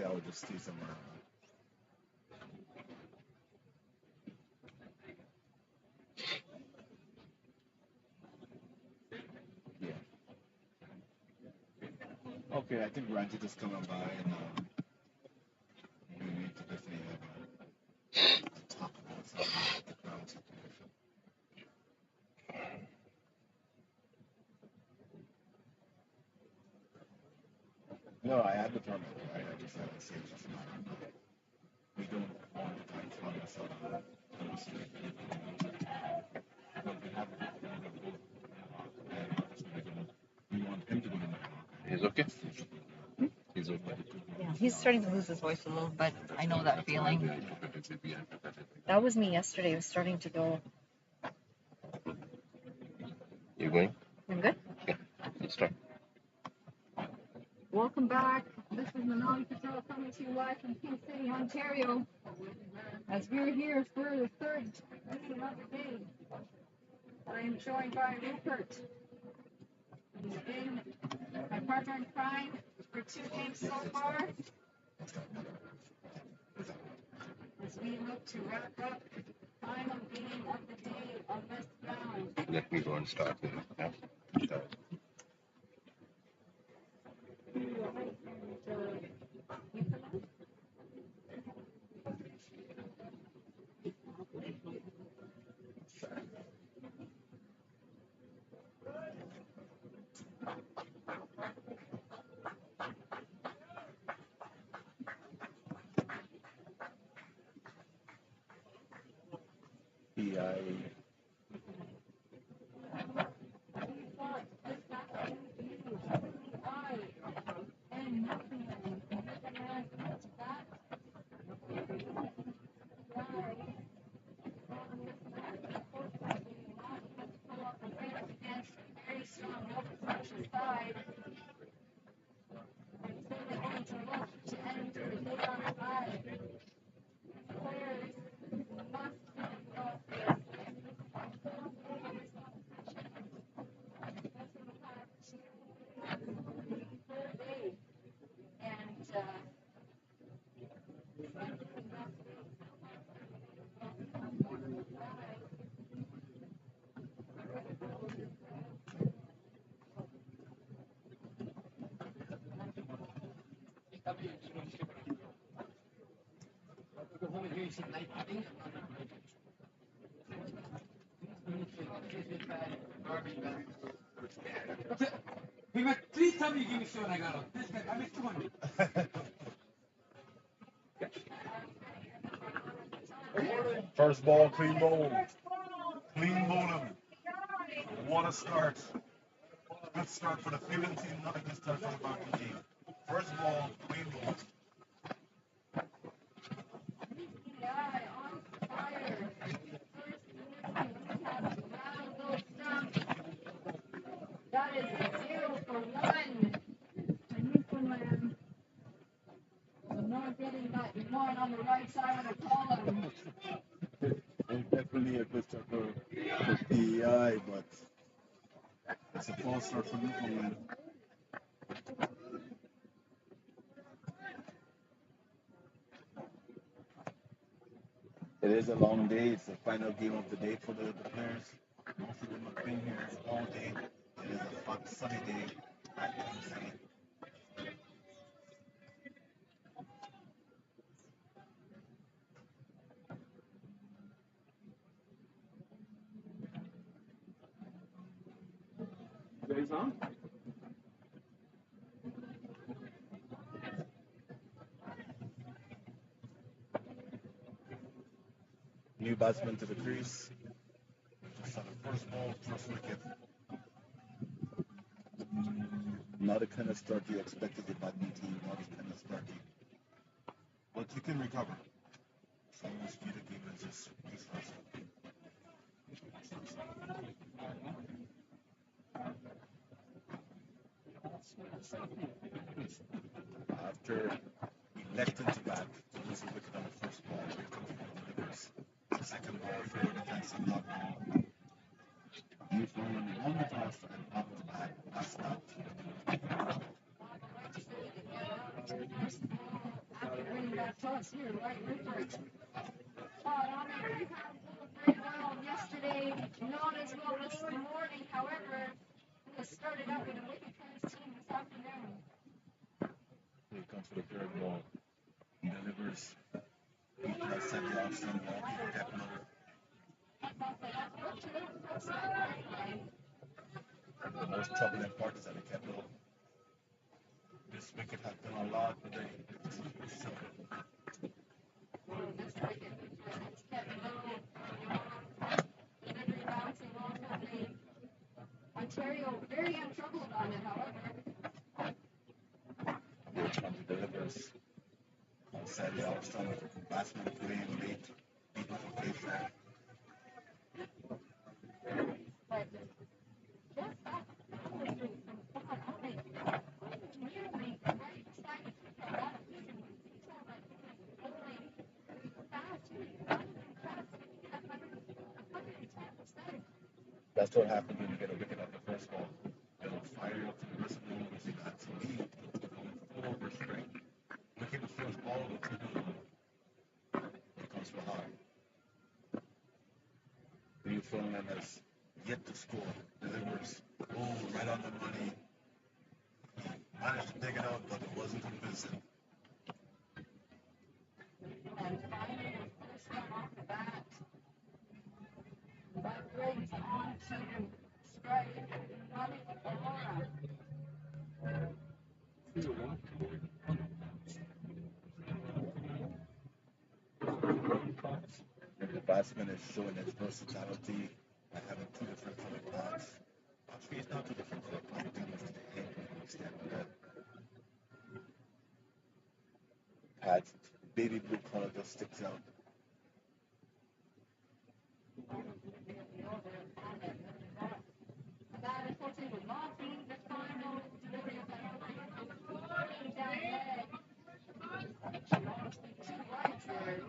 I would just stay somewhere around. Yeah. Okay, I think Randy just coming by and we need to definitely talk about something about the ground situation. No, I had the permit, right? I just haven't seen it just now. We don't want to kind of run us out of the street. But we have it. We want him to go in the park. He's okay? He's okay. Yeah, he's starting to lose his voice a little, but I know that feeling. That was me yesterday. I was starting to go. You going? I'm good. Okay, let's start. Welcome back. This is Manali Patel coming to you live from King City, Ontario. As we're here for the third meeting of the day, I am joined by Rupert. He's been my partner in crime for 2 games so far. As we look to wrap up the final game of the day of this round. Let me go and start with it. Yeah. Start. We went 3 times you give me shit when I got up. This guy, I missed 200. First ball, clean bowl. Clean bowling. What a start. Good start for the fielding team, not a good start for the batting team. First ball, clean bowl. That is a 0 for 1. Newfoundland. Not getting that one on the right side of the column. It's definitely a good start for PEI, but it's a false start for Newfoundland. It is a long day. It's the final game of the day for the players. Most of them have been here all day. It is a hot, sunny day at King City. Guys on? New batsman to the crease. Just on the first ball, first wicket. Not the kind of start you expected the batting team, not the kind of start but you can recover. So much speed of game is just useless. After electing to bat, to lose a wicket on the first ball, here comes the delivers. Second ball, forward defensive knock ball. Newfoundland on the toss and out the bat. That's not. toss here, right Rupert. Shot on it, rebound very well yesterday, not as well this morning, however, he has started out with a wicket for his team this afternoon. Here he comes for the third ball. He delivers. He has set the off stump ball to Kepler. The most troubling part is that Kepler. This wicket has done a lot today. So, Ontario very untroubled on it, however. here comes the delivers. Outside the off stump. Batsman playing late. People for play short. But just that from far out, nearly right beside the people, that vision was detailed, like he was bowling fast, really fast, 110%. That's what happens when you get a wicket off the first ball. It'll fire up to the rest of the overs. You got to lead. Full over straight. Wicket the first ball will keep it on. Here comes Rahar. Newfoundland has yet to score. Delivers. Oh, right on the money. Managed to dig it out, but it wasn't convincing. And finally, the first one off the bat. That brings on to strike Ronnie Aurora. The batsman is showing his versatility by having two different colored pads. Actually, it's not two different colored pads. It's just the head to an extent of that. Pads, baby blue color just sticks out. That unfortunately would not be the final delivery of that down leg. Honestly, two rights there.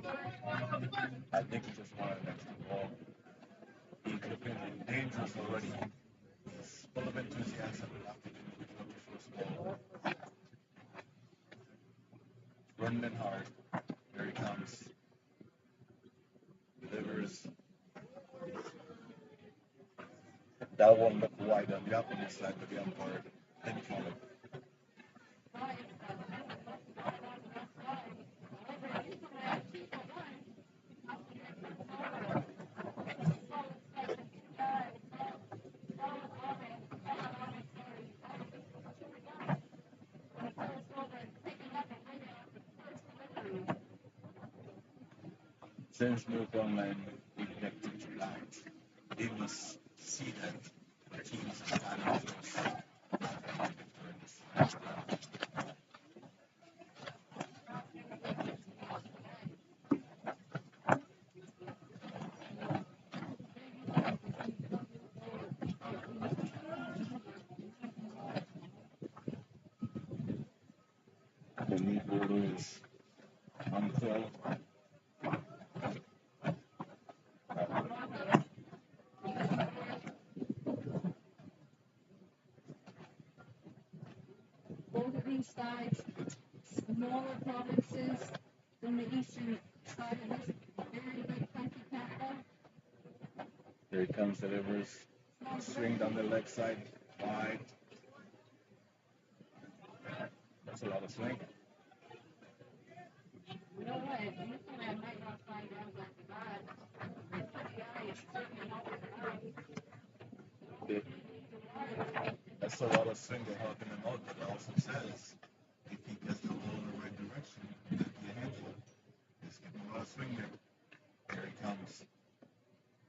I think he just wanted an extra ball. He's looking dangerous already. He's full of enthusiasm after the wicket of the first ball. Running in hard. Here he comes. Delivers. That one looked wide on the opposite side, but the umpire didn't call it. Since Newfoundland elected to act, they must see that the teams are planning for the new border is unclear. Both of these sides, smaller provinces than the eastern side of this very big country, Canada. Here he comes, delivers. Swing down the leg side, wide. That's a lot of swing. You know what? Newfoundland might not find out like that. The eye is certainly not That's a lot of swing they're helping him out, but it also says if he gets the ball in the right direction, he could be a handful. He's getting a lot of swing there. Here he comes.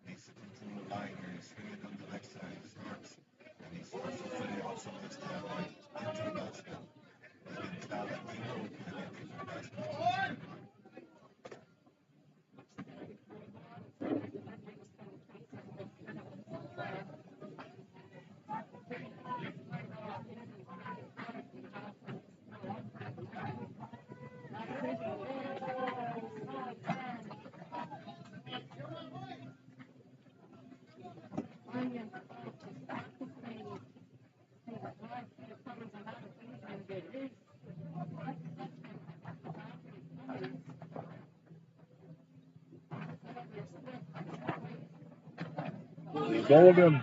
Needs to control the line here. He's swinging on the leg side. He starts. And he's also filling out some of his time right into the basket. You can tell that he knows he's going to get the basket. bowled him.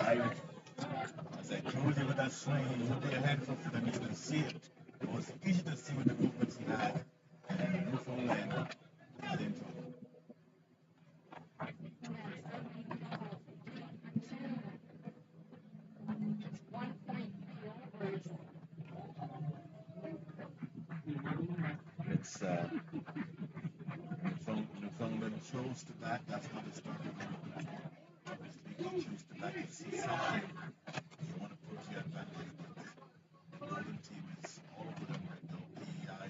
As I close it with that swing, he would be a handful for them. You can see it. It was easy to see with the movements he had. And Newfoundland got into it. It's Newfoundland chose to bat. That's how they started. Obviously, you choose to bat to see something. You want to put your advantage. But the Golden team is all over them right now. PEI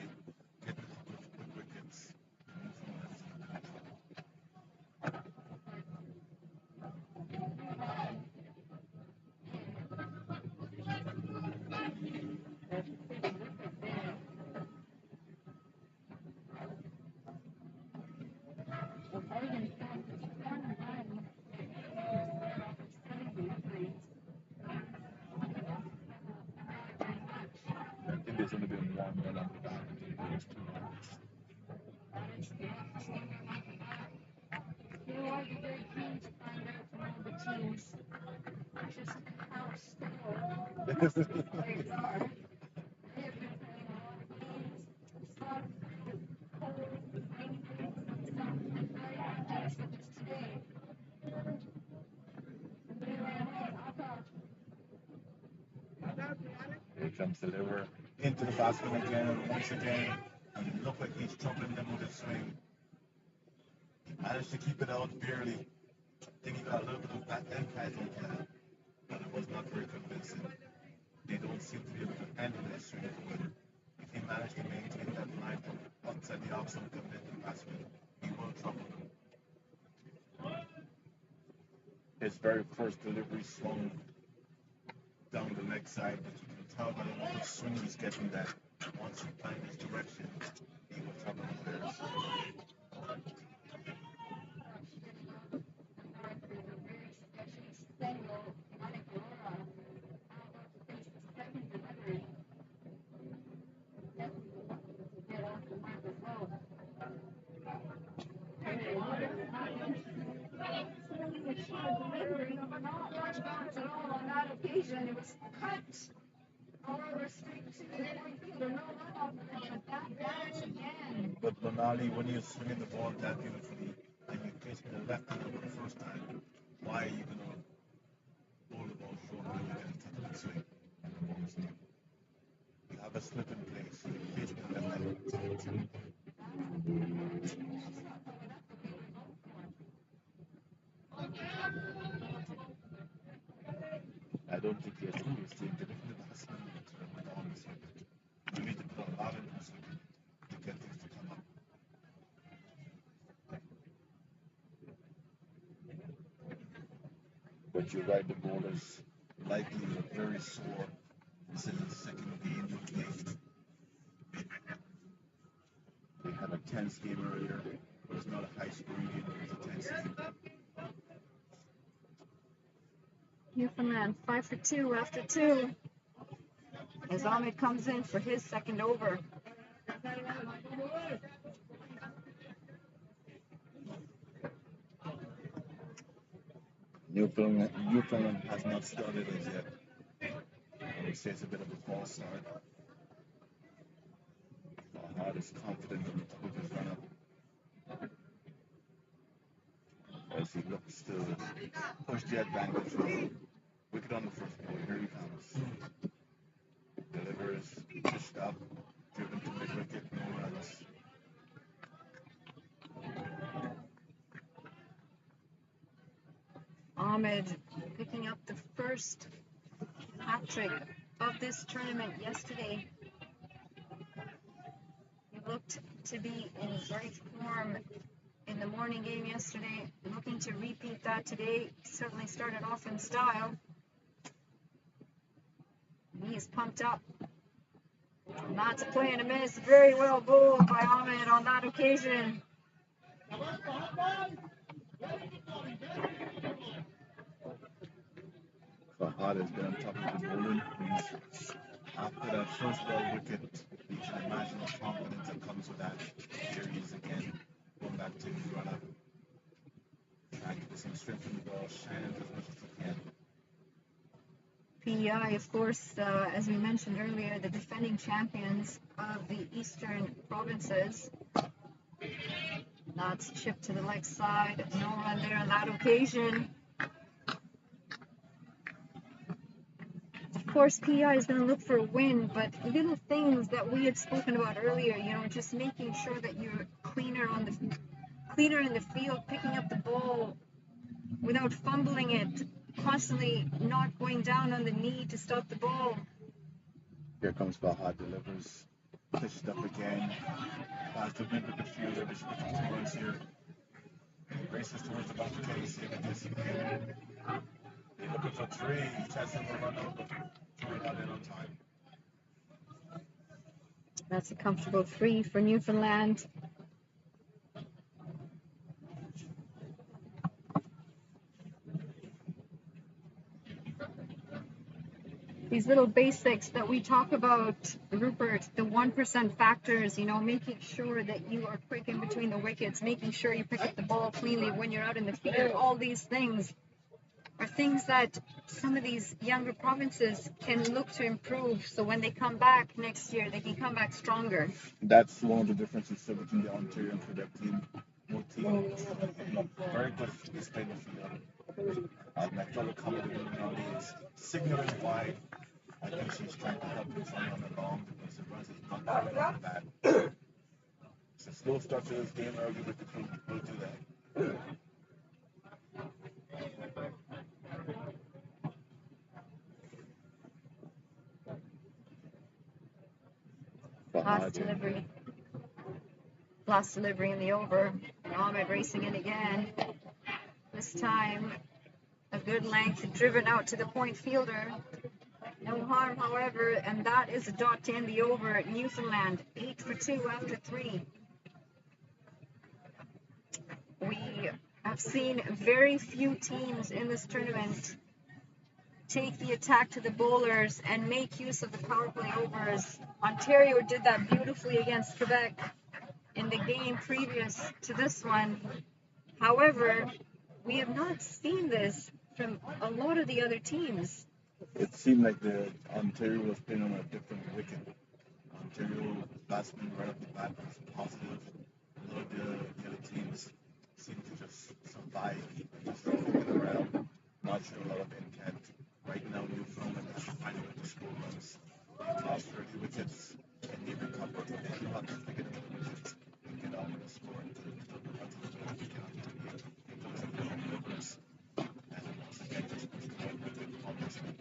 getting a couple of quick wickets. Newfoundland's in a bit of trouble. I think there's only been one run on the back. I think it was 2 runs. You know, I'd be very keen to find out from all the teams just how stable players are. They have been playing a lot of games, some cold, rainy days, some bright days such as today. Here comes the liver into the basket again. Once again, he looked like he's troubling them with his swing. He managed to keep it out barely. I think he got a little bit of back end casual there, but it was not very convincing. They don't seem to be able to handle their swing good. If he managed to maintain that line outside the option of the basket, he will trouble them. His very first delivery swung down the leg side, but you can tell by the amount of swing he's getting that once you find his direction, he will trouble the players. It was cut. However, straight to the point fielder, no runoff, but that damage again. But Lonali, when you're swinging the ball that beautifully and you place it the left hand for the first time, why are you going to bowl the ball short when you get a technical swing and the ball is deep? You have a slip in place, so you place it the left hand. I don't think he has any mistake. The different batsmen with all this wicket. You need to put a lot in this wicket to get things to come up. But you're right, the bowlers likely were very sore. This is the second game they played. They had a tense game earlier. It was not a high scoring game, it was a tense game. Newfoundland 5 for 2 after 2. As Ahmed comes in for his second over. Newfoundland has not started as yet. I would say it's a bit of a false start. Fahad is confident on the top of his run up. As he looks to push the advantage. Wicket on the first ball. Here he comes. Delivers, pushed up, driven to mid wicket, no runs. Ahmed picking up the first hat trick of this tournament yesterday. He looked to be in great form in the morning game yesterday, looking to repeat that today. Certainly started off in style. He is pumped up. Not to play and a miss. Very well bowled by Ahmed on that occasion. Fahad has been on top of the bowling. After that first ball wicket, you can imagine the confidence that comes with that. Here he is again, going back to his run up. Trying to get some strength in the ball, shining as much as PEI, of course, as we mentioned earlier, the defending champions of the eastern provinces. That's chipped to the leg side. No run there on that occasion. Of course, PEI is going to look for a win, but little things that we had spoken about earlier, just making sure that you're cleaner in the field, picking up the ball without fumbling it, constantly not going down on the knee to stop the ball. Here comes Baha, delivers, pitched up again. Has to win with the fielder, which is 2 runs here. Races towards the back of Kenny, saving this again. He's looking for 3. Chance to run over. 3 not in on time. That's a comfortable 3 for Newfoundland. These little basics that we talk about, Rupert, the 1% factors, making sure that you are quick in between the wickets, making sure you pick up the ball cleanly when you're out in the field. All these things are things that some of these younger provinces can look to improve, so when they come back next year, they can come back stronger. That's one of the differences between the Ontario and Quebec team. Both teams very good display in the field. My fellow commentator is signaling wide. I think she's trying to help him run along because the runs is not that bad. It's a slow start to this game early, but the crew will do that. Last delivery in the over. And Ahmed racing in again. This time, a good length driven out to the point fielder. No harm, however, and that is a dot to end the over at Newfoundland. 8 for 2 after 3. We have seen very few teams in this tournament take the attack to the bowlers and make use of the power play overs. Ontario did that beautifully against Quebec in the game previous to this one. However, we have not seen this from a lot of the other teams. It seemed like the Ontario was playing on a different wicket. Ontario batsmen right off the bat was positive. A lot of the other teams seemed to just survive, just looking around, not sure a lot of intent. Right now, Newfoundland has to find a way to score runs. They lost 30 wickets and they recovered, but they do have to figure out the wickets and get on with the score until the overs. And once again, just push the ball with it on this one.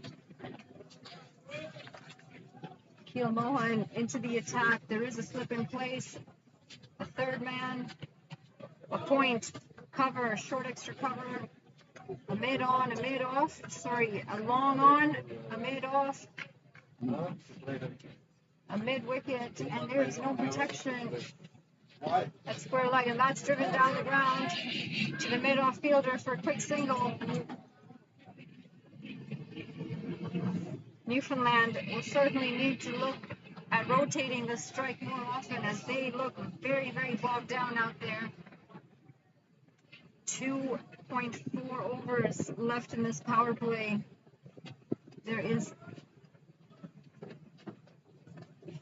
Keel Mohan into the attack. There is a slip in place. A third man. A point. Cover. Short extra cover. A mid on. A mid off. Sorry. A long on. A mid off. A mid wicket. And there is no protection at square leg. And that's driven down the ground to the mid off fielder for a quick single. Newfoundland will certainly need to look at rotating the strike more often as they look very, very bogged down out there. 2.4 overs left in this power play. There is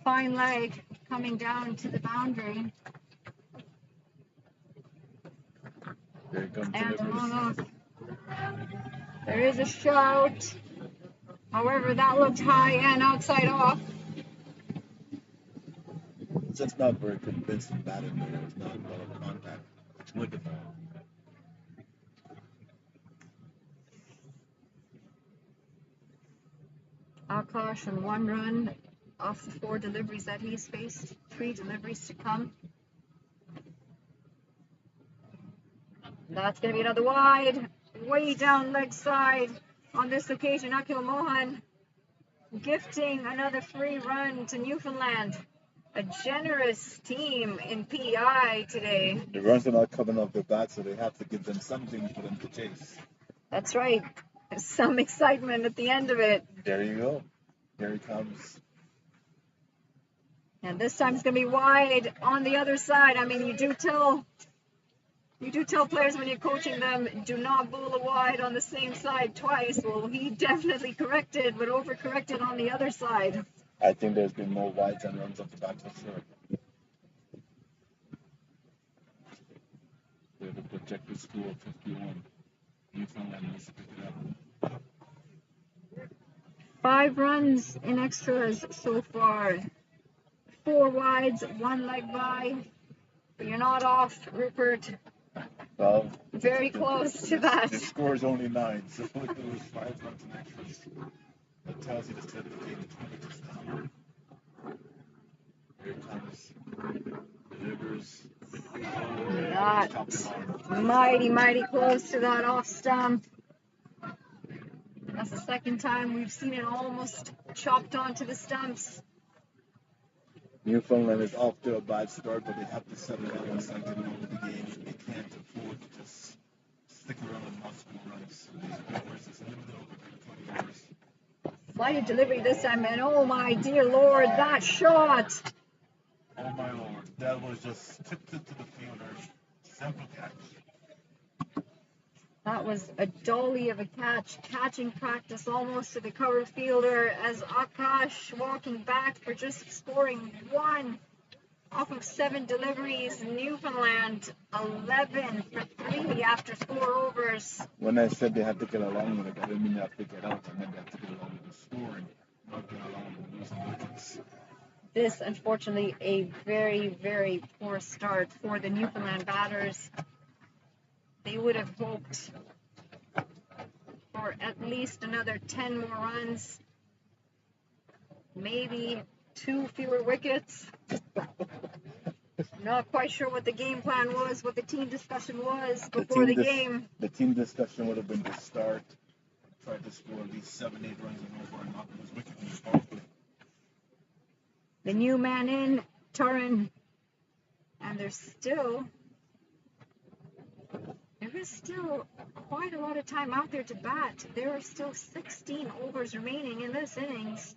fine leg coming down to the boundary. And a long off. There is a shout. However, that looked high and outside off. It's just not very convincing batting there. It's not a lot of contact with the ball. Akash on 1 run off the 4 deliveries that he's faced. 3 deliveries to come. That's going to be another wide. Way down leg side. On this occasion, Akil Mohan gifting another free run to Newfoundland. A generous team in PEI today. The runs are not coming off the bat, so they have to give them something for them to chase. That's right. Some excitement at the end of it. There you go. Here he comes. And this time it's going to be wide on the other side. I mean, you do tell You do tell players when you're coaching them, do not bowl a wide on the same side twice. Well, he definitely corrected, but overcorrected on the other side. I think there's been more wides and runs off the bat for sure. They have a projected score of 51. Newfoundland needs to pick it up. 5 runs in extras so far. 4 wides, 1 leg by. But you're not off, Rupert. Well, Very close to that. The score is only 9, so it was 5 runs in extras. That tells you the state of the game. The 20 just down. Here comes. Delivers. That's mighty close to that off stump. That's the second time we've seen it almost chopped onto the stumps. Newfoundland is off to a bad start, but they have to settle down and start to know the game. They can't afford to just stick around and not score runs. It's a limited over 20 overs. Flighted delivery this time, and oh my dear lord, that shot! Oh my lord, that was just tipped it to the fielder. Simple catch. That was a dolly of a catch, catching practice almost to the cover fielder as Akash walking back for just scoring 1 off of 7 deliveries. Newfoundland 11 for 3 after 4 overs. When I said they had to get along with it, I didn't mean they have to get out. I meant they have to get along with the scoring, not get along with losing wickets. This, unfortunately, a very poor start for the Newfoundland batters. They would have hoped for at least another 10 more runs, maybe 2 fewer wickets. Not quite sure what the game plan was, what the team discussion was before the game. The team discussion would have been to start, try to score at least 7-8 runs and over and not lose wickets in the power play. The new man in, Turin, and there is still quite a lot of time out there to bat. There are still 16 overs remaining in this innings.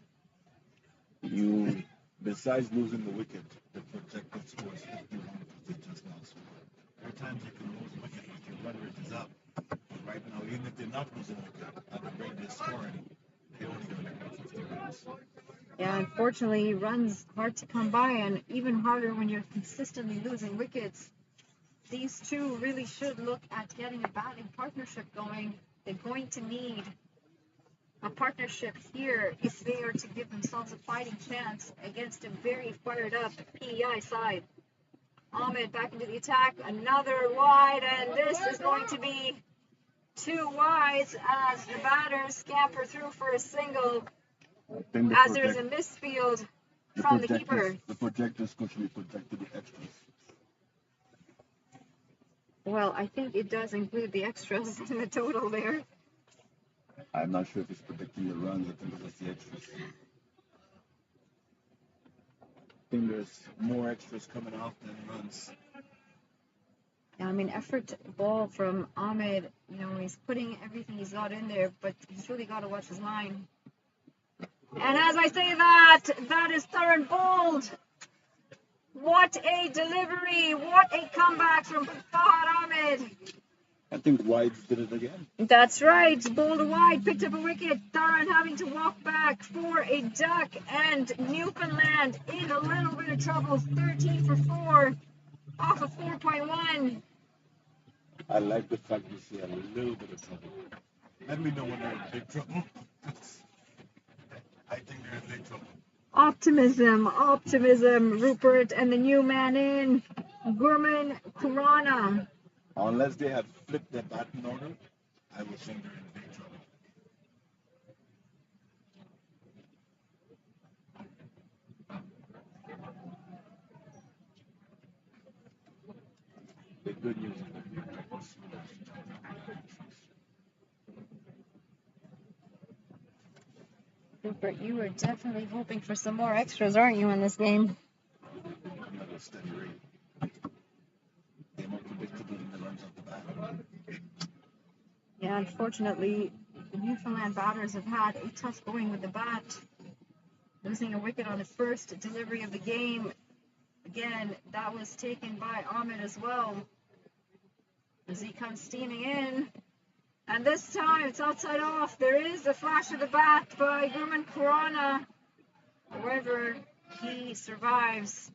Besides losing the wicket, the projected score is 51 because they just not scored. There are times you can lose a wicket if your run rate is up. But right now, even if they're not losing a wicket at the rate they're scoring, they're only going to make 50 runs. Yeah, unfortunately, runs hard to come by, and even harder when you're consistently losing wickets. These two really should look at getting a batting partnership going. They're going to need a partnership here if they are to give themselves a fighting chance against a very fired up PEI side. Ahmed back into the attack, another wide, and this is going to be 2 wides as the batters scamper through for a single, as there's a misfield from the keeper. The projected score should be projected the extras. Well, I think it does include the extras in the total there. I'm not sure if it's predicting the runs. I think it was the extras. I think there's more extras coming off than runs. Yeah, I mean, effort ball from Ahmed. You know, he's putting everything he's got in there, but he's really got to watch his line. And as I say that is third and bold. What a delivery! What a comeback from Fahad Ahmed! I think White did it again. That's right. Bowled wide, picked up a wicket. Tharan having to walk back for a duck, and Newfoundland in a little bit of trouble. 13 for 4 off of 4.1. I like the fact you see a little bit of trouble. Let me know when they're in big trouble. I think they're in big trouble. Optimism, Rupert, and the new man in, Gurman Khurana. Unless they have flipped their batting order, I would think they're in big trouble. The good news is that the projected score is Rupert, you were definitely hoping for some more extras, aren't you, in this game? another steady rate. They're more predictable in the runs off the bat. Yeah, unfortunately, the Newfoundland batters have had a tough going with the bat. Losing a wicket on the first delivery of the game. Again, that was taken by Ahmed as well. as he comes steaming in. And this time it's outside off. There is a flash of the bat by Gurman Khurana. However, he survives.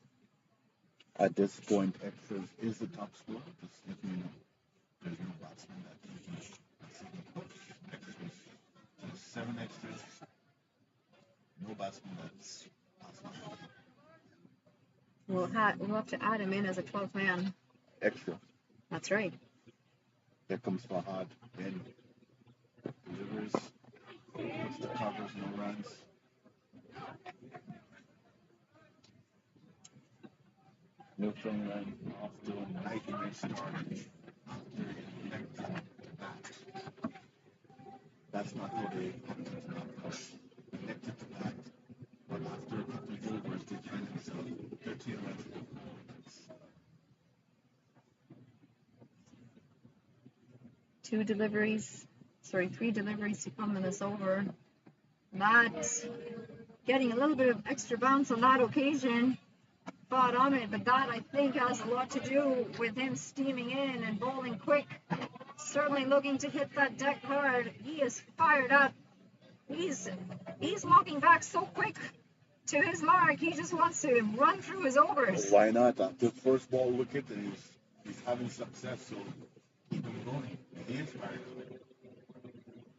At this point, extras is the top score. Just let me know. There's no batsman that you can see the push. Extras. There's 7 extras. No batsman that's batsman. We'll have to add him in as a 12th man. Extra. That's right. Here comes Fahad. Then delivers. Puts the covers, no runs. Newfoundland off to a nightmare start after getting connected to bat. That's not how they captains not push. Connected to bat. But after a couple of overs, they find themselves 13 runs with 4 wickets. 3 deliveries to come in this over. That getting a little bit of extra bounce on that occasion. Fahad Ahmed, but that I think has a lot to do with him steaming in and bowling quick. Certainly looking to hit that deck hard. He is fired up. He's walking back so quick to his mark. He just wants to run through his overs. Why not? After the first ball wicket, and he's having success, so keep him going. He is fired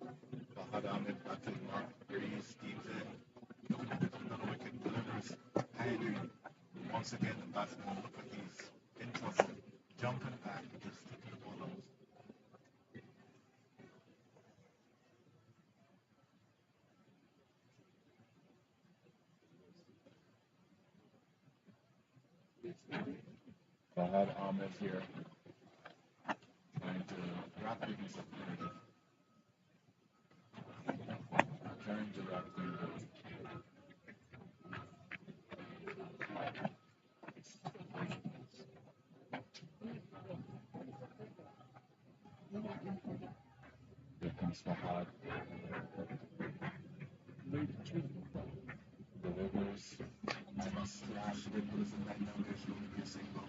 up. Fahad Ahmed back to the mark. Here he steams in. Another wicket delivers. And once again, the batsman looks like he's in trouble. Jumping back, just sticking the ball out. Fahad Ahmed here, trying to wrap things up already. Trying to wrap things up. Here comes Fahad. Delivers. And a slash of it was a 9 number, should only be a single.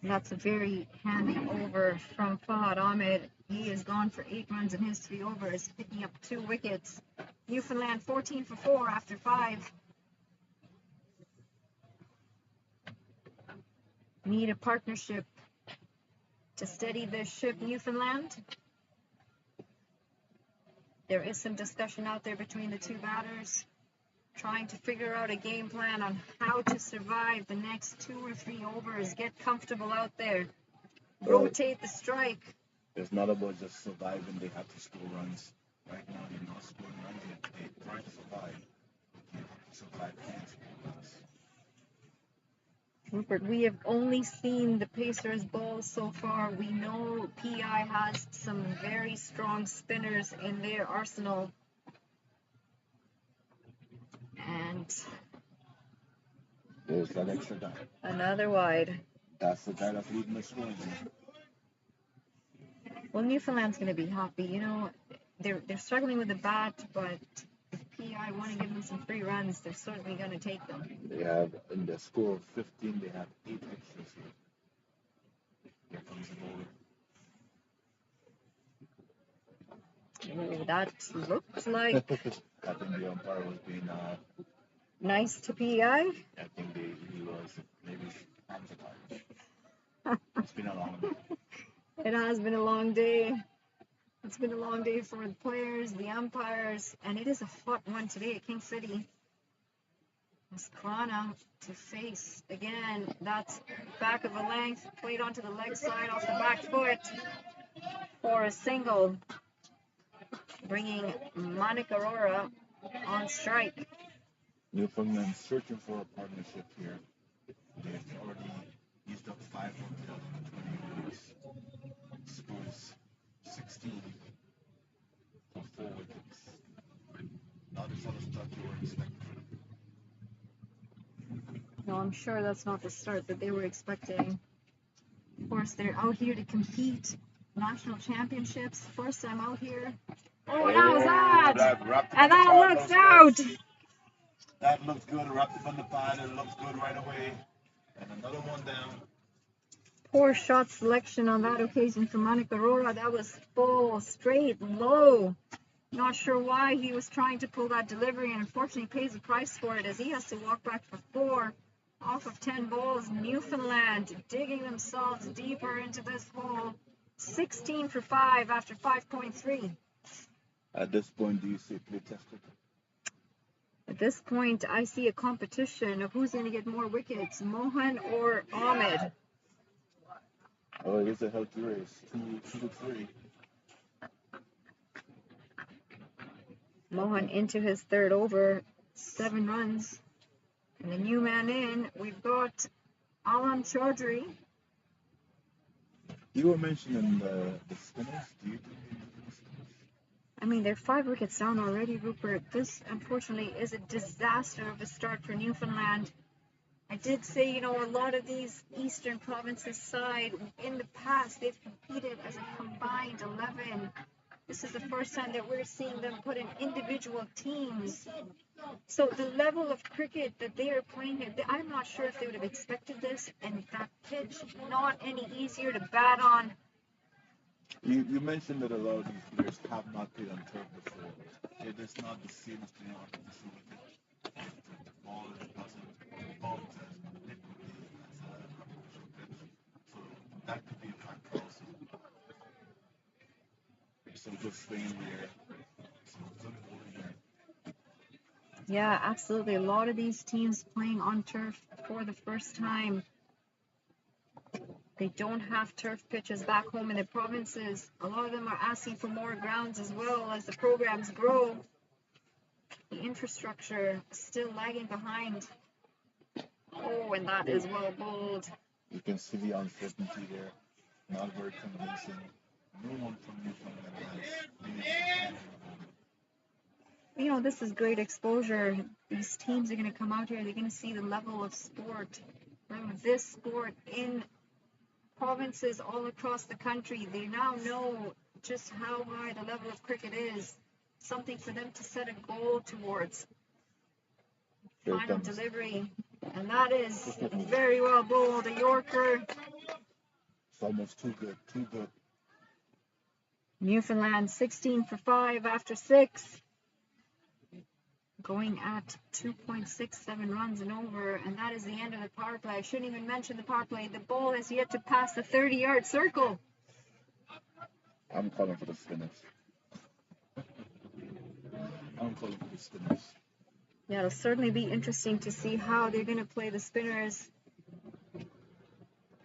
That's a very handy over from Fahad Ahmed. He has gone for 8 runs in his 3 overs, picking up 2 wickets. Newfoundland 14 for 4 after 5. Need a partnership to steady this ship, Newfoundland. There is some discussion out there between the 2 batters, trying to figure out a game plan on how to survive the next 2 or 3 overs. Get comfortable out there. Rotate the strike. It's not about just surviving, they have to score runs. Right now, they're not scoring runs yet. They try to survive. But you have to survive and score runs. Rupert, we have only seen the Pacers bowl so far. We know PI has some very strong spinners in their arsenal. And There's that extra guy. another wide. That's the guy that's leading the scoring. Well, Newfoundland's going to be happy. You know, they're struggling with the bat, but if PI want to give them some free runs, they're certainly going to take them. They have, in the score of 15, they have 8 extras here. Here comes the bowler. Oh, that looks like I think the umpire was being nice to PI. I think he was maybe arms are tired. It's been a long day. It has been a long day. It's been a long day for the players, the umpires, and it is a hot one today at King City. It's Khurana to face again. That's back of the length, played onto the leg side off the back foot for a single, bringing Manik Arora on strike. Newfoundland searching for a partnership here. They've already used up 5 of the 20 overs. Scores 16 for 4 wickets. Not as other stuff you were expecting. No, I'm sure that's not the start that they were expecting. Of course, they're out here to compete. National championships, first time out here. Oh, and how was that? And that looks out. That looks good. Wrapped up on the pad. It looks good right away. And another one down. Poor shot selection on that occasion for Monica Aurora. That was full, straight, low. Not sure why he was trying to pull that delivery, and unfortunately pays the price for it as he has to walk back for 4 off of 10 balls. Newfoundland digging themselves deeper into this hole. 16 for 5 after 5.3. At this point, do you see play tested? At this point, I see a competition of who's going to get more wickets, Mohan or Ahmed. Oh, it is a healthy race. 2 to 3. Mohan into his third over, 7 runs. And the new man in, we've got Alam Chaudhry. You were mentioning the spinners. Do you think they do the spinners? I mean, they're 5 wickets down already, Rupert. This, unfortunately, is a disaster of a start for Newfoundland. I did say, a lot of these Eastern Provinces side, in the past, they've competed as a combined 11. This is the first time that we're seeing them put in individual teams. So the level of cricket that they are playing here, I'm not sure if they would have expected this, and that pitch, not any easier to bat on. You mentioned that a lot of these players have not played on turf before. It is not the same as playing on artificial wicket. The ball doesn't bounce as liquidly as an artificial pitch. So that could be a factor also. So just staying there. So it's unfortunate. Yeah, absolutely. A lot of these teams playing on turf for the first time. They don't have turf pitches back home in the provinces. A lot of them are asking for more grounds as well as the programs grow. The infrastructure is still lagging behind. Oh, and that is well bowled. You can see the uncertainty there. Not very convincing. No one from Newfoundland has been able to handle it. This is great exposure. These teams are going to come out here. They're going to see the level of sport. This sport in provinces all across the country. They now know just how high the level of cricket is. Something for them to set a goal towards. Final delivery. And that is very well bowled. A Yorker. It's almost too good. Too good. Newfoundland 16 for 5 after 6. Going at 2.67 runs and over, and that is the end of the power play. I shouldn't even mention the power play. The ball has yet to pass the 30-yard circle. I'm calling for the spinners. Yeah, it'll certainly be interesting to see how they're going to play the spinners.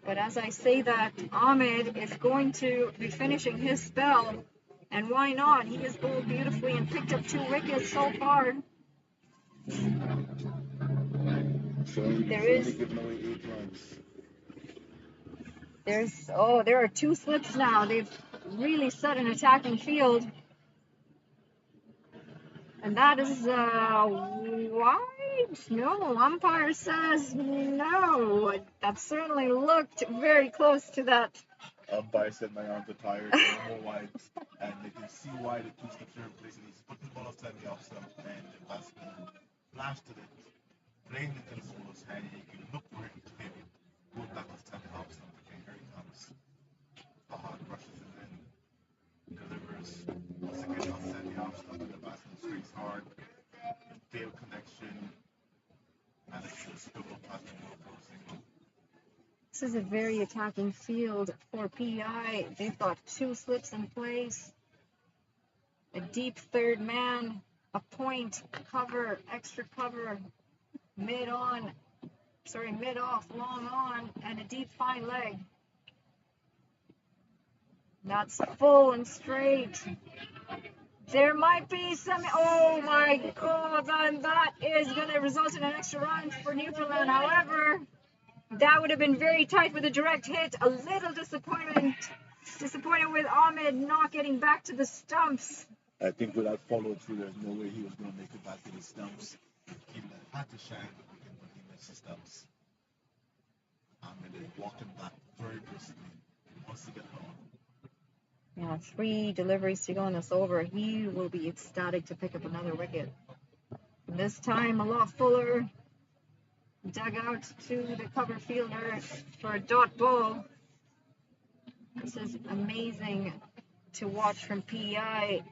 But as I say that, Ahmed is going to be finishing his spell, and why not? He has bowled beautifully and picked up 2 wickets so far. There are 2 slips now. They've really set an attacking field. And that is wide. No, umpire says no. That certainly looked very close to that. Umpire said my arms are tired. No more wide. And they can see why the 2 slips are in place. He's put the ball outside the off stump, and the batsman blasted it, playing into the bowler's hand. You can look for him to him. Go back outside the off stump again. Here he comes. Rushes it in. Delivers. Once again outside the off stump, and the batsman swings hard. Failed connection. Manages to scribble past the ball for a single. This is a very attacking field for PEI. They've got 2 slips in place. A deep third man, a point, cover, extra cover, mid-off, long on, and a deep fine leg. That's full and straight. There might be some, oh my God, and that is going to result in an extra run for Newfoundland. However, that would have been very tight with a direct hit. A little disappointed with Ahmed not getting back to the stumps. I think without follow through, there's no way he was going to make it back to the stumps. He had to shine the wicket, but he missed the stumps. Ahmed is walking back very briskly. He wants to get home. Yeah, 3 deliveries to go in this over. He will be ecstatic to pick up another wicket. This time a lot fuller. Dug out to the cover fielder for a dot ball. This is amazing to watch from PEI.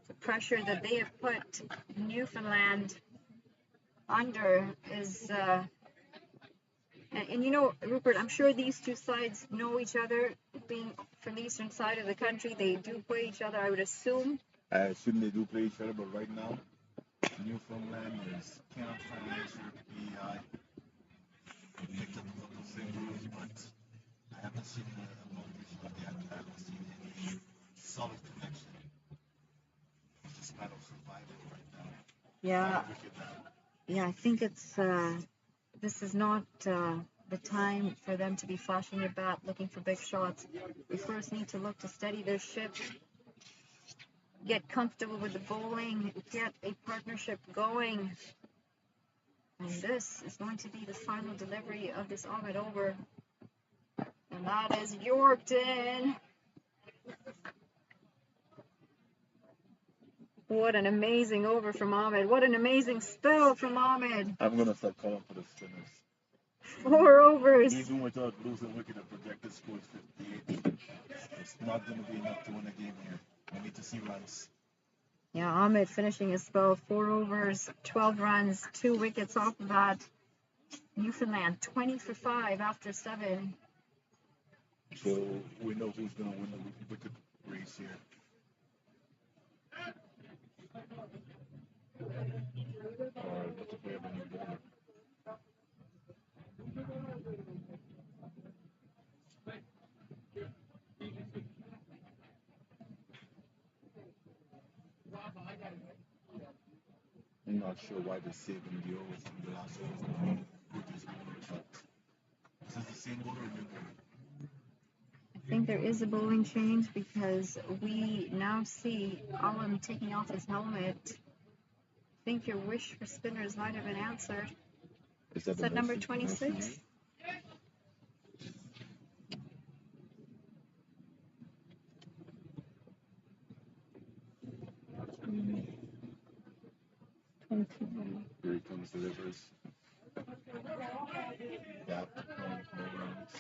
The pressure that they have put Newfoundland under is, and you know, Rupert, I'm sure these two sides know each other. Being from the eastern side of the country, they do play each other, I would assume. I assume they do play each other, but right now, Newfoundland cannot find an answer to PEI. They picked up a couple singles, but I haven't seen a long shot yet. I haven't seen any solid connection. It's just a matter of survival right now. Yeah, yeah, I think it's this is not the time for them to be flashing their bat, looking for big shots. They first need to look to steady their ship, get comfortable with the bowling, get a partnership going. And this is going to be the final delivery of this Ahmed over. And that is Yorkton. What an amazing over from Ahmed. What an amazing spell from Ahmed. I'm going to start calling for the spinners. 4 overs. Even without losing wicket, the projected score is 58. It's not going to be enough to win a game here. We need to see runs. Yeah, Ahmed finishing his spell, 4 overs, 12 runs, 2 wickets off of that. Newfoundland 20 for 5 after 7. So we know who's going to win the wicket race here. Let's play a new bowler. I'm not sure why they're saving the over from the last over with this bowler, but is this the same bowler or new bowler? I think there is a bowling change because we now see Alam taking off his helmet. I think your wish for spinners might have been answered. Is that number 26? Here he comes, delivers. Gap, no runs.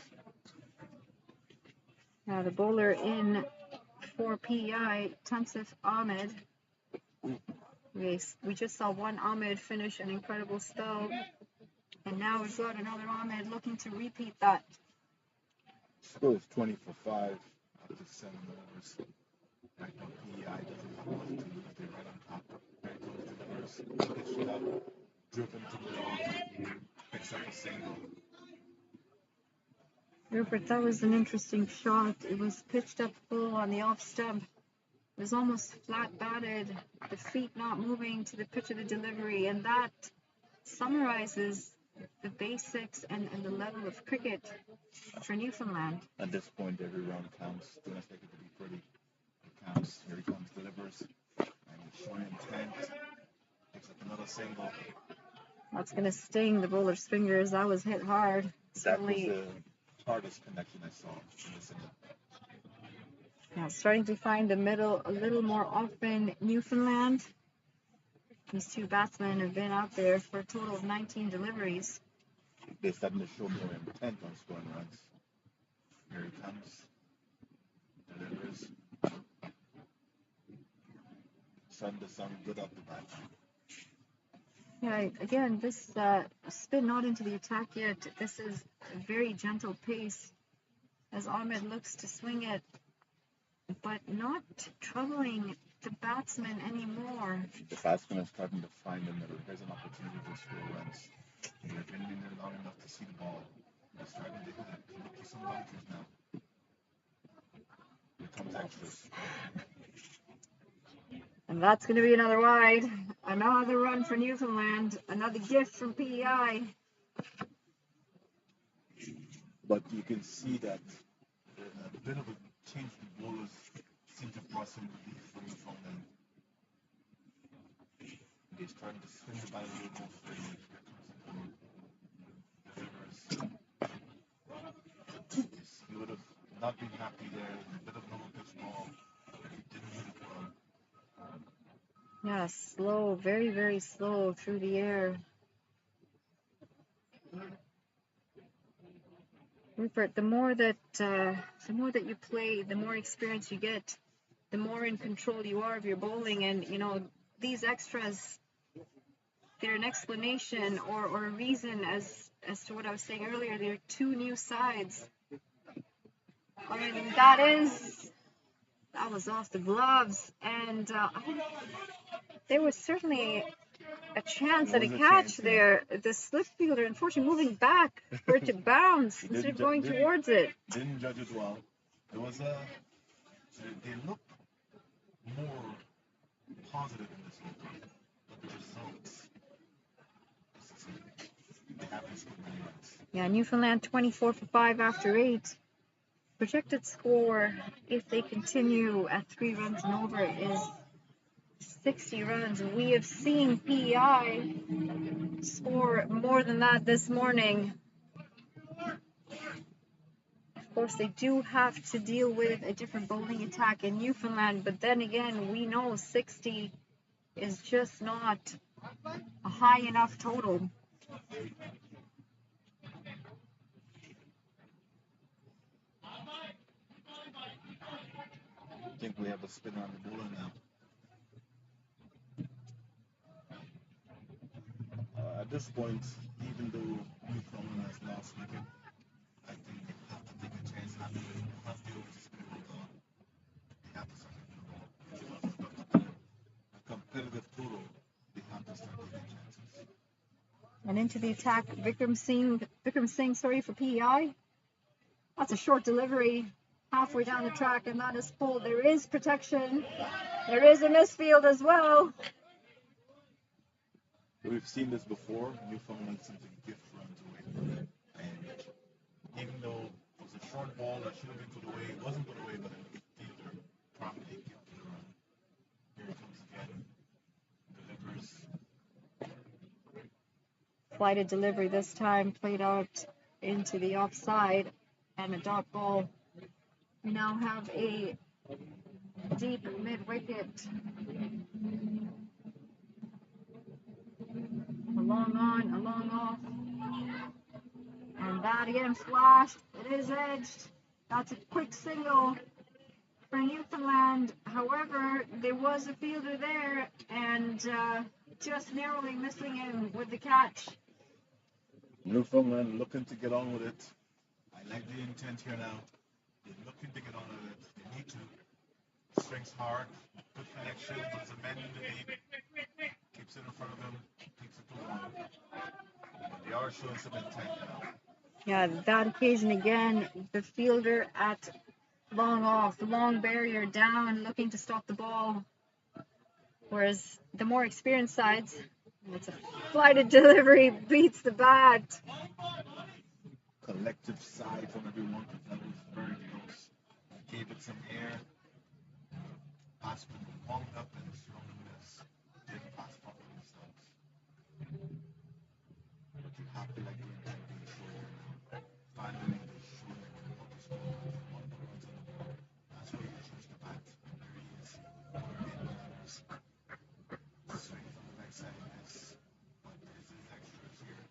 Now the bowler in for PEI, Tansif Ahmed. We just saw one Ahmed finish an incredible spell, and now we've got another Ahmed looking to repeat that. Score is 20 for 5 after 7 overs. Right now, PEI doesn't have much to lose. They're right on top. Here comes delivers. Gets shot out, driven to the off. Picks up a single. Rupert, that was an interesting shot. It was pitched up full on the off stump. It was almost flat batted, the feet not moving to the pitch of the delivery, and that summarizes the basics and the level of cricket for Newfoundland. At this point, every round counts. Don't expect it to be pretty. It counts. Here he comes, delivers. And he's showing intent. Picks up another single. That's going to sting the bowler's fingers. That was hit hard. That was the hardest connection I saw in this inning. Now starting to find the middle a little more often. Newfoundland. These two batsmen have been out there for a total of 19 deliveries. They're starting to show more intent on scoring runs. Here he comes. Delivers. Starting to sound good off the bat. Yeah, again, this spin not into the attack yet. This is a very gentle pace as Ahmed looks to swing it, but not troubling the batsman anymore. The batsman is starting to find the middle. There's an opportunity to score runs. They've been in there long enough to see the ball. They're starting to hit it. Look for some bunkers now. Here comes extras. And that's going to be another wide. Another run for Newfoundland. Another gift from PEI. But you can see that a bit of a change in bowlers seem to brought some relief from Newfoundland. They're starting to swing the bat a little more freely. Here comes the bowler. He would have not been happy there. A bit of low pitch ball. He didn't hit it well. Yeah, slow, very, very slow through the air. Rupert, the more that you play, the more experience you get, the more in control you are of your bowling, and these extras, they're an explanation or a reason as to what I was saying earlier. They're two new sides. I mean, that was off the gloves, and there was certainly a chance at a catch there. The slip fielder, unfortunately, moving back for it to bounce instead of going towards it. Didn't judge it well. There was they looked more positive in this one, but the results, they haven't scored many runs. Yeah, Newfoundland 24 for 5 after 8. Projected score, if they continue at 3 runs and over, is 60 runs. We have seen PEI score more than that this morning. Of course, they do have to deal with a different bowling attack in Newfoundland, but then again, we know 60 is just not a high enough total. I think we have a spin on the bowler now. At this point, even though Newfoundland has lost wicket, I think they have to take a chance after they have the overspin rolled on. They have to start taking a competitive total. They have to start taking chances. And into the attack, Vikram Singh, for PEI. That's a short delivery halfway down the track, and that is pulled. There is protection. There is a misfield as well. We've seen this before. Newfoundland seems to gift runs away from it. And even though it was a short ball that should have been put away, it wasn't put away, but the fielder promptly gifted the run. Here it comes again. Delivers. Flighted delivery this time, played out into the offside, and a dot ball. We now have a deep mid-wicket. A long on, a long off. And that again flashed. It is edged. That's a quick single for Newfoundland. However, there was a fielder there, and just narrowly missing him with the catch. Newfoundland looking to get on with it. I like the intent here now. They're looking to get on with it. They need to. Strings hard. Good connection. There's a man in the lead. Keeps it in front of them. Keeps it to 1. But they are showing some intent now. Yeah, that occasion again, the fielder at long off, the long barrier down, looking to stop the ball. Whereas the more experienced sides, it's a flighted delivery, beats the bat. Collective side from everyone, because that was very close. Gave it some air. Pass warmed up and swung and miss. Didn't pass properly stops. But you have to like the intent being shown. Finally, they showed that they want to score. They want the runs on the board. That's where you choose the bat. And there he is. Swing from the backside of this. But there's his extras here.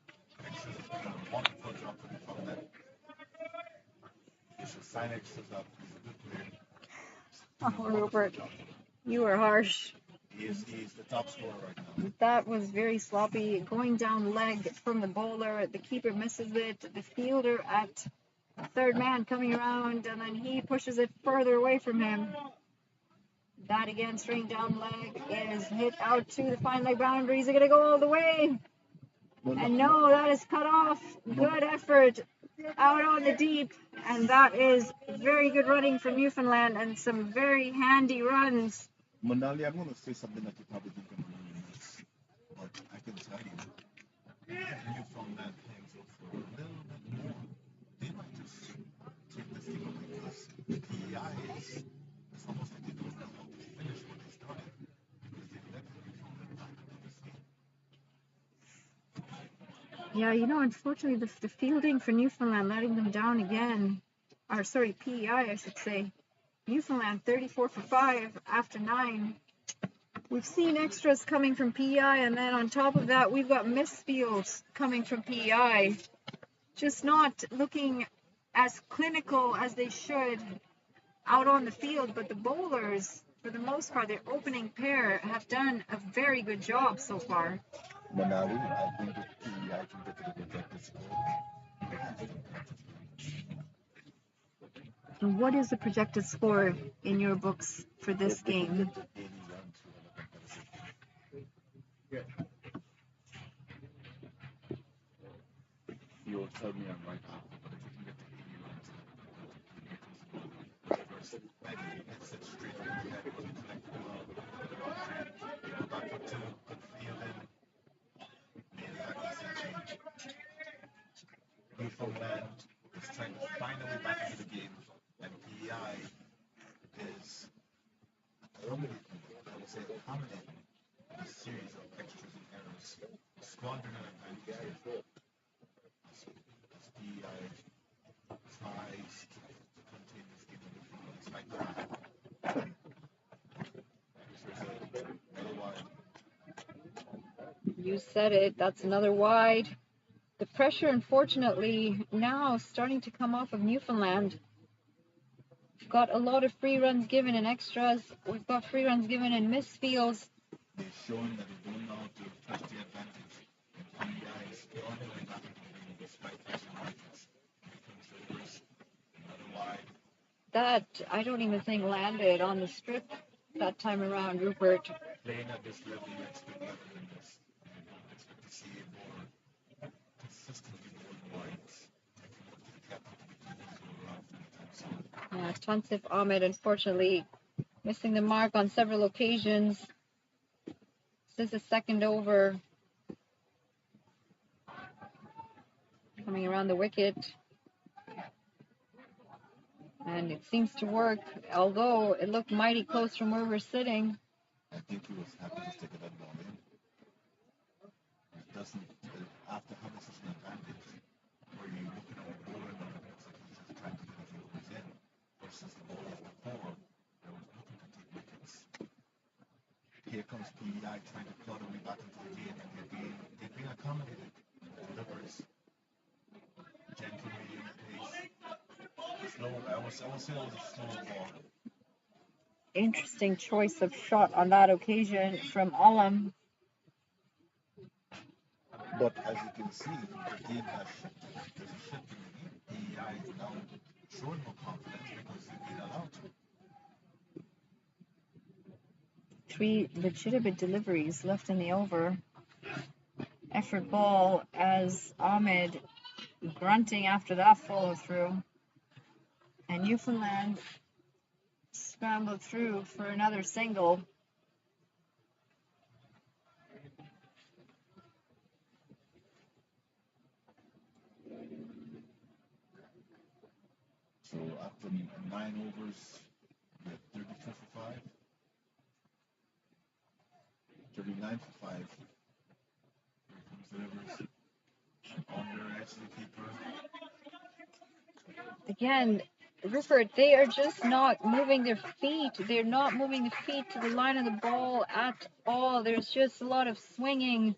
Extras has been a wonderful job for the from that. You should sign extras up. He's a good player. Oh, Rupert, you are harsh. He's the top scorer right now. That was very sloppy. Going down leg from the bowler. The keeper misses it. The fielder at third man coming around, and then he pushes it further away from him. That again, straight down leg, is hit out to the fine leg boundaries. They're going to go all the way. And no, that is cut off. Good effort out on the deep. And that is very good running from Newfoundland and some very handy runs. Manali, I'm going to say something that you probably think I'm going to miss. But I can tell you, Newfoundland hangs up for a little bit more. They might just take this thing away because PEI is, it's almost like they don't know how to finish what they started because they let Newfoundland back into this game. Yeah, unfortunately, the fielding for Newfoundland letting them down again. Or, sorry, PEI, I should say. Newfoundland 34 for 5 after 9. We've seen extras coming from PEI, and then on top of that, we've got misfields coming from PEI. Just not looking as clinical as they should out on the field, but the bowlers, for the most part, their opening pair have done a very good job so far. Manali, I think if PEI can get to the projected score, they have to. And what is the projected score in your books for this If they can game? get to 80 runs, we'll have a competitive game. You'll tell me I'm right now, but if we can get to 80 runs, first 90 hits it straight over the head, wasn't connected well. They go back for two, good fielding. Made that easy change. Newfoundland is trying to find a way back into the game, and PEI is accommodating, I would say accommodating a series of extras and errors, squandering an advantage here. As PEI tries to contain this game in the field, it's like that. There's another wide. You said it, that's another wide. The pressure, unfortunately, now starting to come off of Newfoundland. We've got a lot of free runs given in extras. We've got free runs given in misfields. They're showing that they don't know how to press the advantage. And PEI is on their way back into the game despite pressing wickets. Controllers, another wide. That, I don't even think landed on the strip that time around, Rupert. Playing at this level, you expect better than this. You don't expect to see it more consistently going wides. If you want to the captain to be able to go around anytime soon. Yeah, Tansif Ahmed, unfortunately, missing the mark on several occasions. This is the second over. Coming around the wicket. And it seems to work, although it looked mighty close from where we're sitting. I think he was happy to stick that ball in. It doesn't, after having such an advantage, where you're looking at a bowler and it looks like he's just trying to get a few overs in, versus the bowlers before, that was looking to take wickets. Here comes PEI trying to claw their way back into the game, and they're being accommodated. Delivers. Gentle medium pace. Slow, I would say it was a slow ball. Interesting choice of shot on that occasion from Alam. But as you can see, the game has shifted. There's a shift in the game. PEI is now showing more confidence because they've been allowed to. 3 legitimate deliveries left in the over. Effort ball as Ahmed grunting after that follow through. And Newfoundland scrambled through for another single. So after 9 overs, we have 34 for 5. 39 for 5. Here comes delivers. On their edge to the keeper. Again, Rupert, they are just not moving their feet. They're not moving the feet to the line of the ball at all. There's just a lot of swinging.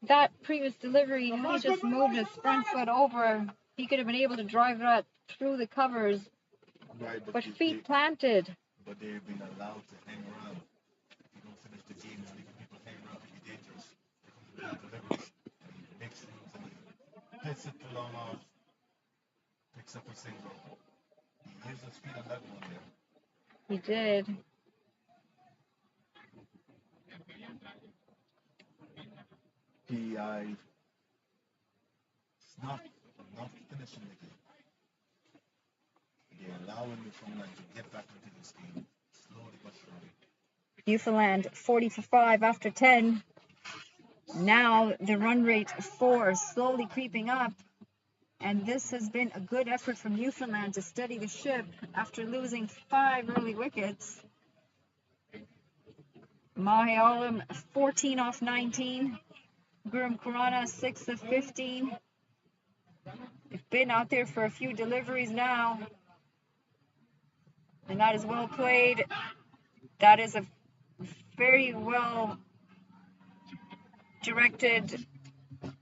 That previous delivery, he just moved his front foot over. He could have been able to drive that through the covers. Right, But feet planted. But they've been allowed to hang around. If you don't finish the game, and leaving people hang around could be dangerous. He delivers. And he makes moves and he hits it too long off. Picks up a single. He used the speed on that one there. He did. PEI is not finishing the game. They're allowing Newfoundland to get back into this game slowly but surely. Newfoundland 40 for 5 after 10. Now the run rate 4 slowly creeping up. And this has been a good effort from Newfoundland to steady the ship after losing 5 early wickets. Mahi Alam 14 off 19. Gurum Kurana 6 of 15. They've been out there for a few deliveries now. And that is well played. That is a very well directed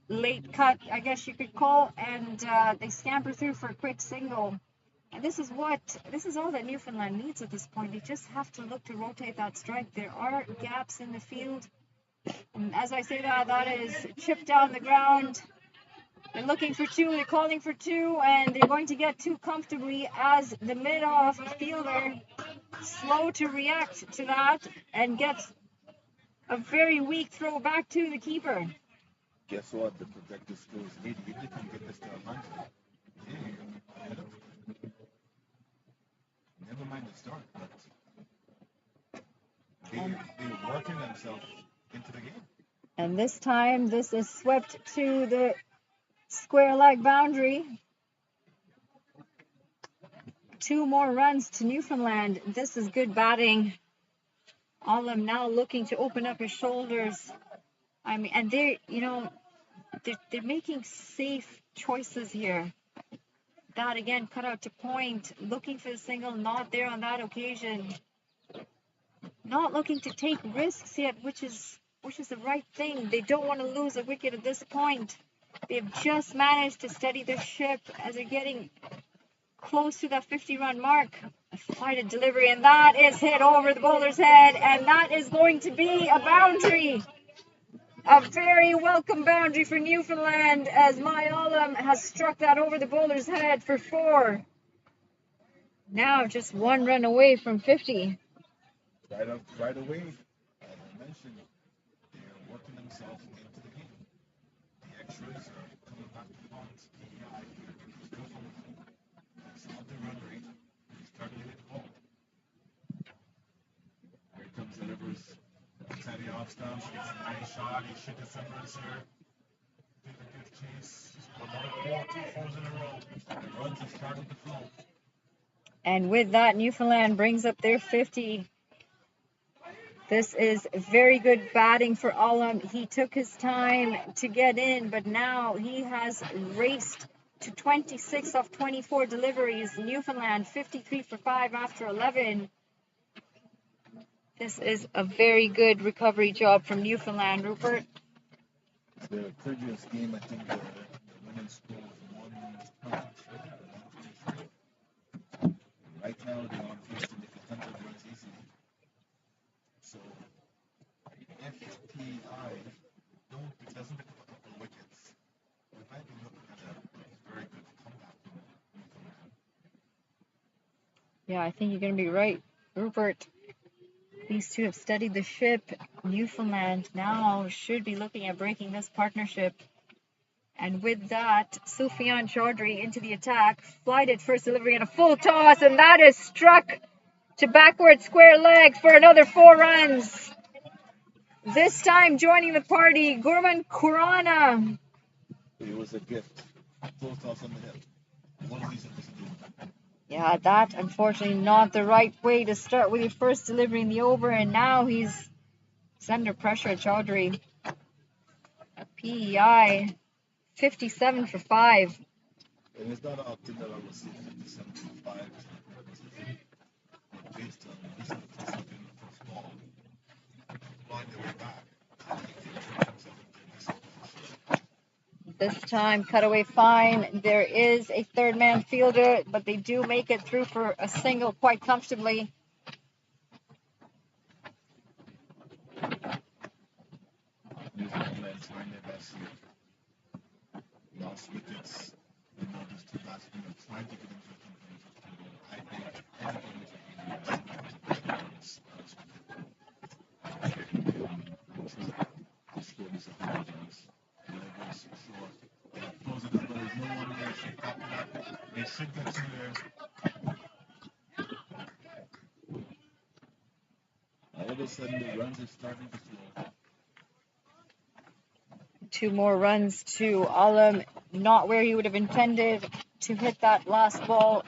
late cut, I guess you could call, and they scamper through for a quick single. And this is all that Newfoundland needs at this point. They just have to look to rotate that strike. There are gaps in the field. And as I say that is chipped down the ground. They're looking for two, they're calling for two, and they're going to get two comfortably as the mid-off fielder, slow to react to that, and gets a very weak throw back to the keeper. Guess what? The projected score is 80. If they can get this to 100, yeah, never mind the start, but they're working themselves into the game. And this time, this is swept to the square leg boundary. 2 more runs to Newfoundland. This is good batting. Olam now looking to open up his shoulders. I mean, and they're making safe choices here. That again, cut out to point, looking for the single, not there on that occasion. Not looking to take risks yet, which is the right thing. They don't want to lose a wicket at this point. They've just managed to steady their ship as they're getting close to that 50-run mark. A flighted delivery, and that is hit over the bowler's head, and that is going to be a boundary. A very welcome boundary for Newfoundland, as my Olam has struck that over the bowler's head for 4. Now just 1 run away from 50. Right away, as I mentioned, they're working themselves into the game. The extras are coming back to the box. PEI, it's not the run rate. He's starting to hit the ball. Here comes delivers. Teddy off stump. She gets a nice shot. He should get some runs here. Take a good chase. Another 2 fours in a row. The runs are starting to flow. And with that, Newfoundland brings up their 50. This is very good batting for Olam. He took his time to get in, but now he has raced to 26 off 24 deliveries. Newfoundland 53 for 5 after 11. This is a very good recovery job from Newfoundland, Rupert. The previous game, I think the winning score was 123. Right now, they're on 50. They can 100 runs easily. So, if PEI doesn't pick up a couple of wickets, we might be looking at a very good comeback from Newfoundland. Yeah, I think you're going to be right, Rupert. These two have steadied the ship. Newfoundland now should be looking at breaking this partnership. And with that, Sufyan Chaudhry into the attack. Flighted first delivery and a full toss, and that is struck to backward square leg for another 4 runs. This time joining the party, Gurman Khurana. It was a gift. Full toss on the hip. One reason was to do it. Yeah, that unfortunately not the right way to start with your first delivery in the over, and now he's under pressure at Chaudhry. A PEI 57 for 5. And it's not often that I will see 57 for 5. But based on this in the first ball, find their way back. This time, cutaway fine. There is a third man fielder, but they do make it through for a single quite comfortably. Newfoundland trying their best here. Lost wickets. You know, these 2 batsmen are trying to get into a company. I think anything is a hundred runs. They should get to there. All of a sudden, the runs are starting to flow. 2 more runs to Olam, not where he would have intended to hit that last ball.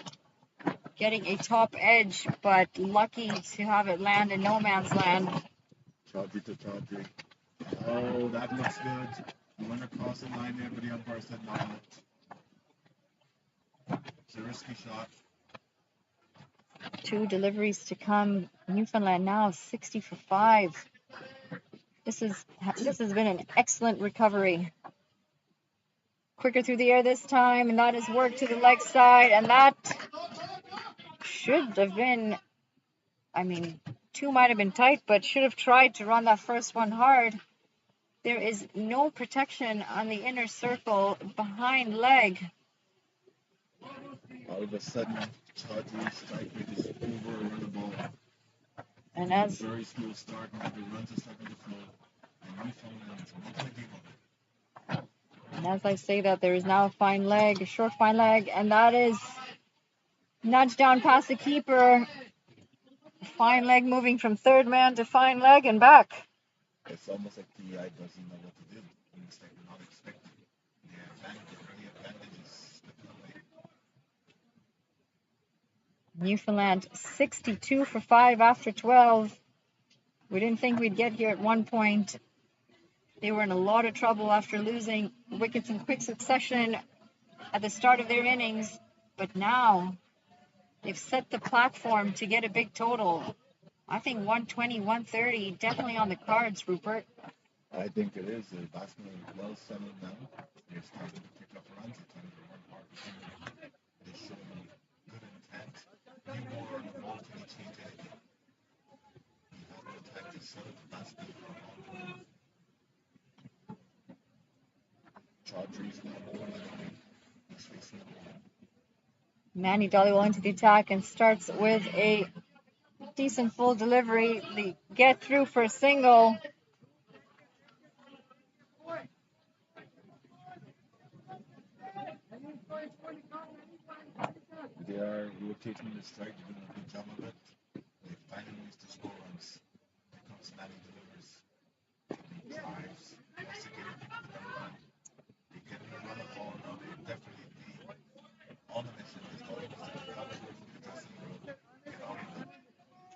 Getting a top edge, but lucky to have it land in no man's land. Chaudhry to Chaudhry. Oh, that looks good. You went across the line there, but the umpire said no. It's a risky shot. 2 deliveries to come. Newfoundland now 60 for 5. This has been an excellent recovery. Quicker through the air this time, and that is work to the leg side, and that should have been, I mean, two might have been tight, but should have tried to run that first one hard. There is no protection on the inner circle behind leg. All of a sudden, Chaudhary's strike rate is over a run the ball. And as Very slow start, now the runs are starting to flow. And Newfoundland is making a game of it. And as I say that, there is now a fine leg, a short fine leg, and that is nudged down past the keeper. Fine leg moving from third man to fine leg and back. It's almost like PI doesn't know what to do. It's like they're not expecting. The early advantage is slipping away. Newfoundland 62 for 5 after 12. We didn't think we'd get here at one point. They were in a lot of trouble after losing wickets in quick succession at the start of their innings, but now they've set the platform to get a big total. I think 120, 130 definitely on the cards, Rupert. I think it is. The batsmen are well settled now. They're starting to pick up runs. It's time to run hard. They're showing good intent. Be more on the ball. Can he change anything? He has no time to settle the batsmen for a long move. Chaudhary's now bowling away. He's facing the ball. Manny Dhaliwal into the attack and starts with a decent full delivery. They get through for a single. They are rotating the strike. They're doing a good job of it. They're finding ways to score runs. Here comes Manny delivers. He drives. Wants to get it to the run. They're getting a run of ball now. They're definitely on the mission. It's always to recover from the dressing room. Get out of it.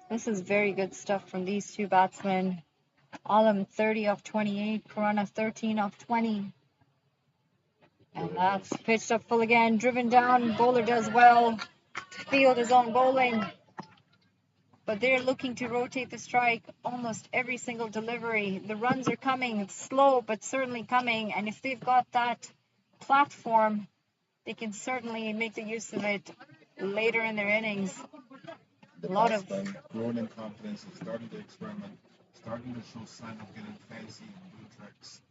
This is very good stuff from these two batsmen. Alam 30 off 28, Corona 13 off 20. And that's pitched up full again, driven down. Bowler does well to field his own bowling. But they're looking to rotate the strike almost every single delivery. The runs are coming. It's slow, but certainly coming. And if they've got that platform, they can certainly make the use of it later in their innings. The A lot of batsmen growing in confidence and starting to experiment, starting to show signs of getting fancy and doing tricks.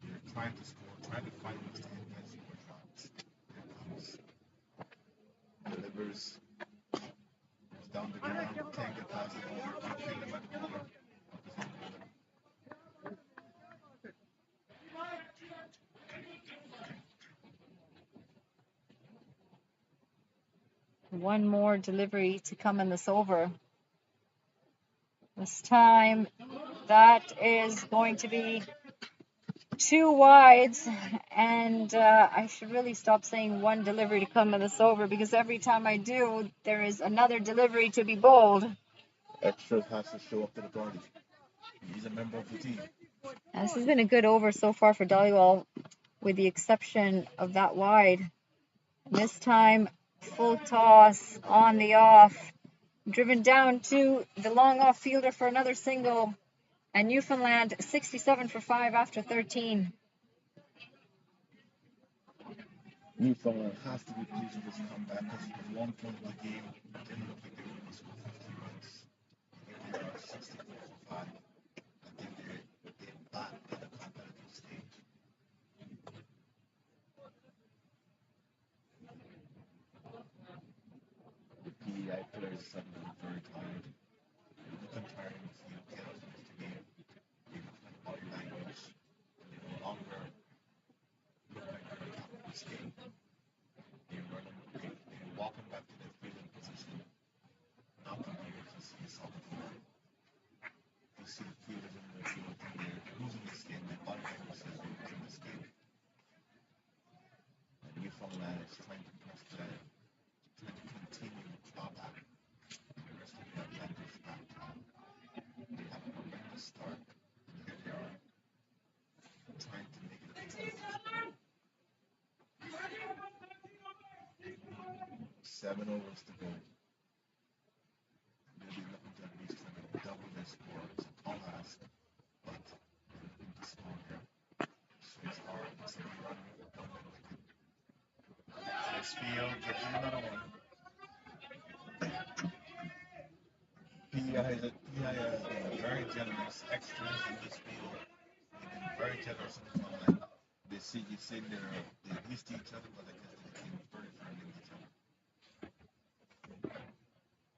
They're trying to score, trying to find ways to hit that score shots. Here comes. Delivers. Goes down the ground. Can't get past the bowler. Can't feel him at the bowler. Up his own bowler. one more delivery to come in this over. This time, that is going to be 2 wides, and I should really stop saying one delivery to come in this over, because every time I do, there is another delivery to be bowled. Extras has to show up to the party. He's a member of the team. And this has been a good over so far for Dhaliwal, with the exception of that wide. This time, full toss on the off, driven down to the long off fielder for another single, and Newfoundland 67 for 5 after 13. Newfoundland has to be pleased with this comeback because at one point of the game, it didn't look like they were going to score 50 runs. Here they are, 64 for 5. I think they're back at the competitive stage. The PEI players suddenly look very tired. They look tired in the field, cannot finish the game. They look like body language. They no longer look like they're on top of this game. They're running, they're walking back to their fielding position. Not the players you see us on the floor. You see the fielders in the field, they're losing this game. Their body language says they're losing this game. And Newfoundland is trying to press that, trying to continue the claw back. The rest of the Atlantis back down. They have a horrendous start. And here they are, trying to make it a contest. 7 overs to go. They'll be looking to at least try to double their score. It's a tall ask, but this field, there's another one. PEI has been very generous, extras in this field. They've been very generous in the front line. They see you saying they're used to each other, but I guess they became very friendly with each other.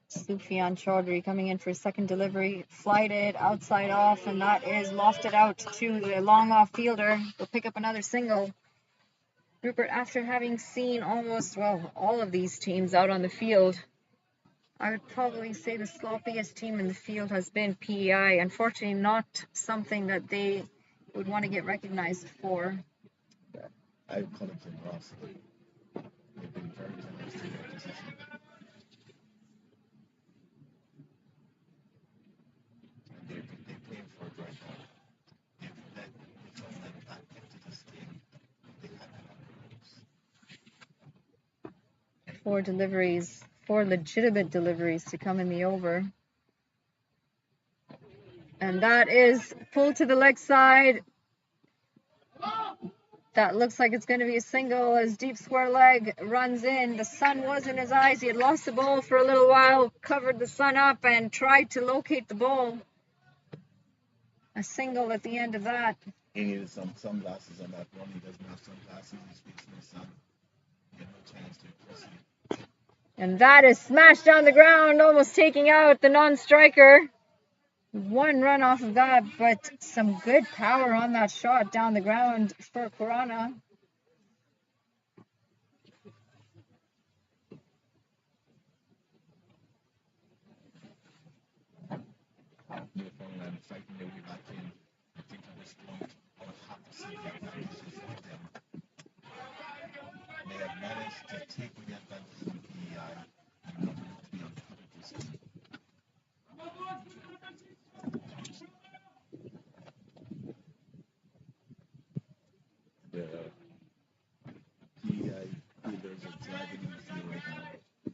Sufyan Chaudhry coming in for his second delivery, flighted outside off, and that is lofted out to the long off fielder. Will pick up another single. Rupert, after having seen almost, well, all of these teams out on the field, I would probably say the sloppiest team in the field has been PEI. Unfortunately, not something that they would want to get recognized for. I would call it generosity. They've been very generous to their position. And they're paying for it right now. They've let Newfoundland back into this game. They had that. 4 deliveries, 4 legitimate deliveries to come in the over. And that is pulled to the leg side. That looks like it's going to be a single as deep square leg runs in. The sun was in his eyes. He had lost the ball for a little while, covered the sun up and tried to locate the ball. A single at the end of that. He needed some sunglasses on that one. He doesn't have sunglasses. He's facing the sun. He had no chance to impress him. And that is smashed down the ground, almost taking out the non-striker. 1 run off of that, but some good power on that shot down the ground for Corona. Newfoundland fighting their way back in. I think at this point, I would have to see the advantages with them. They have managed to take the advantage from PEI and not enough to be on top of this game. The PEI fielders are driving in the field right now.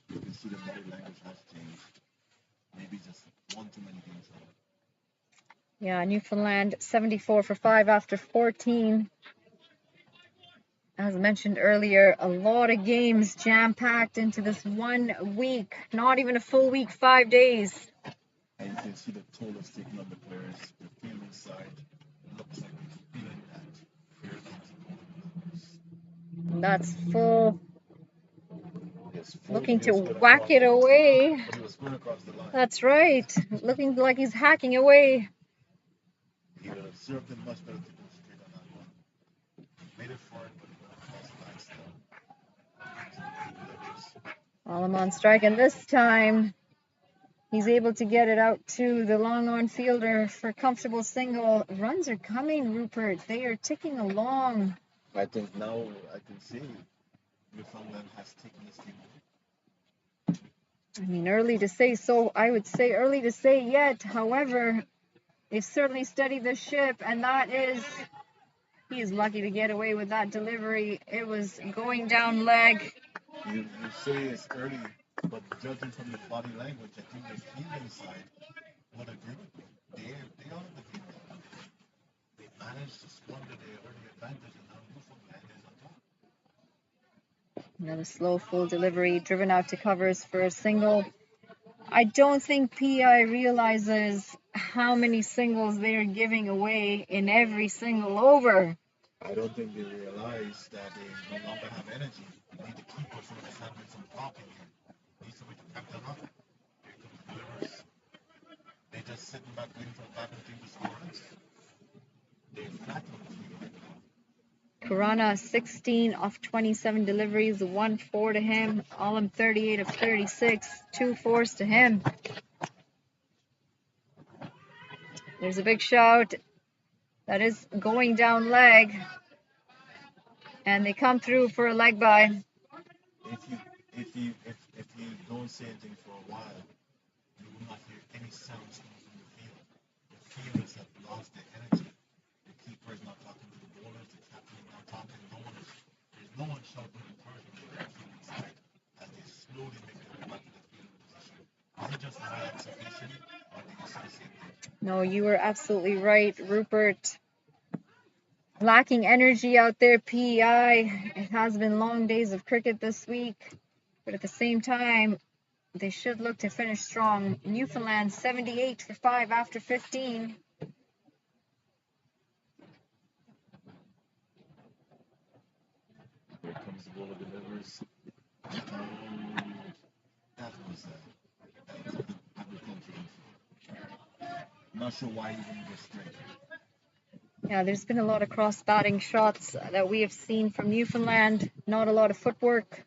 You can see the body language has changed. Maybe just one too many games now. Yeah, Newfoundland 74 for 5 after 14. As mentioned earlier, a lot of games jam-packed into this 1 week. Not even a full week, 5 days. And you can see the toll it's taken on the players. The fielding side looks like it's feeling that. Here comes the golden numbers. That's full. Yes, full, Looking he to was good whack across it the line. away. But he was going across the line. That's right. Looking like he's hacking away. He would have served him much better to go straight on that one. He made it for it, but he went across the line still. While I'm on strike, and this time he's able to get it out to the long on fielder for a comfortable single. Runs are coming, Rupert. They are ticking along. I think now I can see Newfoundland has taken this game over. I mean, early to say so. I would say early to say yet. However, they've certainly steadied the ship, and that is, he is lucky to get away with that delivery. It was going down leg. You say it's early, but judging from the body language, I think the fielding side would agree with me. They are the game now. They managed to squander their early advantage, and now Newfoundland is on top. Another slow full delivery, driven out to covers for a single. I don't think PI realizes how many singles they're giving away in every single over. I don't think they realize that they no longer have energy. They need to keep us from having some pop in here. Needs somebody to pack them up. Here comes the delivers. They're just sitting back waiting for the back of the team to score runs. They're flat on the field right now. Corona 16 of 27 deliveries, 1-4 to him. Olam 38 of 36, 2 4s to him. There's a big shout. That is going down leg. And they come through for a leg by. If you don't say anything for a while, you will not hear any sounds coming from the field. The fielders have lost their energy. The keeper is not talking to the bowlers. The captain is not talking. There's no one shouting encouragement on the fielding side as they slowly make their way back to the fielding position. Is it just my observation, or do you see the same thing? No, you were absolutely right, Rupert. lacking energy out there, PEI. It has been long days of cricket this week, but at the same time, they should look to finish strong. Newfoundland 78 for 5 after 15. Here comes the ball that delivers. That was agricultural. Not sure why he didn't go straight. Yeah, there's been a lot of cross batting shots that we have seen from Newfoundland. Not a lot of footwork.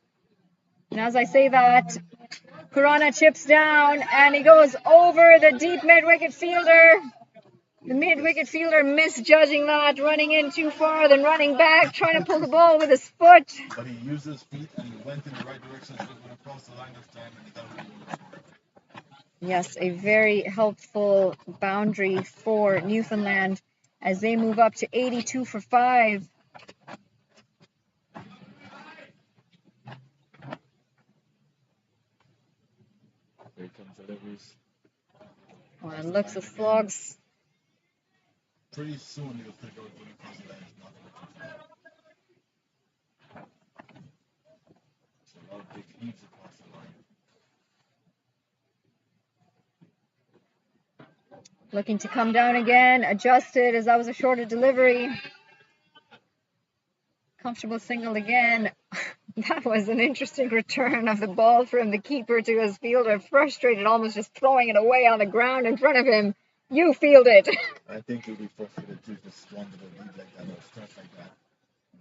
And as I say that, Khurana chips down and he goes over the deep mid-wicket fielder. The mid-wicket fielder misjudging that, running in too far, then running back, trying to pull the ball with his foot. But he used his feet and he went in the right direction, so he went across the line this time and he got a really good score. Yes, a very helpful boundary for Newfoundland as they move up to 82 for 5. Here comes deliveries. Well, it looks of slogs. Pretty soon he'll figure out going across the line is not working for him. So a lot of big heaves across the line. Looking to come down again, adjusted as that was a shorter delivery. Comfortable single again. That was an interesting return of the ball from the keeper to his fielder, frustrated, almost just throwing it away on the ground in front of him. You field it. I think he'll be frustrated too if they squander the lead like that or stress like that.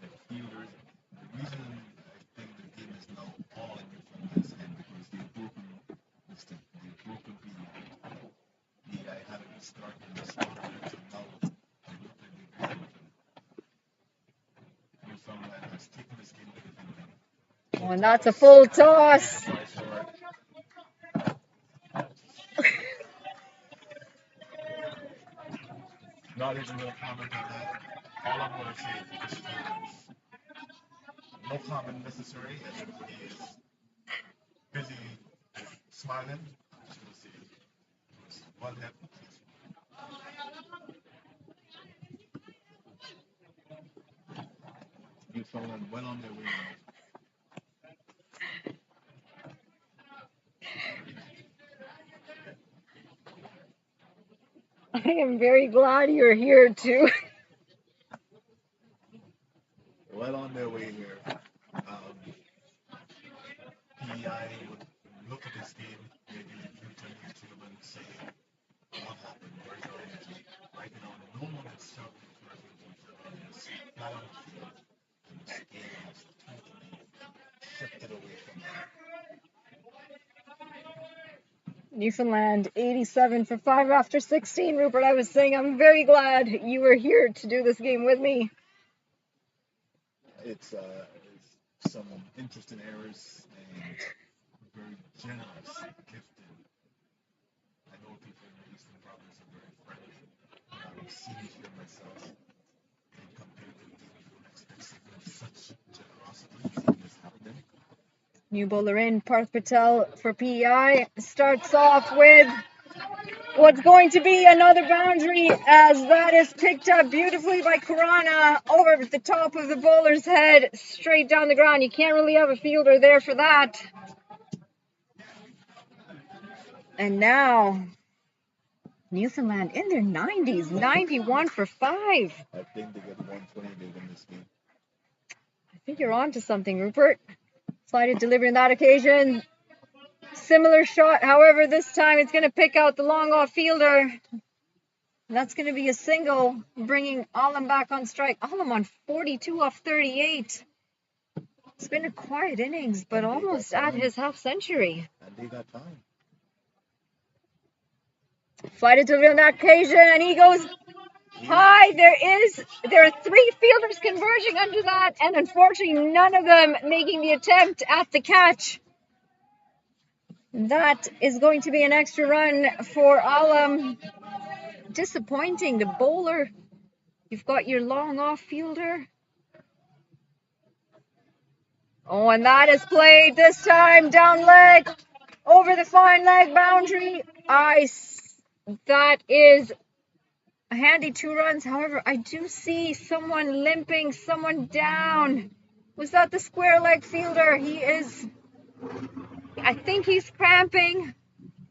The fielders, the reason I think the game is now all in Newfoundland's hand because they've broken the I had a good start in the start so now they look like they're very open. Newfoundland has taken this game to the fielding. Oh, and that's a full toss. Not even going to comment on that. All I'm going to say is no comment necessary as everybody is busy smiling. I'm just going to say it was one hit. Newfoundland well on their way now. I am very glad you're here too. Well on their way here. PEI would look at this game, maybe turn YouTube and say, what happened? Where's our energy? Right now, no one is shouting for everything. It's flat on the field. And this game has totally shifted away from that. Newfoundland 87 for 5 after 16. Rupert, I was saying I'm very glad you were here to do this game with me. It's some interesting errors and very generous, gifted. I know people in the Eastern Province are very friendly. I've seen it here myself. And compared to the game, you don't expect such generosity in this happening. New bowler in, Parth Patel for PEI. Starts off with what's going to be another boundary as that is picked up beautifully by Khurana over the top of the bowler's head, straight down the ground. You can't really have a fielder there for that. And now, Newfoundland in their 90s, 91 for 5. I think they get 120 they win this game. I think you're on to something, Rupert. Slided delivery on that occasion. Similar shot, however, this time it's going to pick out the long off fielder. That's going to be a single, bringing Alam back on strike. Alam on 42 off 38. It's been a quiet innings, but almost at his half century. And they got time. Slided delivery on that occasion, and he goes high. There are 3 fielders converging under that, and unfortunately none of them making the attempt at the catch. That is going to be an extra run for Alam. Disappointing. The bowler, you've got your long off fielder. Oh, and that is played this time down leg over the fine leg boundary. That is a handy 2 runs. However, I do see someone limping, someone down. Was that the square leg fielder? I think he's cramping.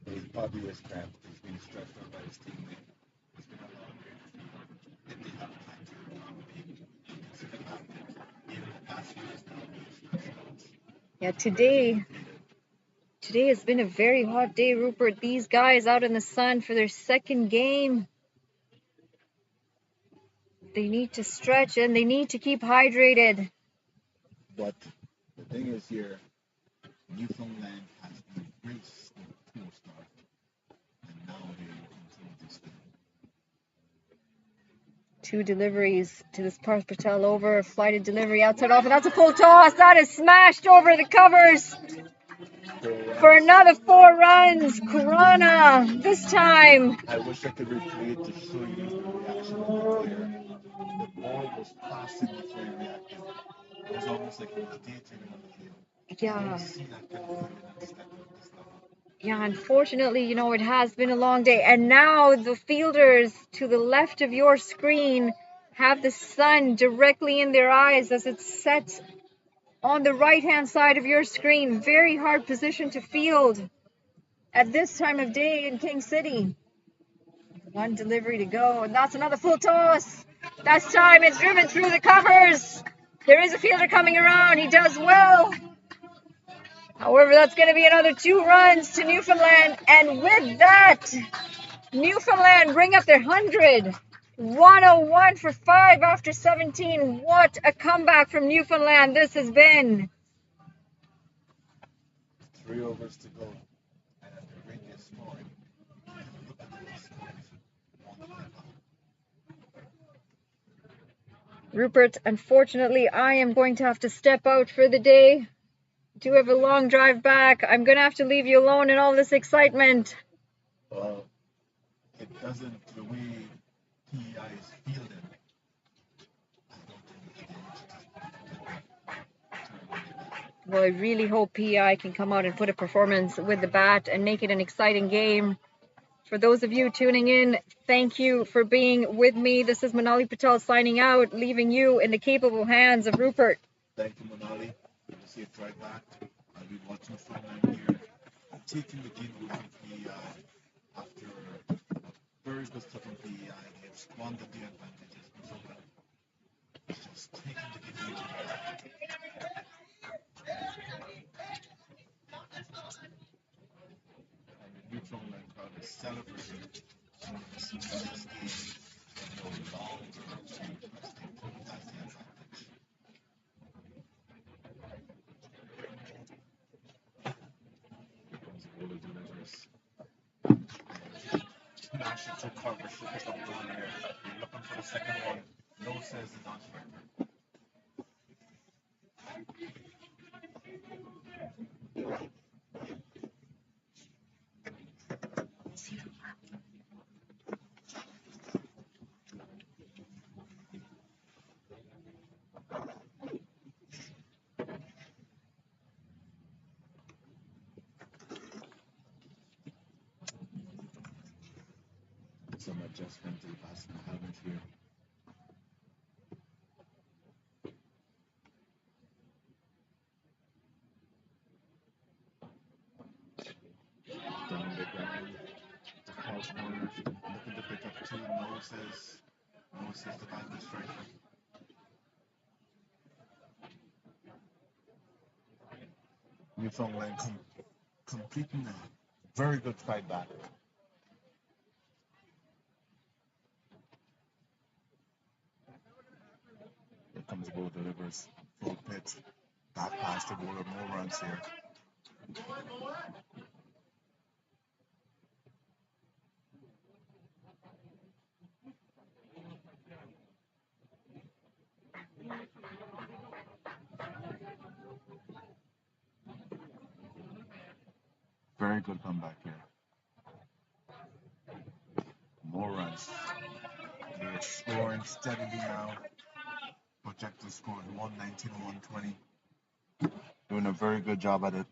He probably is cramped. He's being stretched out by his teammate. It's been a long day for him. If they haven't had to accommodate even the past few days now, Yeah, today has been a very hot day, Rupert. These guys out in the sun for their second game. They need to stretch and they need to keep hydrated. But the thing is here, Newfoundland has been great to start, and now they continue to stay. 2 deliveries to this Parth Patel over, flighted delivery outside off, and that's a full toss. That is smashed over the covers for another 4 runs. Corona this time. I wish I could replay it to show you the reaction of the player. The ball was passing before he reacted. It was almost like he was daydreaming on the field. Yeah. I don't see that kind of feeling at this level. Yeah, unfortunately, it has been a long day. And now the fielders to the left of your screen have the sun directly in their eyes as it's set on the right-hand side of your screen. Very hard position to field at this time of day in King City. 1 delivery to go, and that's another full toss. This time it's driven through the covers. There is a fielder coming around. He does well. However, that's going to be another 2 runs to Newfoundland. And with that, Newfoundland bring up their 100. 101 for 5 after 17. What a comeback from Newfoundland this has been. 3 overs to go. And at the rate they're scoring, look at the scores. Rupert, unfortunately, I am going to have to step out for the day. Do have a long drive back. I'm going to have to leave you alone in all this excitement. Well, it doesn't, the way PEI is fielding, I don't think Well, I really hope PEI can come out and put a performance with the bat and make it an exciting game. For those of you tuning in, thank you for being with me. This is Manali Patel signing out, leaving you in the capable hands of Rupert. Thank you, Manali. Good to see it right back. I'll be watching from here. I'm taking the game away from PEI after very good stuff from PEI. They've squandered the advantages. So just taking the game away. And the Newfoundland crowd is celebrating this game for no longer as the advantage. Smash it to cover, super stuff down here. You're looking for the second one. No says the non-striker. Some adjustment to the passing habit here. Down the ground, the cross corner, looking to pick up 2. No says the back striker. Newfoundland completing a very good fight back. Here comes the ball, delivers full pitch. Back past the bowler, more runs here. Very good comeback here. More runs. They're scoring steadily now. Projected score 119 and 120. Doing a very good job at it.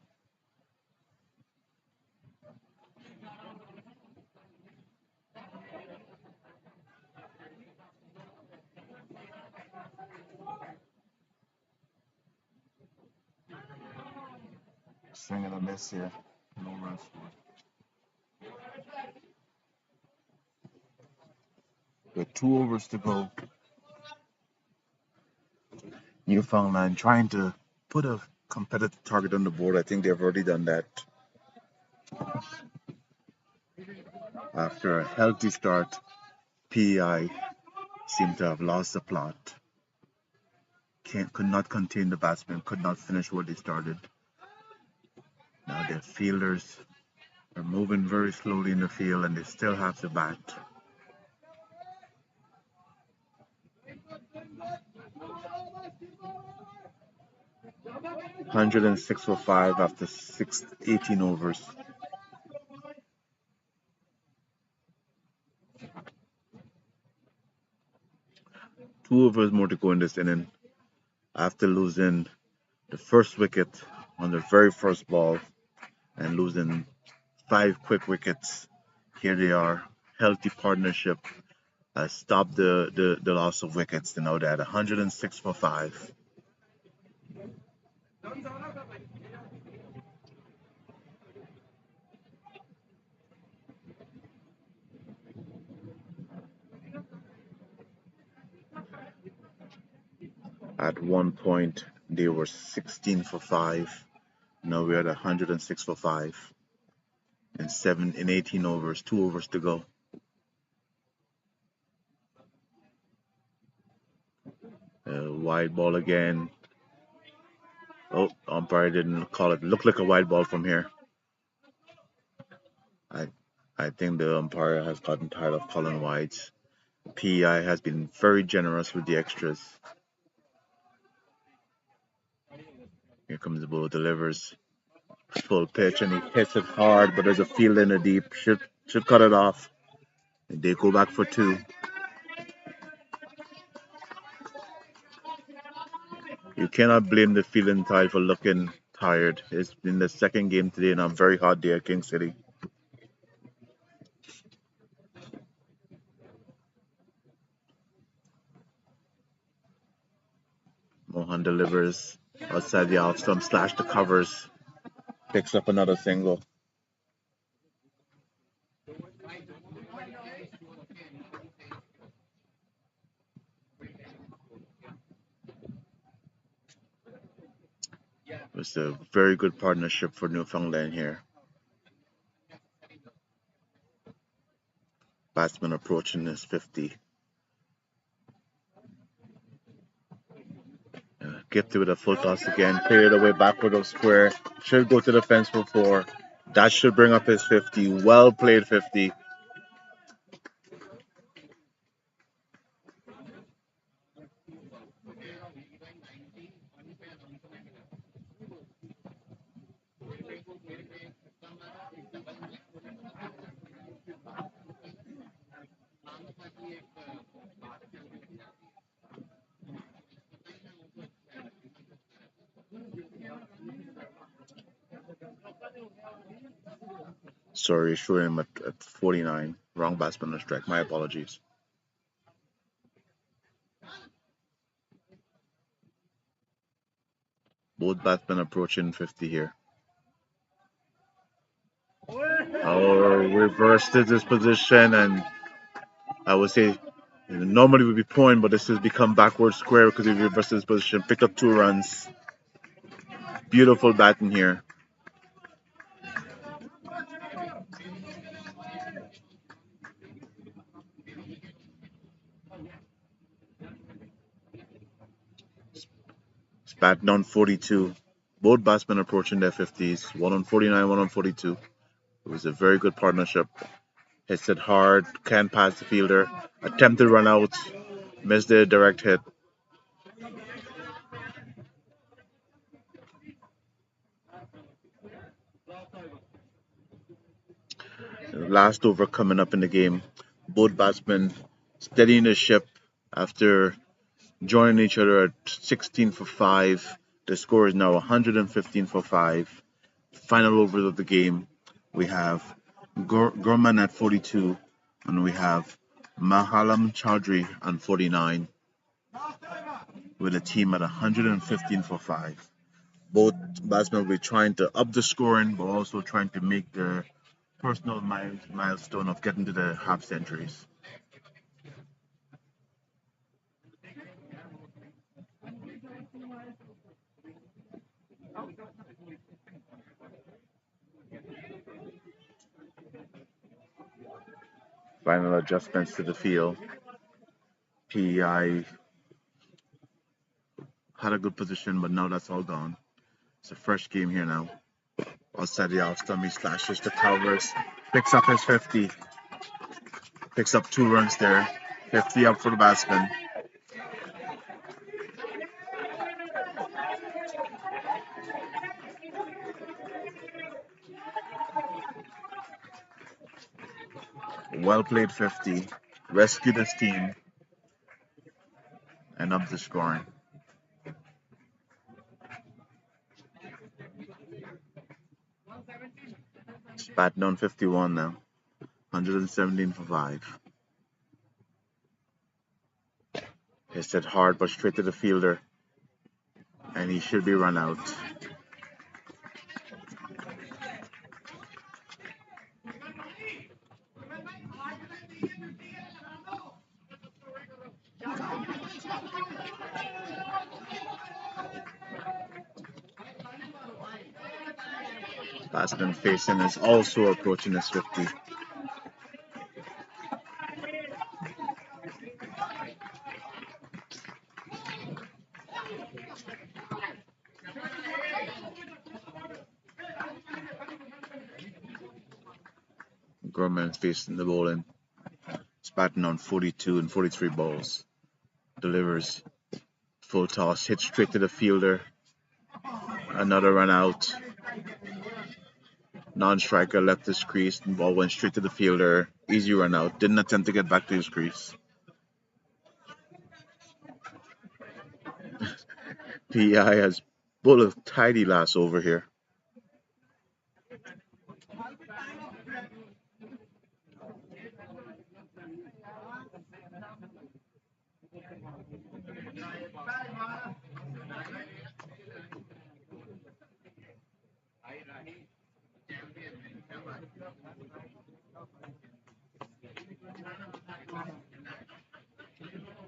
Swing and a miss here. No runs scored. With 2 overs to go, Newfoundland trying to put a competitive target on the board. I think they've already done that. After a healthy start, PEI seemed to have lost the plot. Could not contain the batsmen, could not finish what they started. Now their fielders are moving very slowly in the field and they still have to bat. $106 for 5 after 18 overs. Two overs more to go in this inning. After losing the first wicket on the very first ball and losing 5 quick wickets, here they are. Healthy partnership stopped the loss of wickets. They now they're at 106 for 5. At one point, they were 16 for 5. Now we're at 106 for 5. In 18 overs, 2 overs to go. Wide ball again. Oh, umpire didn't call it. Looked like a wide ball from here. I think the umpire has gotten tired of calling wides. PEI has been very generous with the extras. Here comes the ball, delivers full pitch, and he hits it hard, but there's a field in the deep. Should cut it off. And they go back for 2. You cannot blame the fielding side for looking tired. It's been the second game today, and I'm very hot there at King City. Mohan delivers outside the off stump, slash the covers, picks up another single. It's a very good partnership for Newfoundland here. Batsman approaching his 50. Gifted with a full toss again, cleared away backward of square. Should go to the fence for 4. That should bring up his 50. Well played 50. Sorry, showing him at 49. Wrong batsman on strike. My apologies. Both batsmen approaching 50 here. Reversed this position, and I would say normally would be point, but this has become backward square because he reversed his position. Picked up 2 runs. Beautiful batting here. It's batting on 42. Both batsmen approaching their 50s. One on 49, one on 42. It was a very good partnership. Hits it hard, can't pass the fielder. Attempted run out, missed the direct hit. Last over coming up in the game. Both batsmen steadying the ship after joining each other at 16 for 5. The score is now 115 for 5. Final overs of the game. We have Gorman at 42, and we have Mahalam Chaudhry on 49, with a team at 115 for 5. Both batsmen will be trying to up the scoring, but also trying to make their personal milestone of getting to the half centuries. Final adjustments to the field. PEI had a good position, but now that's all gone. It's a fresh game here now. Outside the off stump, he slashes the covers, picks up his 50, picks up 2 runs there. 50 up for the batsman. Well played 50. Rescued his team and up the scoring. It's batting on 51 now. 117 for 5. Hits it hard but straight to the fielder. And he should be run out. Batsman facing is also approaching his 50. Gorman facing the bowling. It's batting on 42 and 43 balls. Delivers. Full toss, hit straight to the fielder. Another run out. Non-striker left his crease. The ball went straight to the fielder. Easy run out. Didn't attempt to get back to his crease. PEI has pulled a tidy last over here.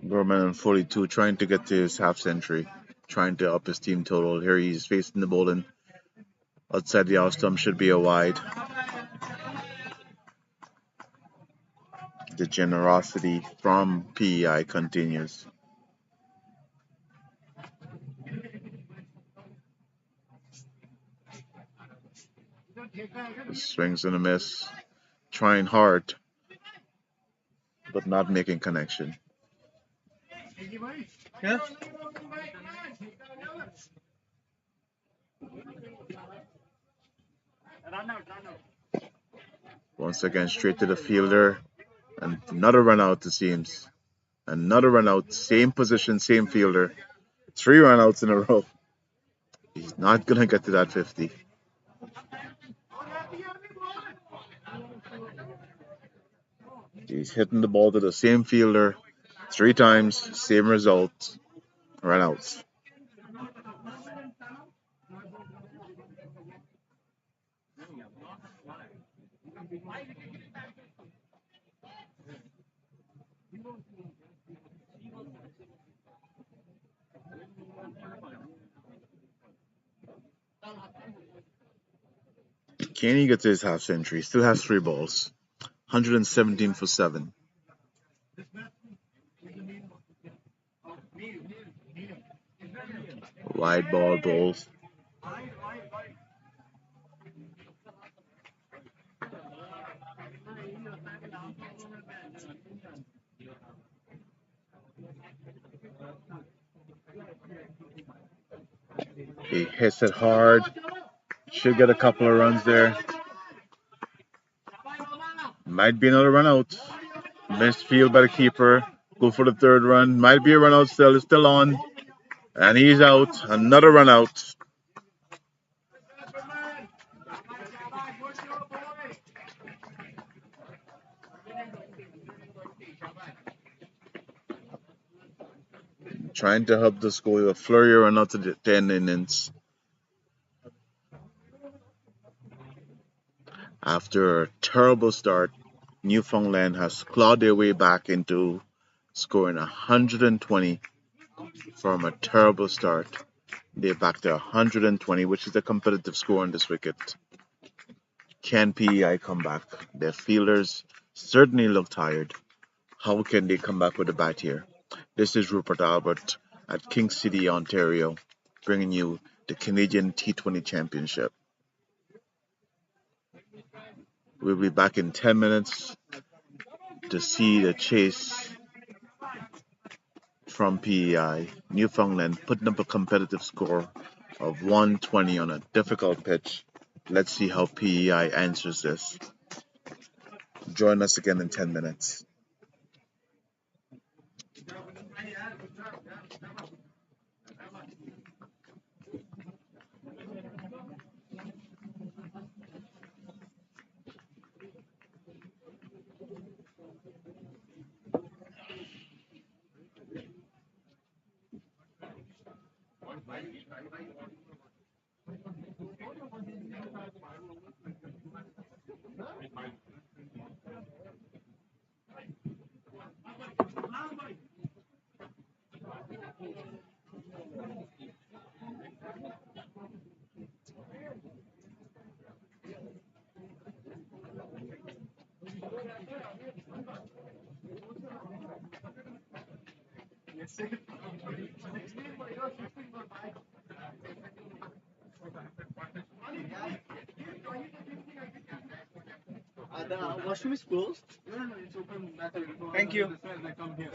Gorman on 42 trying to get to his half century, trying to up his team total. Here he's facing the bowling. Outside the off stump should be a wide. The generosity from PEI continues. Swings and a miss. Trying hard, but not making connection. Yeah. Once again, straight to the fielder. And another run out, it seems. Another run out. Same position, same fielder. 3 run outs in a row. He's not going to get to that 50. He's hitting the ball to the same fielder 3 times, same result. Run outs. Can he get to his half century? Still has 3 balls. 117 for 7. Wide ball bowls. He hits it hard. Should get a couple of runs there. Might be another run out. Missed field by the keeper. Go for the 3rd run. Might be a run out still. It's still on. And he's out. Another run out. Trying to help the score. A flurry run out to the 10 innings. After a terrible start, Newfoundland has clawed their way back into scoring 120 from a terrible start. They're back to 120, which is a competitive score on this wicket. Can PEI come back? Their fielders certainly look tired. How can they come back with a bat here? This is Rupert Albert at King City, Ontario, bringing you the Canadian T20 Championship. We'll be back in 10 minutes to see the chase from PEI. Newfoundland putting up a competitive score of 120 on a difficult pitch. Let's see how PEI answers this. Join us again in 10 minutes. The washroom is closed. No, it's open. Thank you. Come here.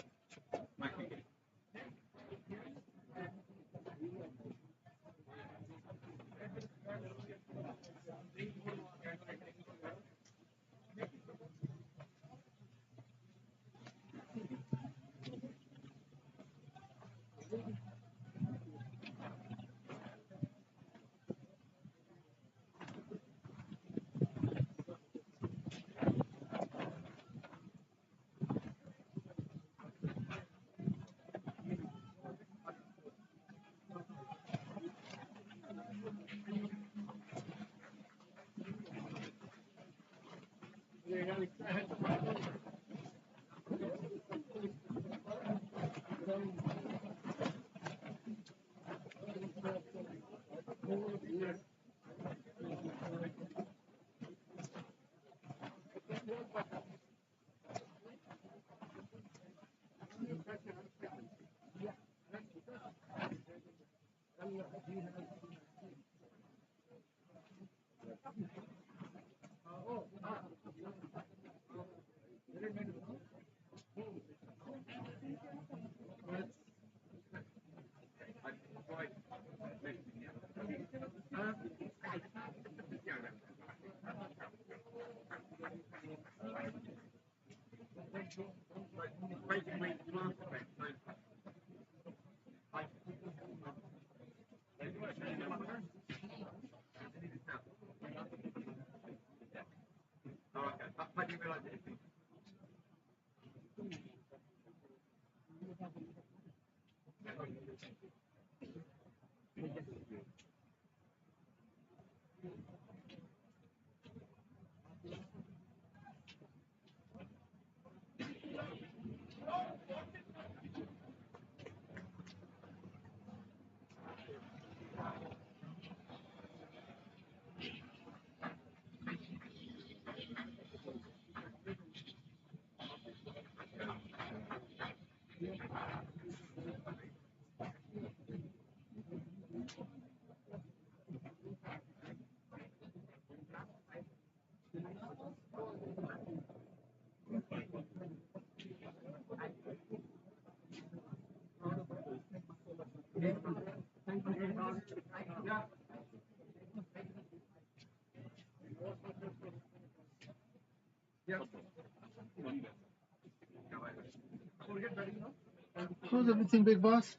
How's everything, big boss?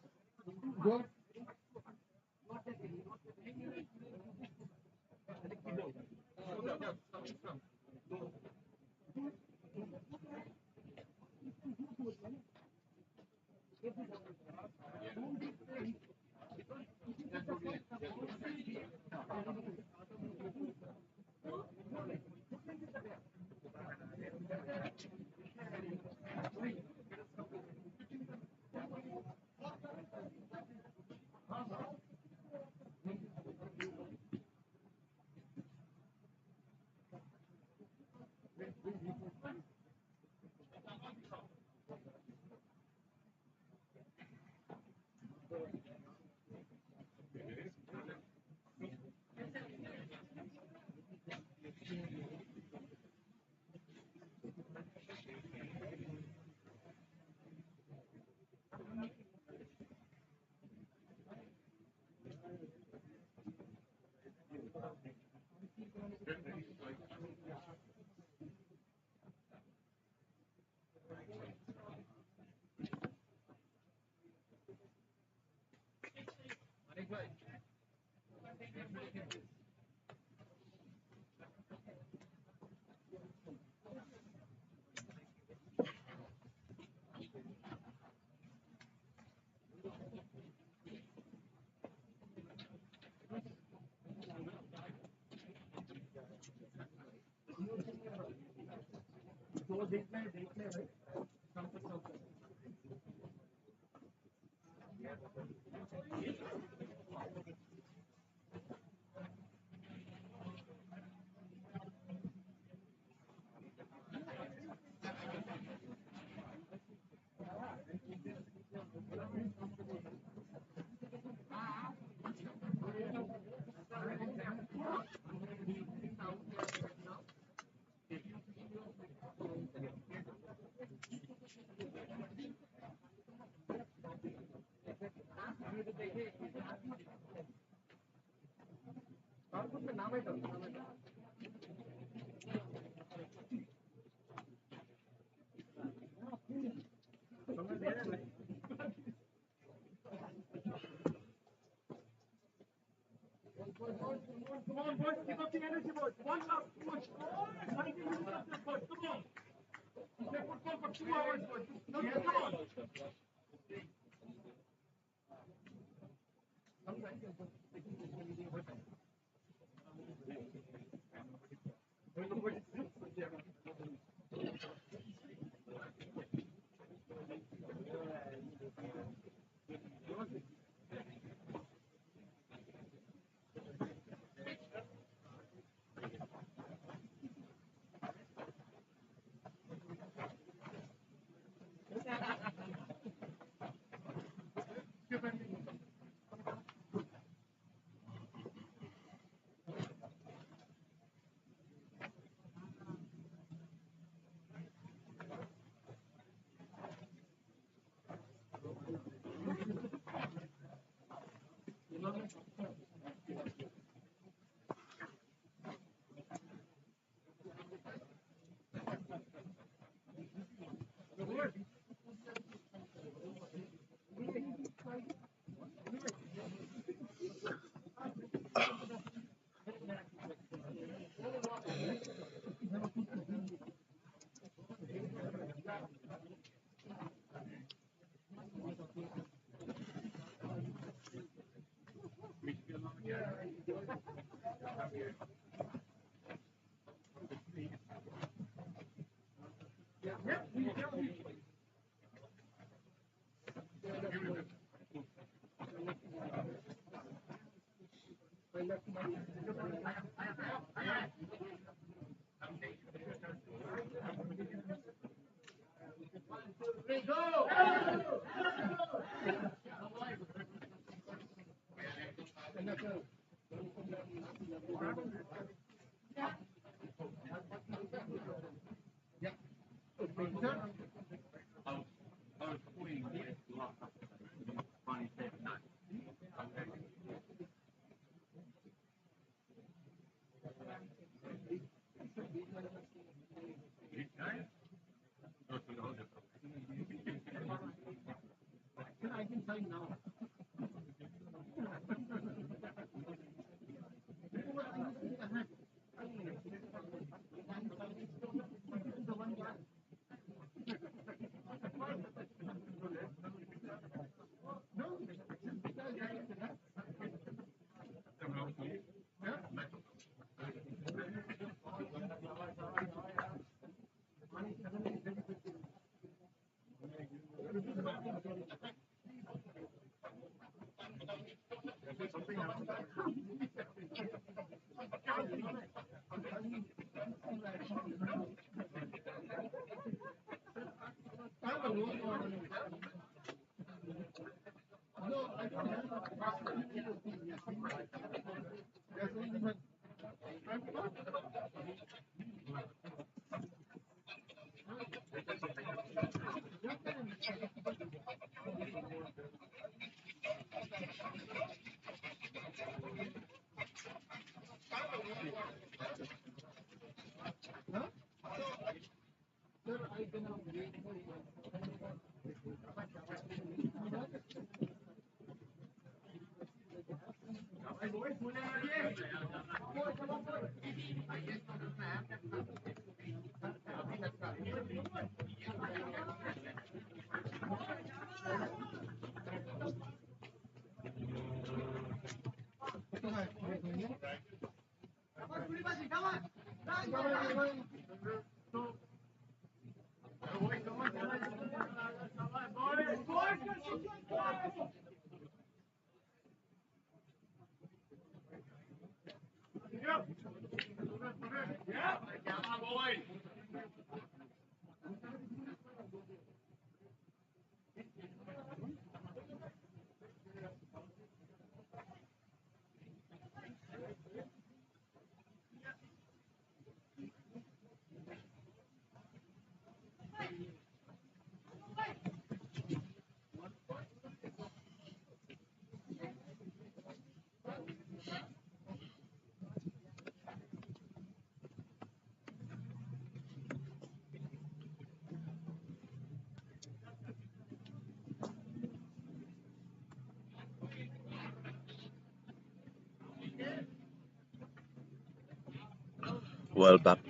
Good.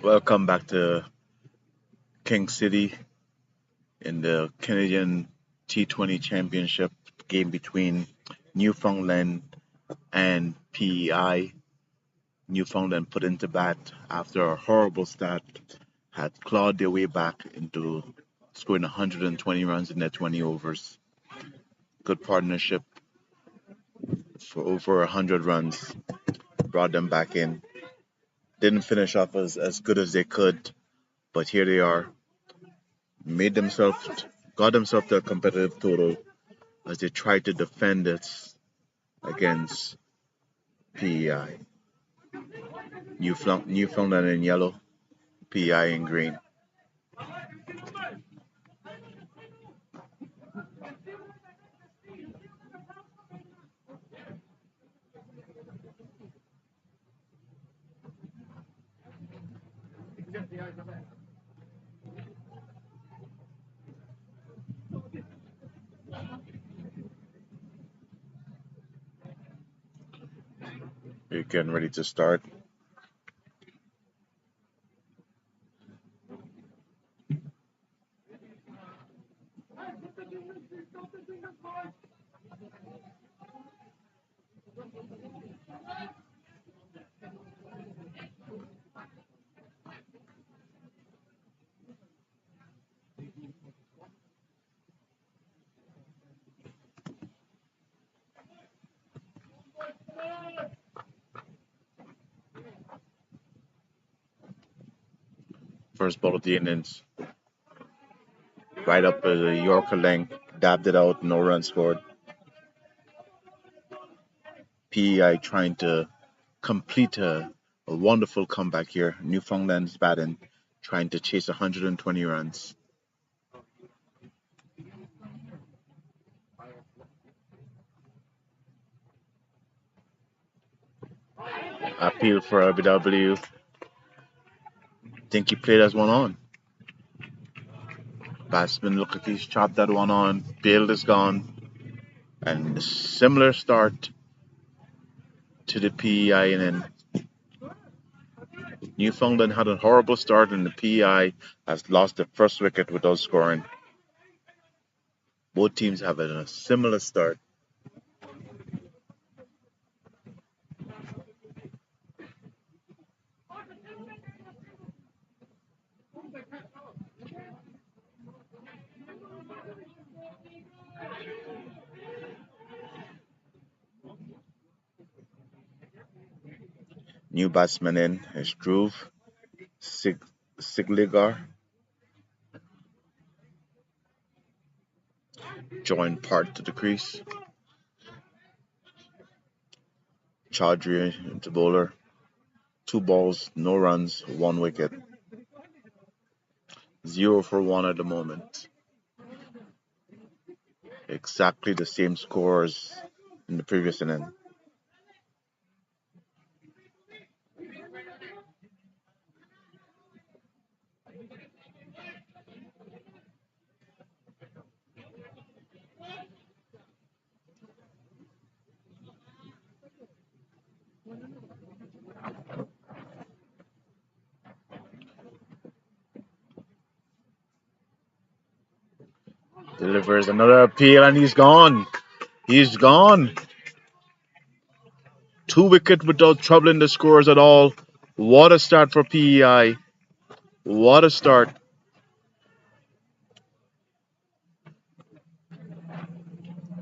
Welcome back to King City in the Canadian T20 Championship game between Newfoundland and PEI. Newfoundland put into bat after a horrible start, had clawed their way back into scoring 120 runs in their 20 overs. Good partnership for over 100 runs, brought them back in. Didn't finish off as good as they could, but here they are. Got themselves to a competitive total as they tried to defend it against PEI. Newfoundland in yellow, PEI in green. We're getting ready to start. First ball of the innings, right up at the Yorker length, dabbed it out, no run scored. PEI trying to complete a wonderful comeback here. Newfoundland's batting, trying to chase 120 runs. Appeal for LBW. Think he played as one on. Batsman look like he's chopped that one on. Bailed is gone. And a similar start to the PEI inning. Newfoundland had a horrible start and the PEI has lost the first wicket without scoring. Both teams have a similar start. New batsman in is Dhruv Sigligar. Joined part to the crease. Chaudhry into bowler. 2 balls, no runs, 1 wicket. 0 for 1 at the moment. Exactly the same scores in the previous inning. Delivers another appeal and he's gone. He's gone. 2 wicket without troubling the scores at all. What a start for PEI. What a start.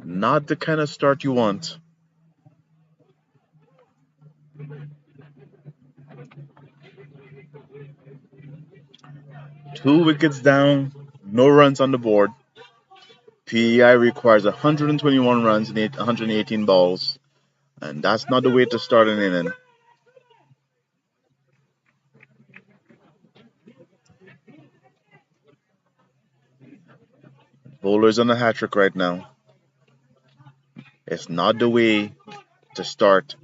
Not the kind of start you want. 2 wickets down, no runs on the board. PEI requires 121 runs in 118 balls, and that's not the way to start an inning. Bowler's on the hat trick right now. It's not the way to start.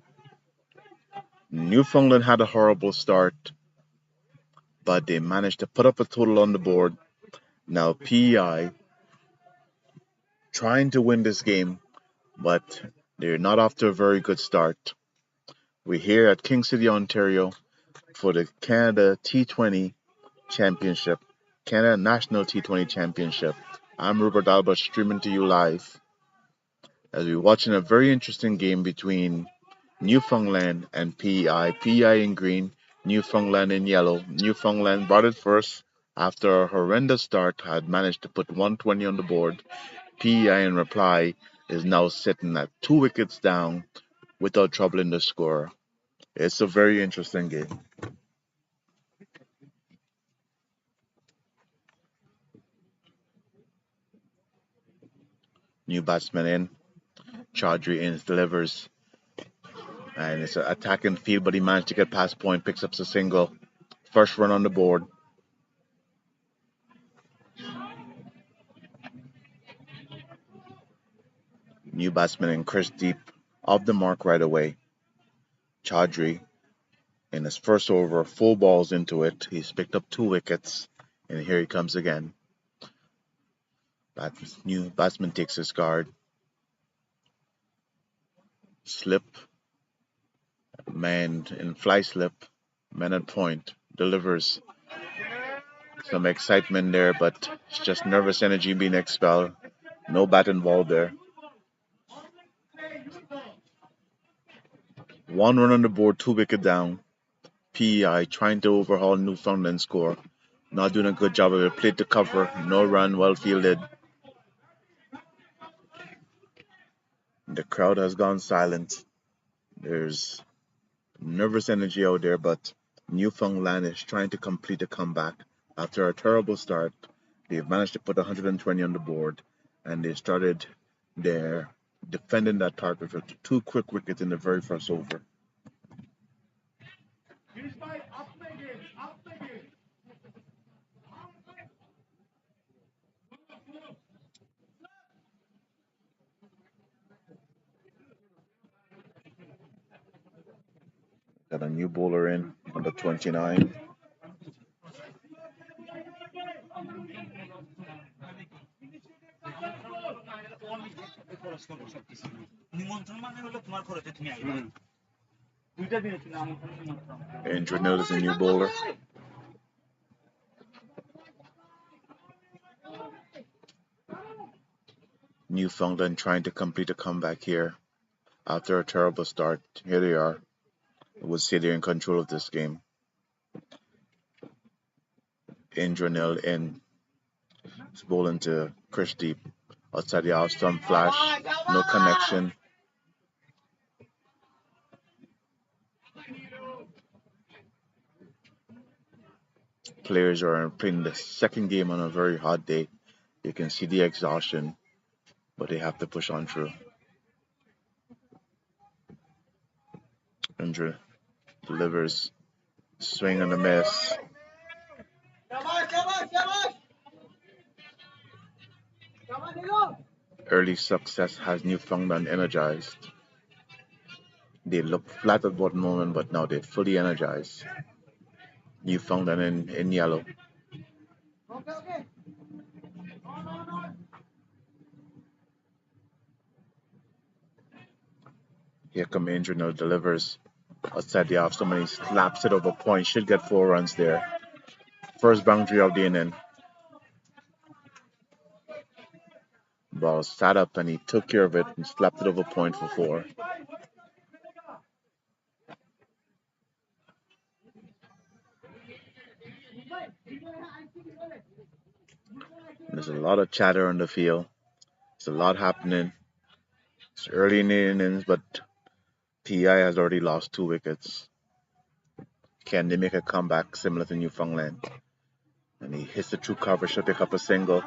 Newfoundland had a horrible start, but they managed to put up a total on the board. Now PEI trying to win this game, but they're not off to a very good start. We're here at King City, Ontario for the Canada T20 Championship, Canada National T20 Championship. I'm Rupert Albert streaming to you live as we're watching a very interesting game between Newfoundland and PEI. PEI in green, Newfoundland in yellow. Newfoundland brought it first after a horrendous start, had managed to put 120 on the board. PEI in reply is now sitting at 2 wickets down without troubling the score. It's a very interesting game. New batsman in. Chaudhry in delivers. And it's an attacking field, but he managed to get past point, picks up a single. First run on the board. New batsman in Chris Deep off the mark right away. Chaudhry in his first over, 4 balls into it. He's picked up 2 wickets, and here he comes again. New batsman takes his guard. Slip. Man in fly slip. Man at point. Delivers. Some excitement there, but it's just nervous energy being expelled. No bat involved there. 1 run on the board, 2 wicket down. PEI trying to overhaul Newfoundland score. Not doing a good job of it. Played to cover. No run, well fielded. The crowd has gone silent. There's nervous energy out there, but Newfoundland is trying to complete a comeback. After a terrible start, they've managed to put 120 on the board, and they started their defending that target with 2 quick wickets in the very first over. Got a new bowler in, number 29. Andrew Nell is a new bowler. Newfoundland trying to complete a comeback here after a terrible start. Here they are. I would say they're in control of this game. Andrew Nell in. He's bowling to Chris Deep. Outside the off stump flash. No connection. Players are playing the second game on a very hot day. You can see the exhaustion, but they have to push on through. Andrew delivers, swing and a miss. Early success has Newfoundland energized. They look flat at one moment, but now they're fully energized. Newfoundland in yellow. Here come Andrew now delivers. Outside the off, somebody slaps it over point. Should get 4 runs there. First boundary of the inning. Ball sat up and he took care of it and slapped it over point for 4. There's a lot of chatter on the field. There's a lot happening. It's early in the innings, but PI has already lost 2 wickets. Can they make a comeback similar to Newfoundland? And he hits the true cover, should pick up a single.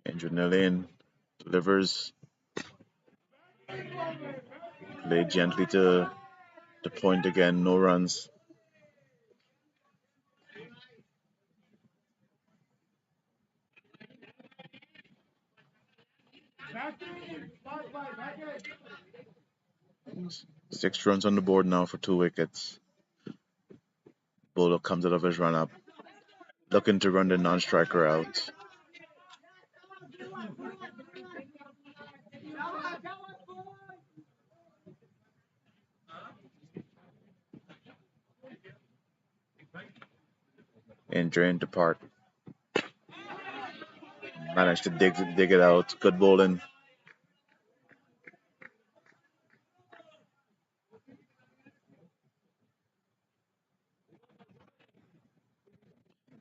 Andrew Lane delivers. Play gently to the point again, no runs. Six runs on the board now for 2 wickets. Bowler comes out of his run up, looking to run the non-striker out. And drain depart. Managed to dig it out. Good bowling.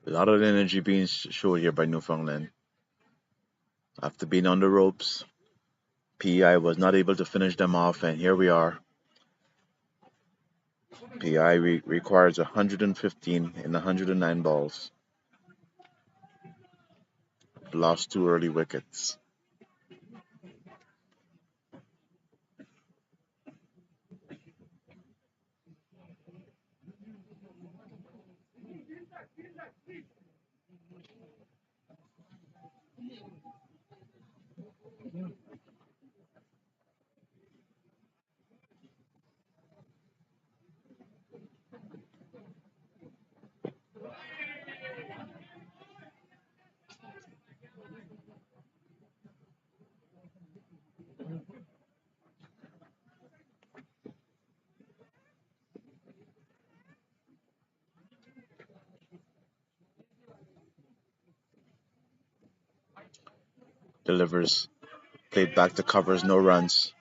A lot of energy being showed here by Newfoundland. After being on the ropes, PI was not able to finish them off, and here we are. PI requires 115 in 109 balls. Lost 2 early wickets. Delivers. Played back to covers, no runs.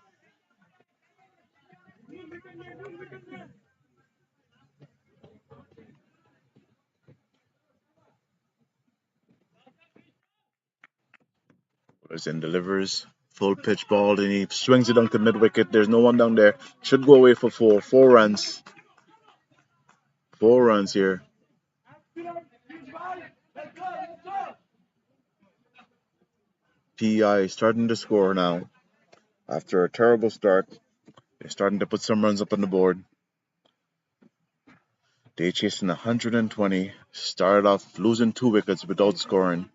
And delivers. Full pitch ball, and he swings it down to mid wicket. There's no one down there. Should go away for 4. 4 runs. 4 runs here. PI starting to score now. After a terrible start, they're starting to put some runs up on the board. They chasing 120. Started off losing 2 wickets without scoring.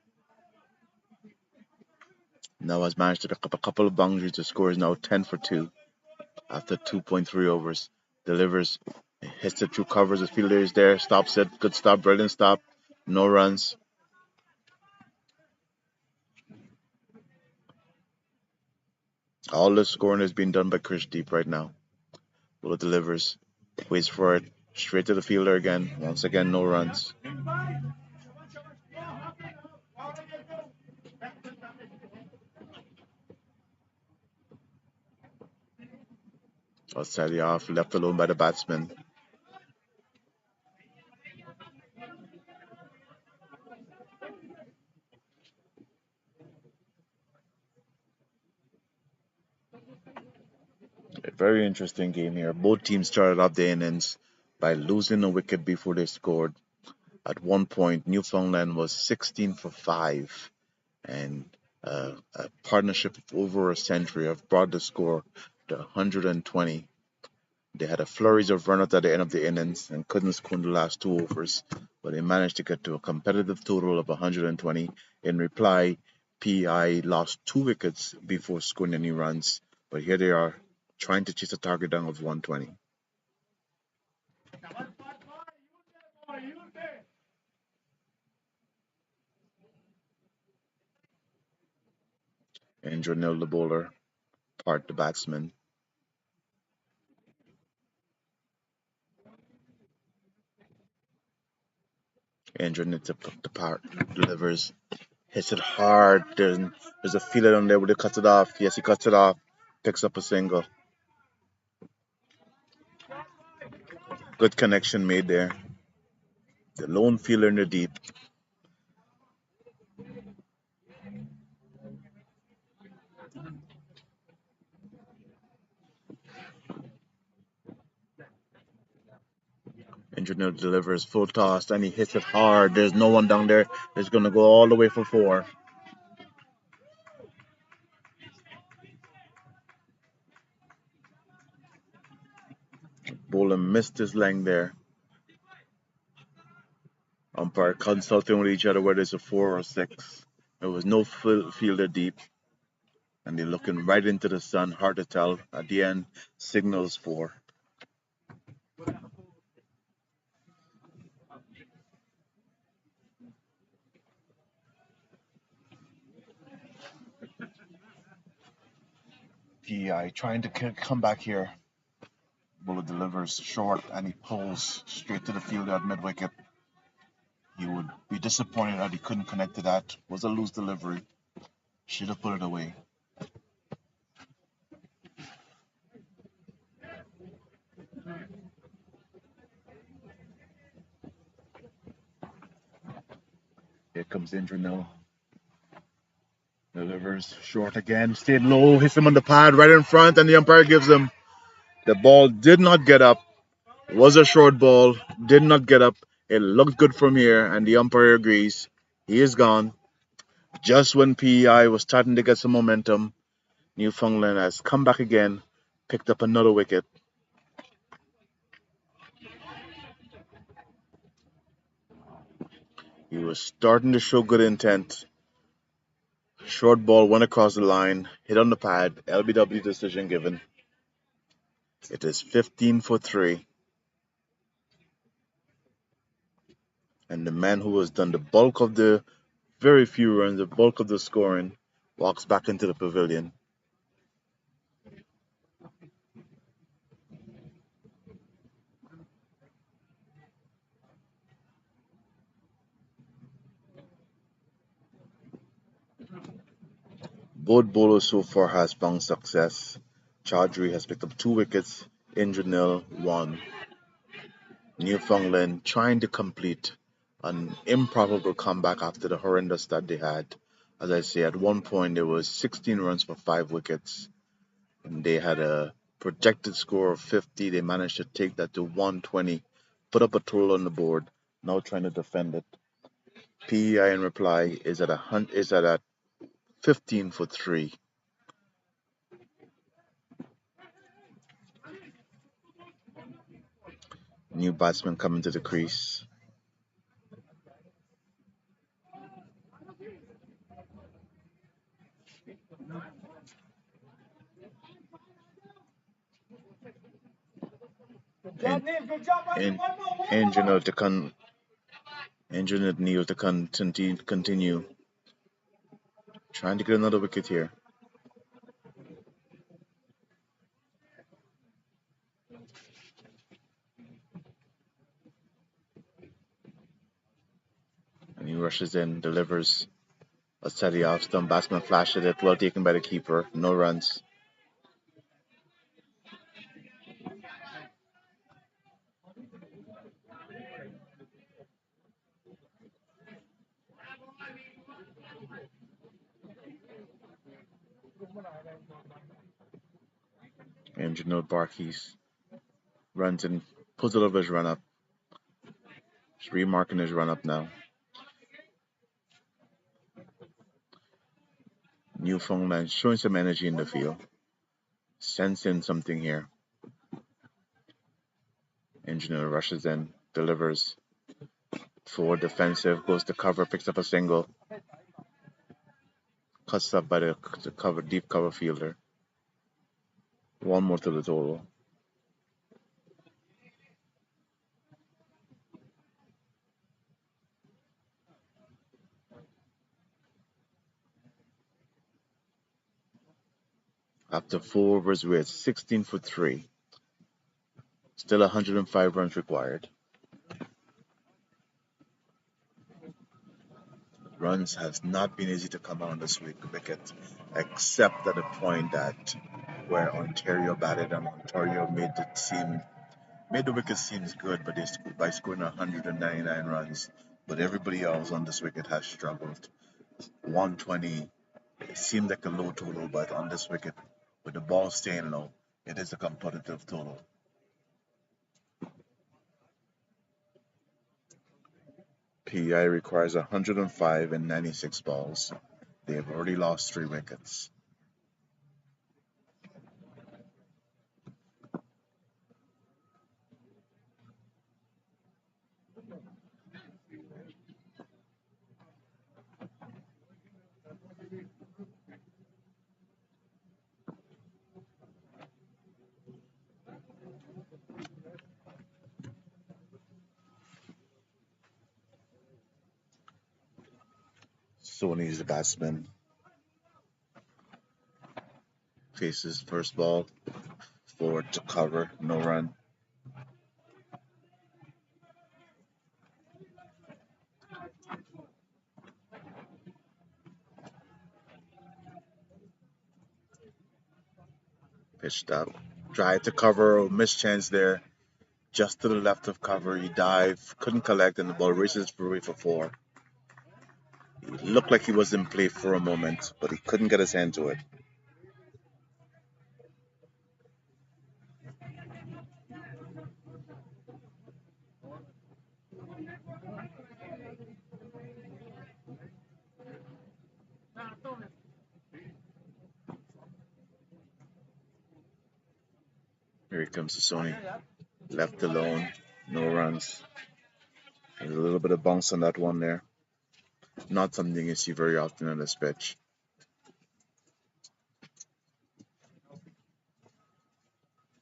Now has managed to pick up a couple of boundaries. The score is now 10 for 2 after 2.3 overs. Delivers, hits it through covers. The fielder is there, stops it. Good stop, brilliant stop. No runs. All the scoring is being done by Chris Deep right now. Buller delivers, waits for it, straight to the fielder again. Once again, no runs. Outside the off, left alone by the batsman. A very interesting game here. Both teams started off the innings by losing a wicket before they scored. At one point, Newfoundland was 16 for 5, and a partnership of over a century have brought the score to 120. They had a flurry of runners at the end of the innings and couldn't score in the last 2 overs, but they managed to get to a competitive total of 120. In reply, PI lost 2 wickets before scoring any runs, but here they are trying to chase a target down of 120. Andrew Neil, the bowler, Part the batsman. Andrew Neil the part delivers, hits it hard. There's a fielder on there where he cuts it off. Yes, he cuts it off, picks up a single. Good connection made there. The lone fielder in the deep. Engineer delivers full toss and he hits it hard. There's no one down there. It's going to go all the way for 4. Bowler missed his length there. Umpire consulting with each other whether it's a 4 or 6. There was no fielder deep. And they're looking right into the sun. Hard to tell. At the end, signals 4. PI trying to come back here. Bowler delivers short and he pulls straight to the fielder at mid-wicket. He would be disappointed that he couldn't connect to that. Was a loose delivery. Should have put it away. Here comes Indranil. Delivers short again, stayed low, hits him on the pad right in front, and the umpire gives him. The ball did not get up. Was a short ball, did not get up. It looked good from here, and the umpire agrees. He is gone. Just when PEI was starting to get some momentum, Newfoundland has come back again, picked up another wicket. He was starting to show good intent. Short ball went across the line, hit on the pad, LBW decision given. It is 15 for 3. And the man who has done the bulk of the very few runs, the bulk of the scoring, walks back into the pavilion. Both bowlers so far has found success. Chaudhry has picked up 2 wickets, Indranil 1. Newfoundland trying to complete an improbable comeback after the horrendous start they had. As I say, at one point there was 16 runs for 5 wickets. And they had a projected score of 50. They managed to take that to 120, put up a total on the board, now trying to defend it. PEI in reply is at 15 for 3. New batsman coming to the crease. Engineer Neil to continue. Trying to get another wicket here. And he rushes in, delivers a steady off stump. Batsman flashed at it, well taken by the keeper. No runs. Engineer Barkeys runs and pulls it over his run up. He's remarking his run up now. Newfoundland showing some energy in the field. Sensing something here. engineer rushes in, delivers. Forward defensive, goes to cover, picks up a single. Cuts up by the deep cover fielder. One more to the total. After 4 overs, we're at 16 for 3. Still 105 runs required. Runs has not been easy to come on this wicket, except at the point that where Ontario batted and Ontario made the wicket seems good, but by scoring 199 runs. But everybody else on this wicket has struggled. 120, it seemed like a low total, but on this wicket, with the ball staying low, it is a competitive total. PEI requires 105 in 96 balls. They have already lost 3 wickets. Sony's the batsman. Faces first ball, forward to cover, no run. Pitched up, tried to cover, missed chance there. Just to the left of cover, he dived, couldn't collect, and the ball races away for 4. It looked like he was in play for a moment, but he couldn't get his hand to it. Here he comes to Sony. Left alone, no runs. There's a little bit of bounce on that one there. Not something you see very often on this pitch.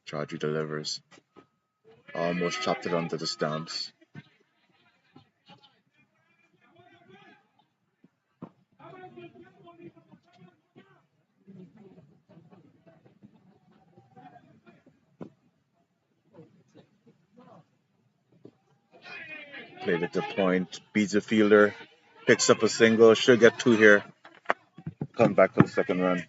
Chaudhry delivers. Almost chopped it onto the stumps. Played at the point, beats the fielder, picks up a single, should get 2 here. Come back for the second run.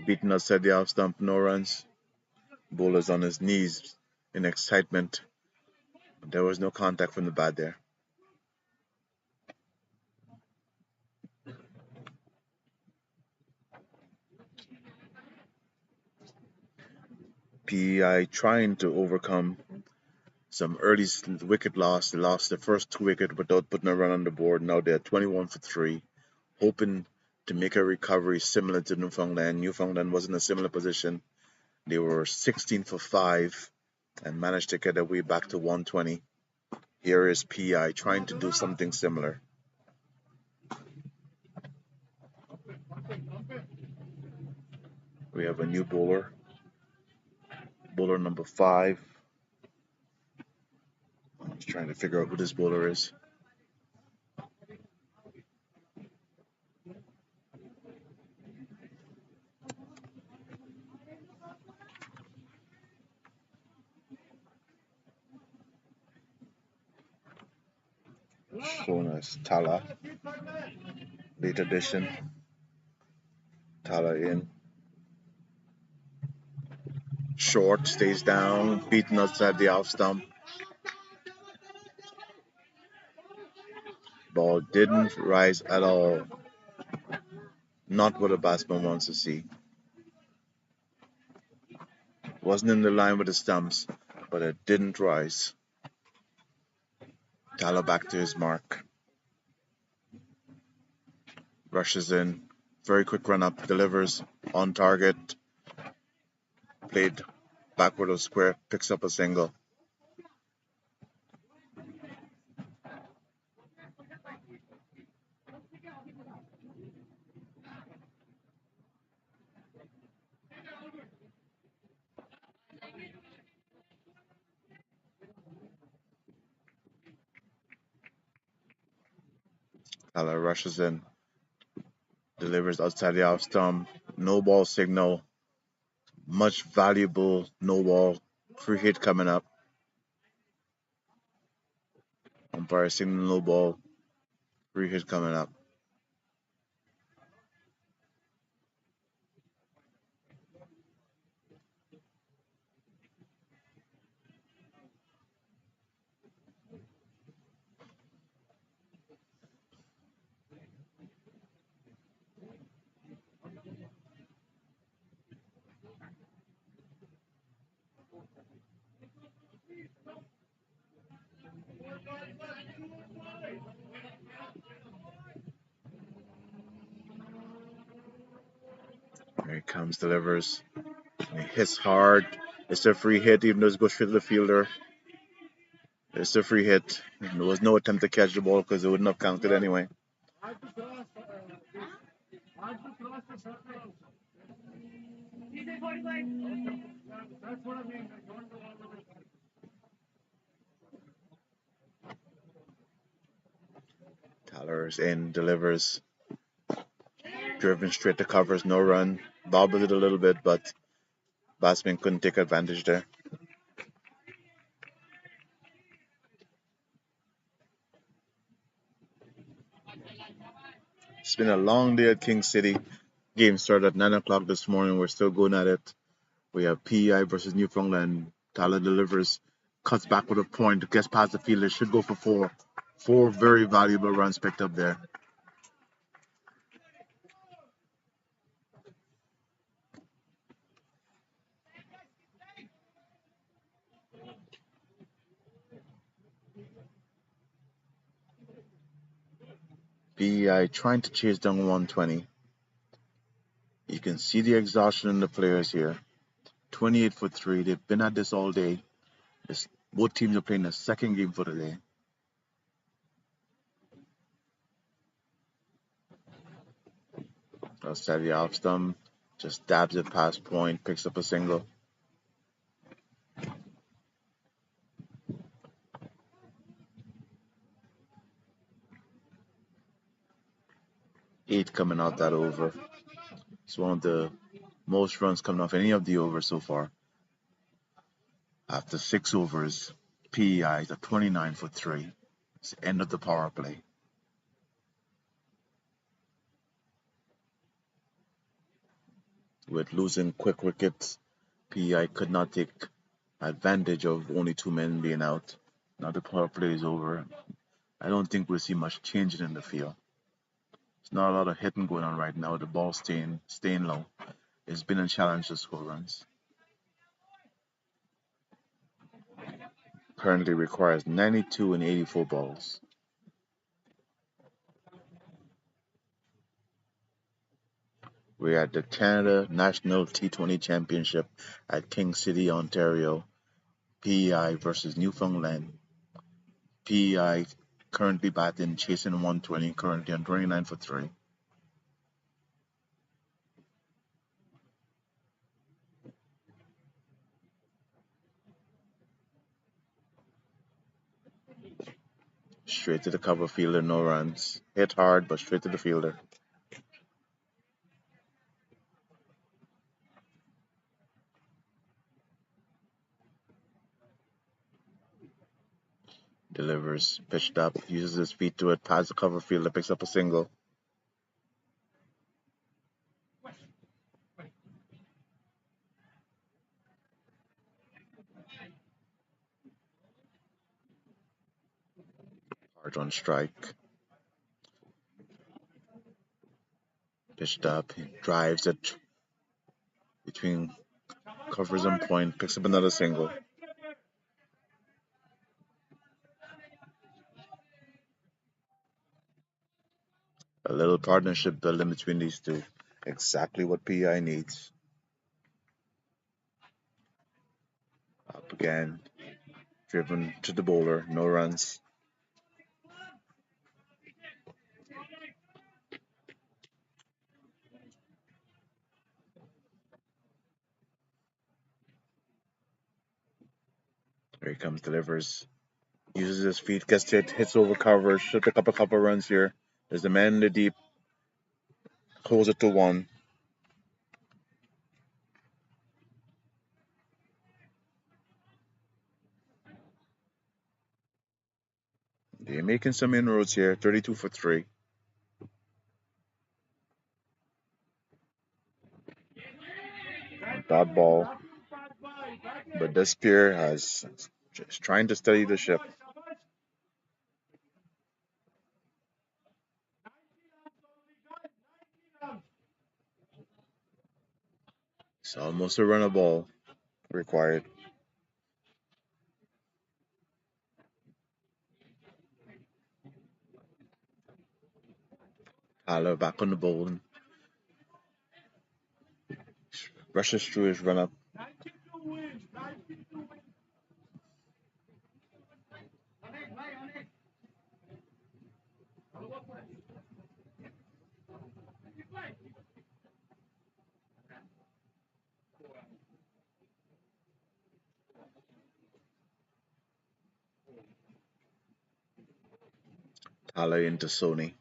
Beaten outside the off stump, no runs. Bowler's on his knees in excitement. There was no contact from the bat there. PEI trying to overcome some early wicket loss. They lost the first 2 wickets without putting a run on the board. Now they're 21 for 3, hoping to make a recovery similar to Newfoundland. Newfoundland was in a similar position. They were 16 for 5 and managed to get their way back to 120. Here is PEI trying to do something similar. We have a new bowler. Bowler number 5. I'm just trying to figure out who this bowler is. Shown as Tala. Late addition. Tala in. Short, stays down, beaten outside the off stump. Ball didn't rise at all. Not what a batsman wants to see. Wasn't in the line with the stumps, but it didn't rise. Tyler back to his mark. Rushes in. Very quick run up. Delivers on target. Played backward of square. Picks up a single. Tyler rushes in. Delivers outside the off stump. No ball signal. Much valuable no ball. Free hit coming up. Umpire signal no ball. Free hit coming up. Here he comes, delivers. And he hits hard. It's a free hit, even though it goes straight to the fielder. It's a free hit. There was no attempt to catch the ball because it wouldn't have counted anyway. Tyler's in, delivers. Driven straight to covers, no run. Bobbled it a little bit, but batsman couldn't take advantage there. It's been a long day at King City. Game started at 9 o'clock this morning. We're still going at it. We have PEI versus Newfoundland. Tyler delivers, cuts back with a point, gets past the fielder, should go for four. Four very valuable runs picked up there. PEI trying to chase down 120. You can see the exhaustion in the players here. 28 for 3. They've been at this all day. Both teams are playing the second game for the day. Outside the off stump, just dabs it past point, picks up a single. Eight coming out that over. It's one of the most runs coming off any of the overs so far. After 6 overs, PEI is at 29 for 3. It's the end of the power play. With losing quick wickets, PEI could not take advantage of only 2 men being out. Now the power play is over. I don't think we'll see much changing in the field. There's not a lot of hitting going on right now. The ball staying low. It's been a challenge to score runs. Currently requires 92 and 84 balls. We're at the Canada National T20 Championship at King City, Ontario. PEI versus Newfoundland. PEI currently batting, chasing 120, currently on 29 for 3. Straight to the cover fielder, no runs. Hit hard, but straight to the fielder. Delivers, pitched up, uses his feet to it, past the cover fielder, picks up a single. Hard on strike. Pitched up, he drives it between covers on point, picks up another single. A little partnership building between these two. Exactly what PI needs. Up again. Driven to the bowler. No runs. Here he comes, delivers. Uses his feet, gets hit, hits over covers. Should pick up a couple runs here. There's the man in the deep. Holds it to 1. They're making some inroads here. 32 for 3. Dot ball. But this pair is trying to steady the ship. It's almost a runner ball required. Tyler back on the bowling. Rushes through his run up. Tyler into Sony.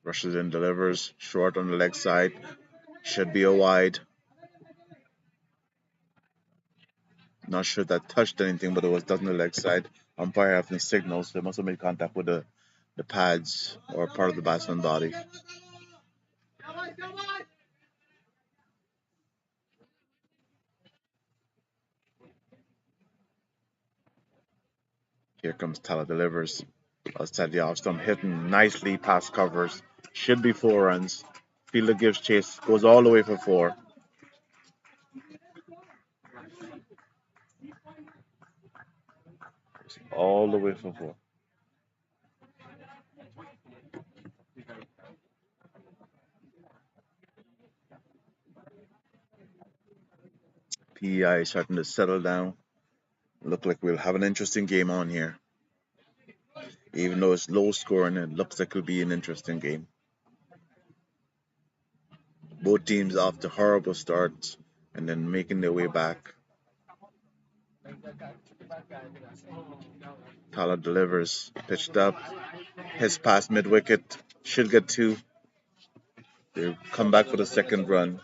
Rushes in, delivers. Short on the leg side. Should be a wide. Not sure that touched anything, but it was done on the leg side. Umpire having signals. They must have made contact with the pads or part of the batsman's body. Here comes Tyler, delivers. Outside the off stump, hitting nicely past covers. Should be 4 runs. Fielder gives chase, goes all the way for 4. All the way for 4. PEI is starting to settle down. Look like we'll have an interesting game on here. Even though it's low scoring, it looks like it'll be an interesting game. Both teams off to horrible starts and then making their way back. Tyler delivers, pitched up, hits past mid-wicket, should get 2. They come back for the second run.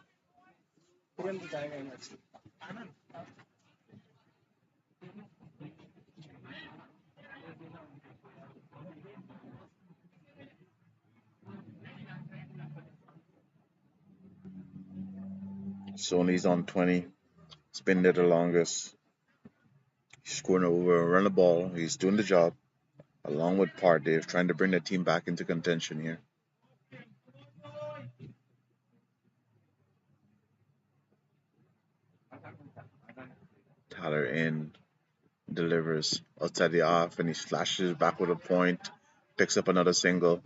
Sony's on 20. It's been there the longest. He's scoring over a run the ball. He's doing the job. Along with Dave, trying to bring the team back into contention here. Tyler in, delivers outside the off, and he flashes back with a point, picks up another single.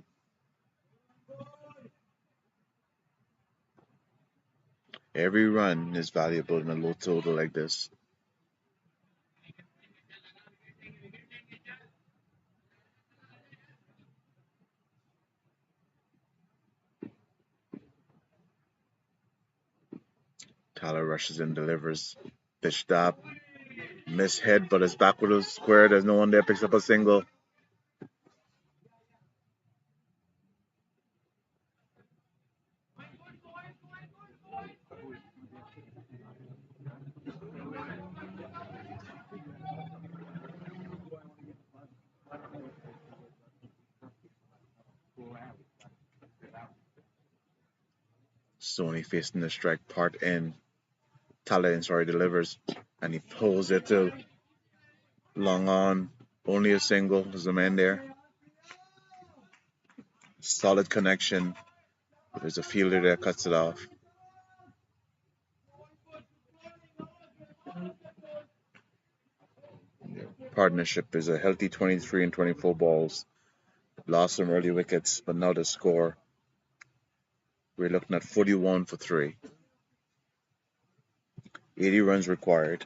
Every run is valuable in a low total like this. Tyler rushes in, delivers, pitched up, missed hit, but it's back with a square. There's no one there, picks up a single. Sony facing the strike, part in. Tyler delivers, and he pulls it to long on. Only a single. There's a man there. Solid connection. There's a fielder there, cuts it off. Partnership is a healthy 23 and 24 balls. Lost some early wickets, but now the score, we're looking at 41 for 3. 80 runs required.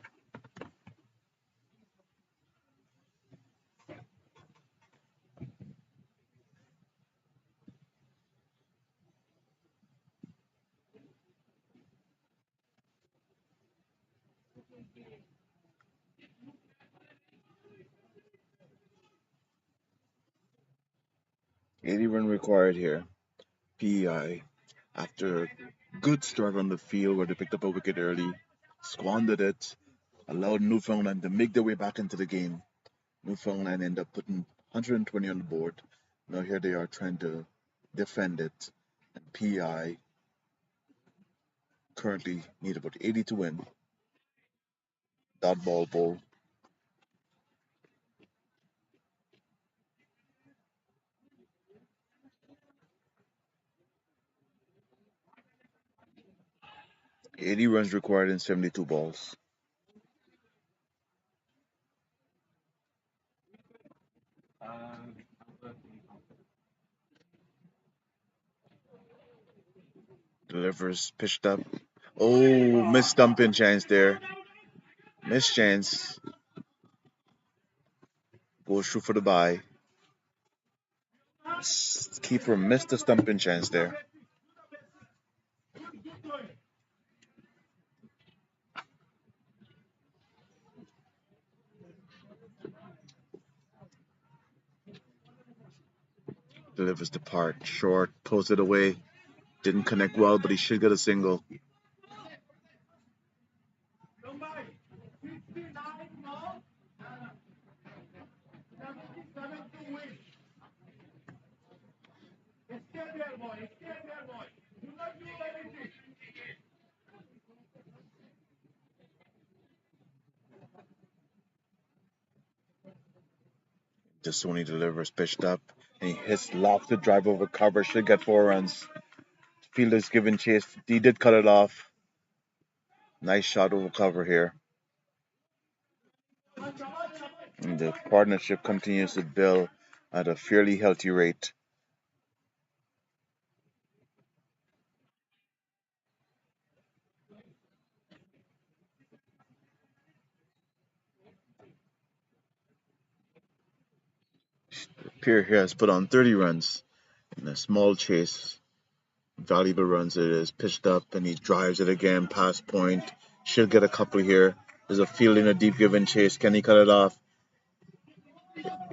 Run required here. PEI, after a good start on the field where they picked up a wicket early, squandered it, allowed Newfoundland to make their way back into the game. Newfoundland ended up putting 120 on the board. Now here they are trying to defend it. And PEI currently need about 80 to win. Dot ball bowl. Eighty runs required in 72 balls. Delivers, pitched up. Oh, missed stumping chance there. Missed chance. Goes through for the bye. Keeper missed the stumping chance there. Delivers the part. Short. Pulls it away. Didn't connect well, but he should get a single. Sony delivers, pitched up, and he hits lofted drive over cover. Should get 4 runs. Fielder's giving chase. He did cut it off. Nice shot over cover here. And the partnership continues to build at a fairly healthy rate. Pierre here has put on 30 runs in a small chase. Valuable runs it is. Pitched up and he drives it again past point. Should get a couple here. There's a field in a deep given chase. Can he cut it off?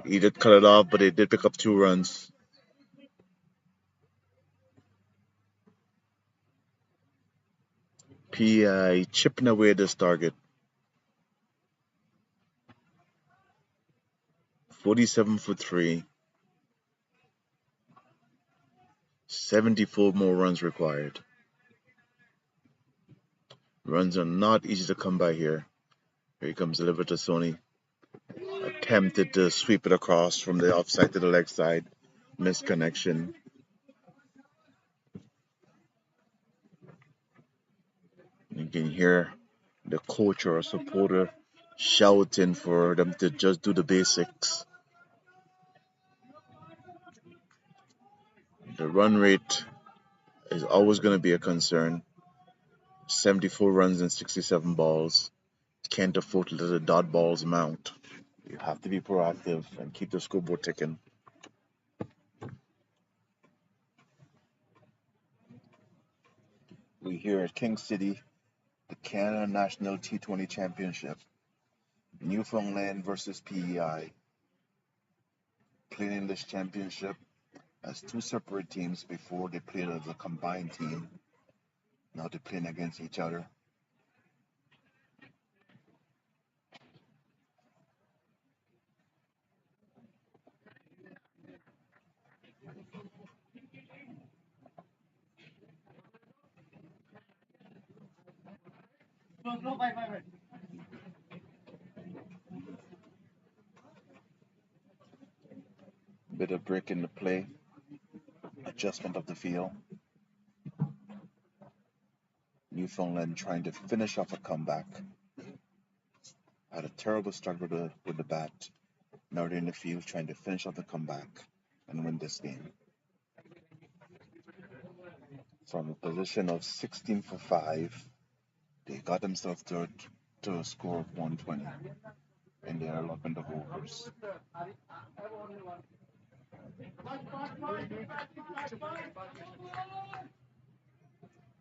He did cut it off, but he did pick up 2 runs. PI chipping away at this target. 47 for 3. 74 more runs required. Runs are not easy to come by here. Here he comes, delivered to Sony. Attempted to sweep it across from the offside to the leg side. Missed connection. You can hear the coach or a supporter shouting for them to just do the basics. The run rate is always going to be a concern. 74 runs in 67 balls. Can't afford to let the dot balls mount. You have to be proactive and keep the scoreboard ticking. We here at King City, the Canada National T20 Championship. Newfoundland versus PEI. Playing in this championship as 2 separate teams before they played as a combined team. Now they're playing against each other. Bit of break in the play. Adjustment of the field. Newfoundland trying to finish off a comeback. Had a terrible start with the bat. Now they're in the field trying to finish off the comeback and win this game. From a position of 16 for 5, they got themselves to a score of 120, and they are up in the overs.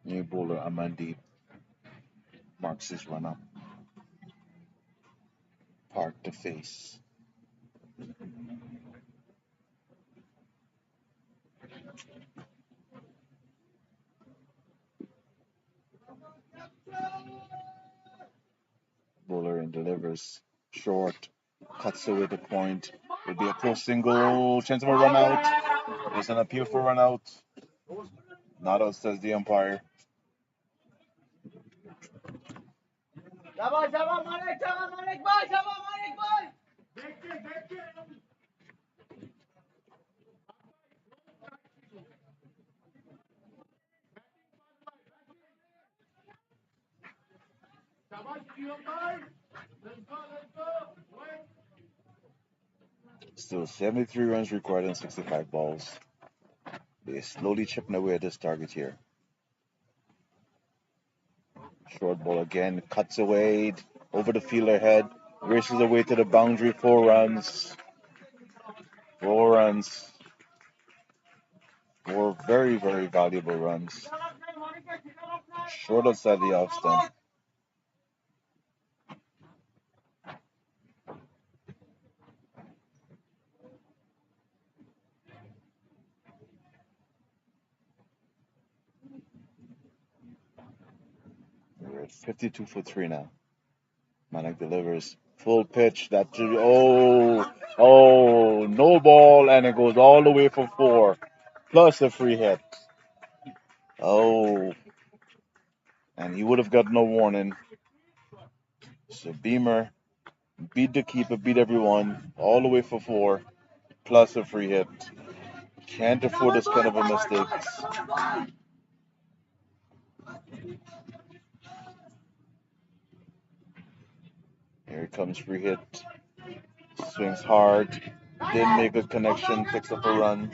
New bowler Amandi marks his run up. Park the face. Bowler and delivers short, cuts away the point. Would be a close single. Chance of a run out. There's an appeal for run out. Not out, says the umpire. Still 73 runs required on 65 balls. They're slowly chipping away at this target here. Short ball again, cuts away over the fielder head, races away to the boundary. 4 runs. 4 runs. 4 very, very valuable runs. Short outside the off stump. We're at 52 for 3 now. Manic delivers full pitch. That should no ball, and it goes all the way for 4, plus a free hit. Oh, and he would have got no warning. So Beamer beat the keeper, beat everyone, all the way for 4, plus a free hit. Can't afford this kind of a mistake. Here comes free hit. Swings hard. Didn't make a connection. Picks up a run.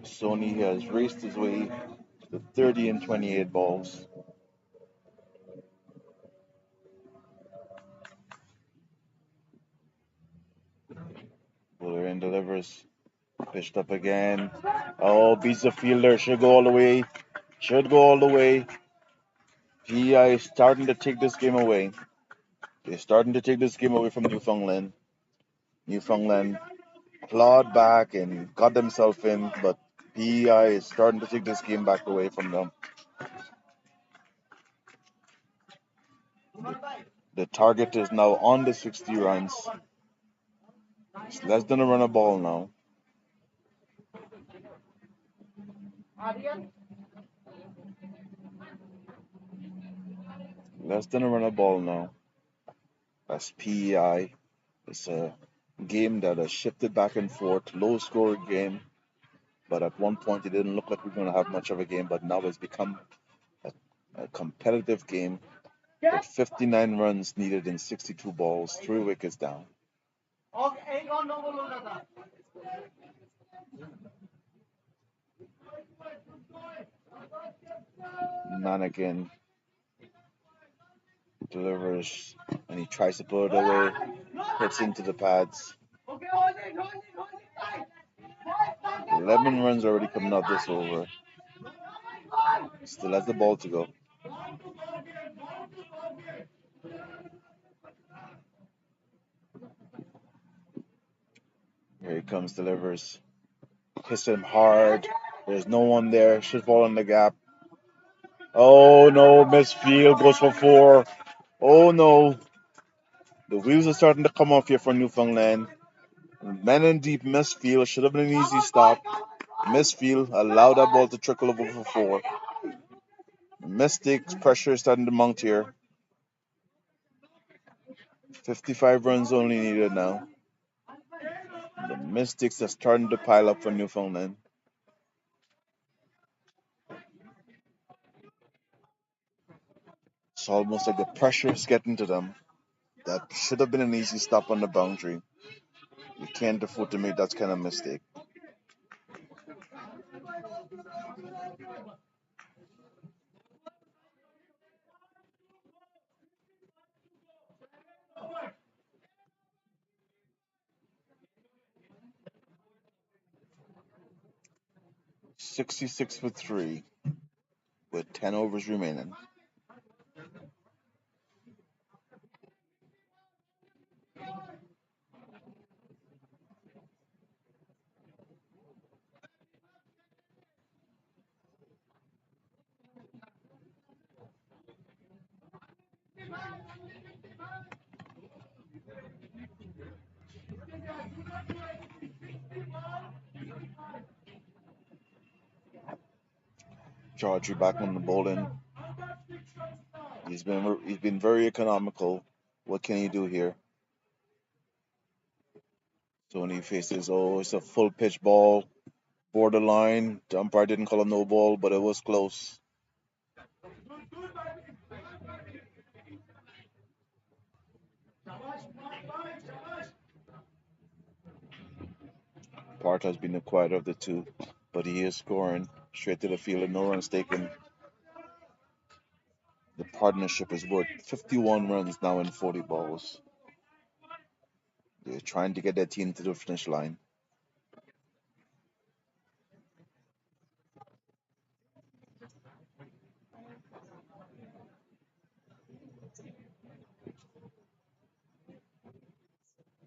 Sony has raced his way to 30 and 28 balls. Buller in delivers. Pitched up again. Oh, beats the fielder. Should go all the way. Should go all the way. PI is starting to take this game away. They're starting to take this game away from Newfoundland. Newfoundland clawed back and got themselves in, but PEI is starting to take this game back away from them. The target is now on the 60 runs. It's less than a run a ball now. Less than a run a ball now. That's PEI. It's a game that has shifted back and forth, low scoring game. But at one point it didn't look like we were going to have much of a game, but now it's become a competitive game with 59 runs needed in 62 balls, 3 wickets down. Mannequin delivers and he tries to put it away, hits into the pads. 11 runs already coming out this over. Still has the ball to go. Here he comes, delivers. Hits him hard. There's no one there. Should fall in the gap. Oh no, misfield, goes for 4. Oh no. The wheels are starting to come off here for Newfoundland. Men in deep, misfield. Should have been an easy stop. Misfield, allow that ball to trickle over for 4. Mistakes, pressure is starting to mount here. 55 runs only needed now. The mistakes are starting to pile up for Newfoundland. It's almost like the pressure is getting to them. That should have been an easy stop on the boundary. You can't afford to make that kind of mistake. "66 for 3 with 10 overs remaining." Chaudhry back on the bowling. He's been very economical. What can he do here? So when he faces, it's a full pitch ball, borderline. The umpire didn't call a no ball, but it was close. Part has been the quieter of the two, but he is scoring straight to the field and no runs taken. The partnership is worth 51 runs now in 40 balls. They're trying to get their team to the finish line.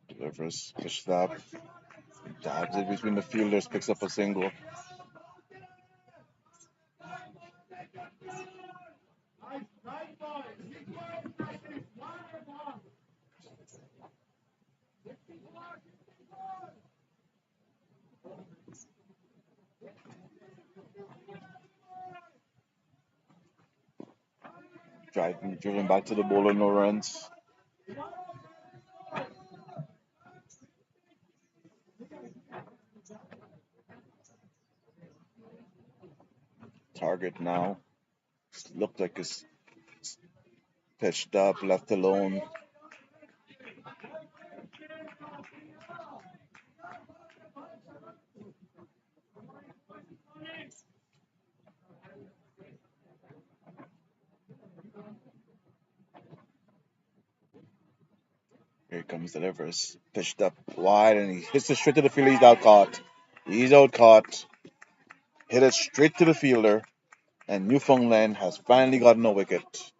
Delivers, pitch stop, dabs it between the fielders, picks up a single. Driven back to the bowler, no runs. Target now. Looked like it's pitched up, left alone. Here comes Delivers. Pitched up wide and he hits it straight to the fielder. He's out caught. He's out caught. Hit it straight to the fielder. And Newfoundland has finally gotten a wicket.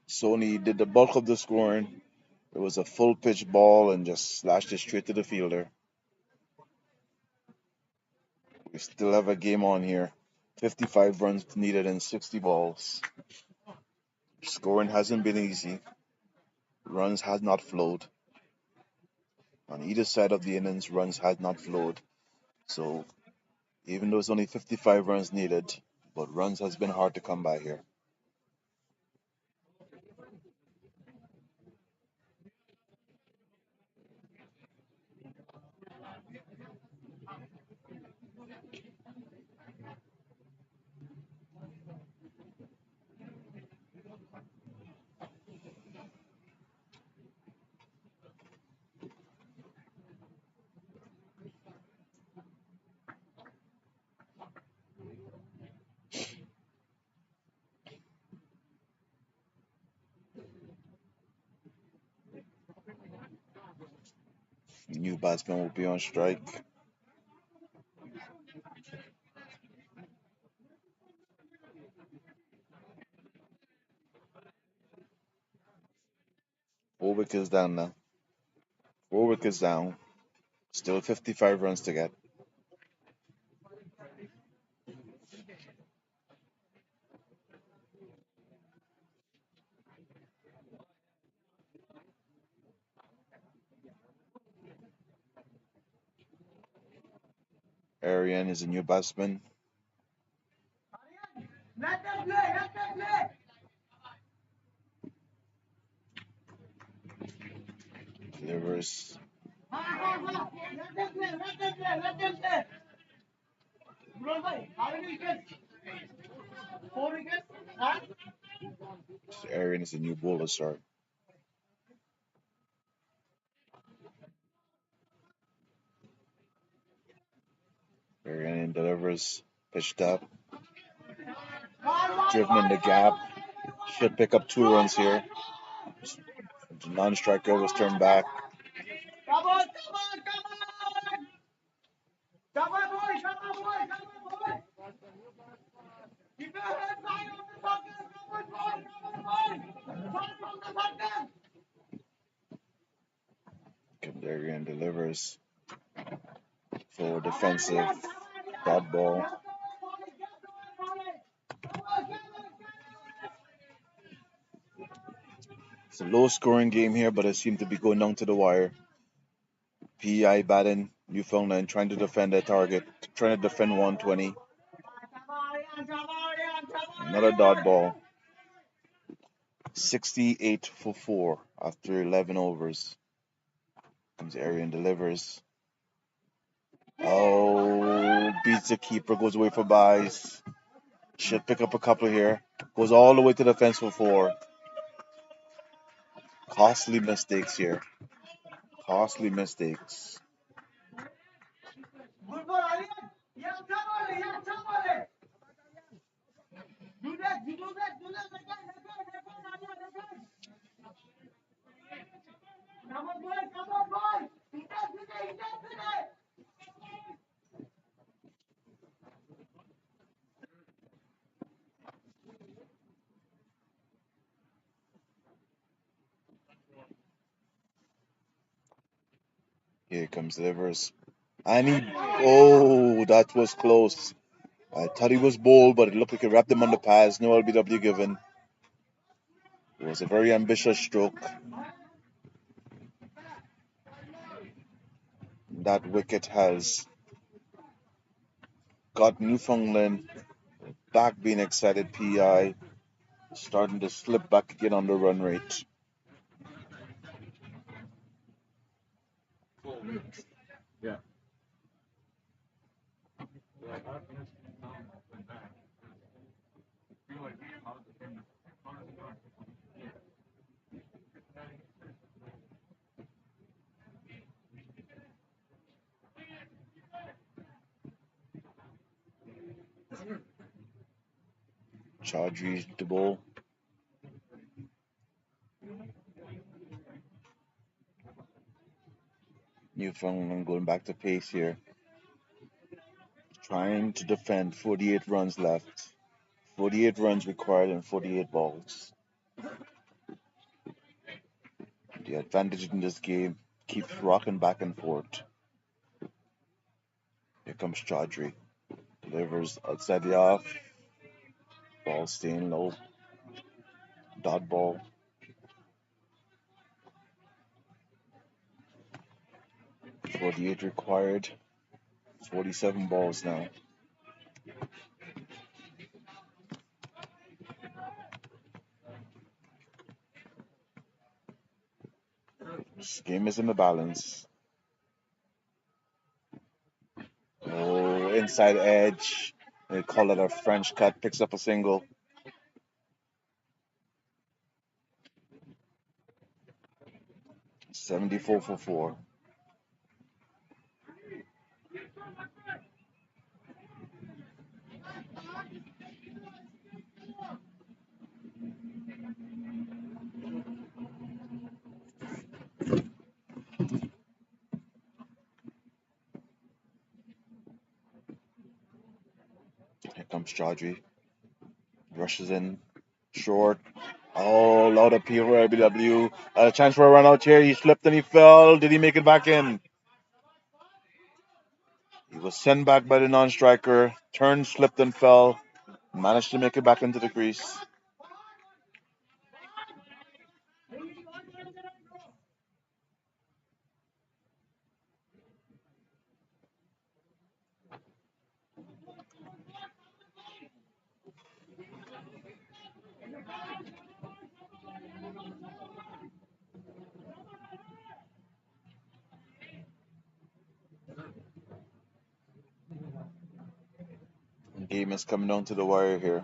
Sony did the bulk of the scoring. It was a full pitch ball and just slashed it straight to the fielder. We still have a game on here. 55 runs needed in 60 balls. Scoring hasn't been easy. Runs has not flowed. On either side of the innings, runs has not flowed. So even though it's only 55 runs needed, but runs has been hard to come by here. New batsman will be on strike. Four wickets down now. 4 wickets down. Still 55 runs to get. Arian is a new batsman. Delivers. Aaron is a new bowler start. Aaron delivers, pitched up, driven in the gap. Should pick up 2 runs here. The non-striker was turned back. Aaron delivers for defensive dot ball. It's a low-scoring game here, but it seemed to be going down to the wire. PEI batting, Newfoundland trying to defend their target, trying to defend 120. Another dot ball. 68 for 4 after 11 overs. Comes Arian, delivers. Oh, beats the keeper, goes away for byes. Should pick up a couple here. Goes all the way to the fence for 4. Costly mistakes here. Costly mistakes. Here comes delivers. And that was close. I thought he was bold, but it looked like he wrapped him on the pads. No LBW given. It was a very ambitious stroke. That wicket has got Newfoundland back being excited. PI starting to slip back again on the run rate. Yeah. Chaudhry the ball. Newfoundland going back to pace here. Trying to defend 48 runs left. 48 runs required and 48 balls. The advantage in this game keeps rocking back and forth. Here comes Chaudhry. Delivers outside the off. Ball staying low. Dot ball. .48 required. 47 balls now. This game is in the balance. Oh, inside edge. They call it a French cut. Picks up a single. .74 for 4. Here comes Chaudhry. Rushes in. Short. Oh, loud appeal for LBW. A chance for a run out here. He slipped and he fell. Did he make it back in? He was sent back by the non-striker. Turned, slipped and fell. Managed to make it back into the crease. Game is coming down to the wire here.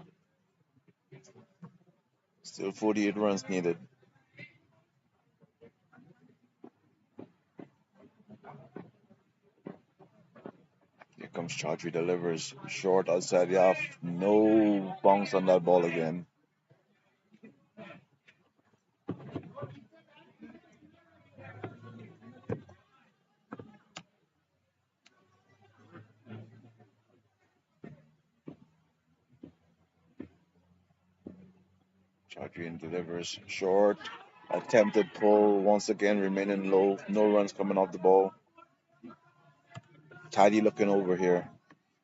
Still 48 runs needed. Here comes Chaudhry, delivers short outside the off. No bounce on that ball again. Chaudhry delivers short. Attempted pull once again, remaining low. No runs coming off the ball. Tidy looking over here.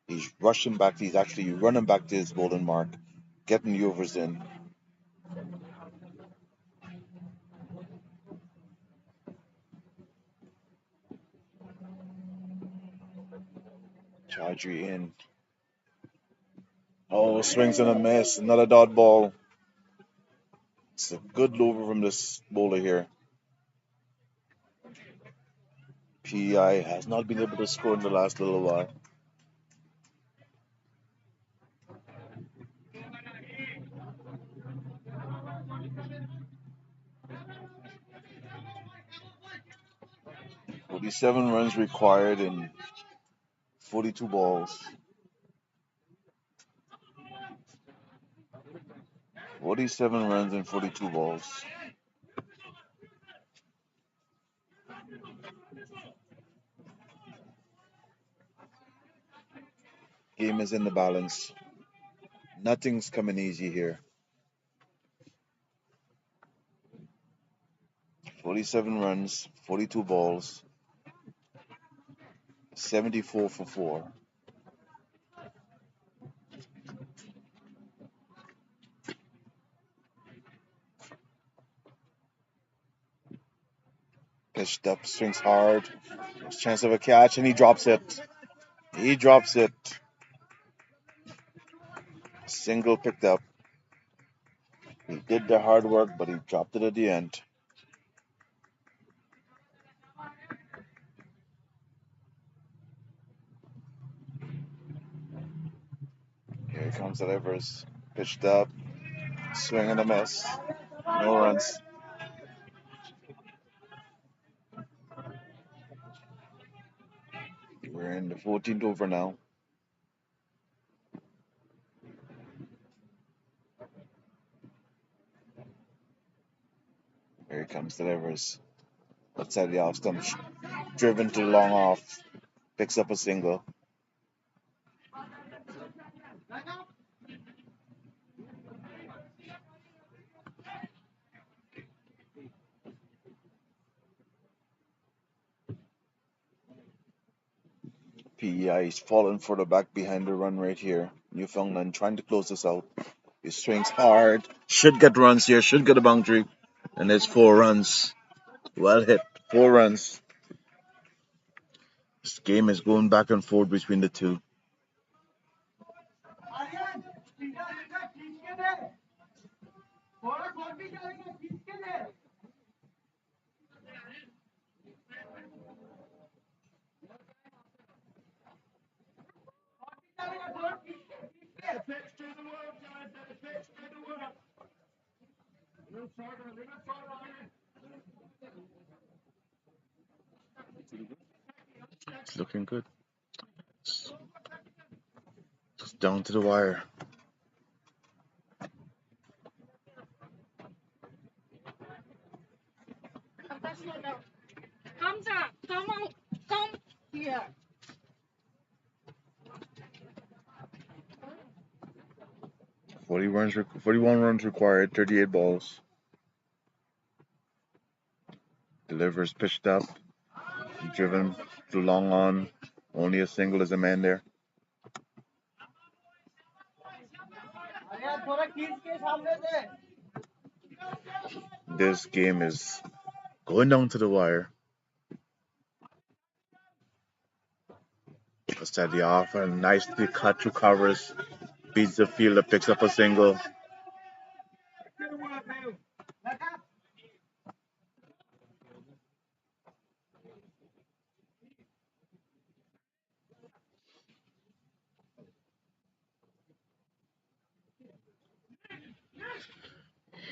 He's rushing back. He's actually running back to his bowling mark, getting the overs in. Chaudhry in. Oh, swings and a miss. Another dot ball. It's a good over from this bowler here. PEI has not been able to score in the last little while. "47 runs required in 42 balls. 47 runs in 42 balls. Game is in the balance. Nothing's coming easy here. 47 runs, 42 balls, 74 for 4. Pitched up, swings hard. There's a chance of a catch, and he drops it. He drops it. Single picked up. He did the hard work, but he dropped it at the end. Here comes the delivers. Pitched up. Swing and a miss. No runs. We're in the 14th over now. Here comes the delivers. Outside the off stump. Driven to the long off. Picks up a single. PEI is falling for the back behind the run right here. Newfoundland trying to close this out. He swings hard. Should get runs here. Should get a boundary. And there's 4 runs. Well hit. 4 runs. This game is going back and forth between the two. It's looking good. Just down to the wire. Come here. 41 runs required, 38 balls. Delivers pitched up, driven to long on. Only a single as a man there. This game is going down to the wire. Outside the off and nicely cut through covers. Beats the fielder, picks up a single.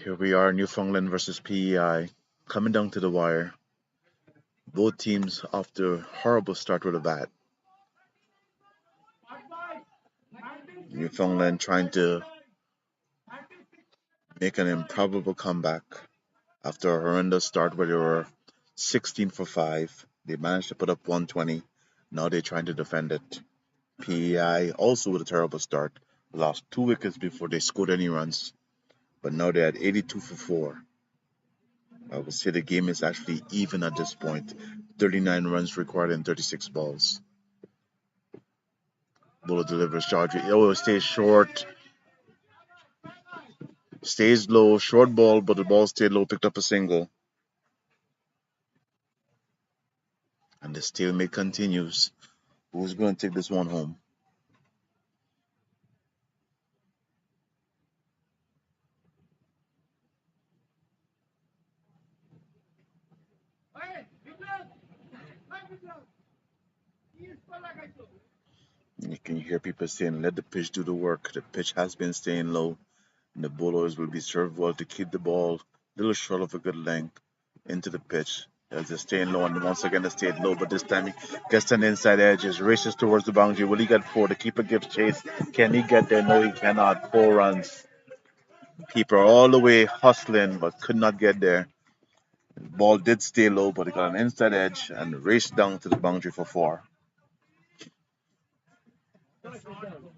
Here we are, Newfoundland versus PEI, coming down to the wire. Both teams off to a horrible start with a bat. Newfoundland trying to make an improbable comeback after a horrendous start where they were 16 for 5. They managed to put up 120. Now they're trying to defend it. PEI also with a terrible start. Lost 2 wickets before they scored any runs. But now they're at 82 for 4. I would say the game is actually even at this point. 39 runs required in 36 balls. Bowler delivers Chaudhry. Oh, it stays short. Stays low. Short ball, but the ball stayed low. Picked up a single. And the stalemate continues. Who's going to take this one home? You can hear people saying, let the pitch do the work. The pitch has been staying low. And the bowlers will be served well to keep the ball a little short of a good length into the pitch. As they're staying low, and once again they stayed low, but this time he gets an inside edge, races towards the boundary. Will he get 4? The keeper gives chase. Can he get there? No, he cannot. 4 runs. Keeper all the way hustling, but could not get there. The ball did stay low, but he got an inside edge and raced down to the boundary for 4.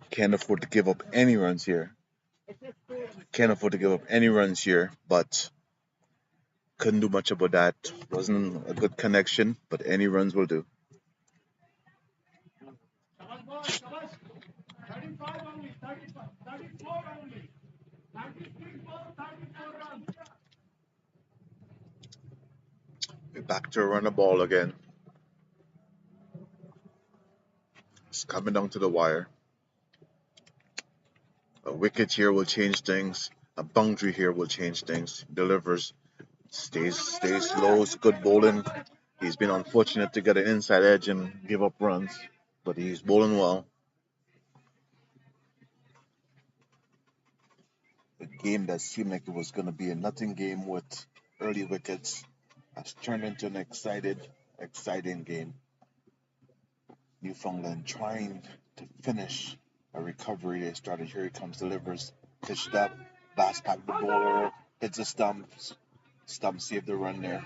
Can't afford to give up any runs here. But couldn't do much about that. Wasn't a good connection, but any runs will do. We're back to run the ball again. It's coming down to the wire. A wicket here will change things. A boundary here will change things. Delivers. Stays low. It's good bowling. He's been unfortunate to get an inside edge and give up runs, but he's bowling well. A game that seemed like it was going to be a nothing game with early wickets has turned into an exciting game. Newfoundland trying to finish a recovery they started. Here he comes, delivers, pitched up, bass back the bowler, hits the stumps. Stump saved the run there.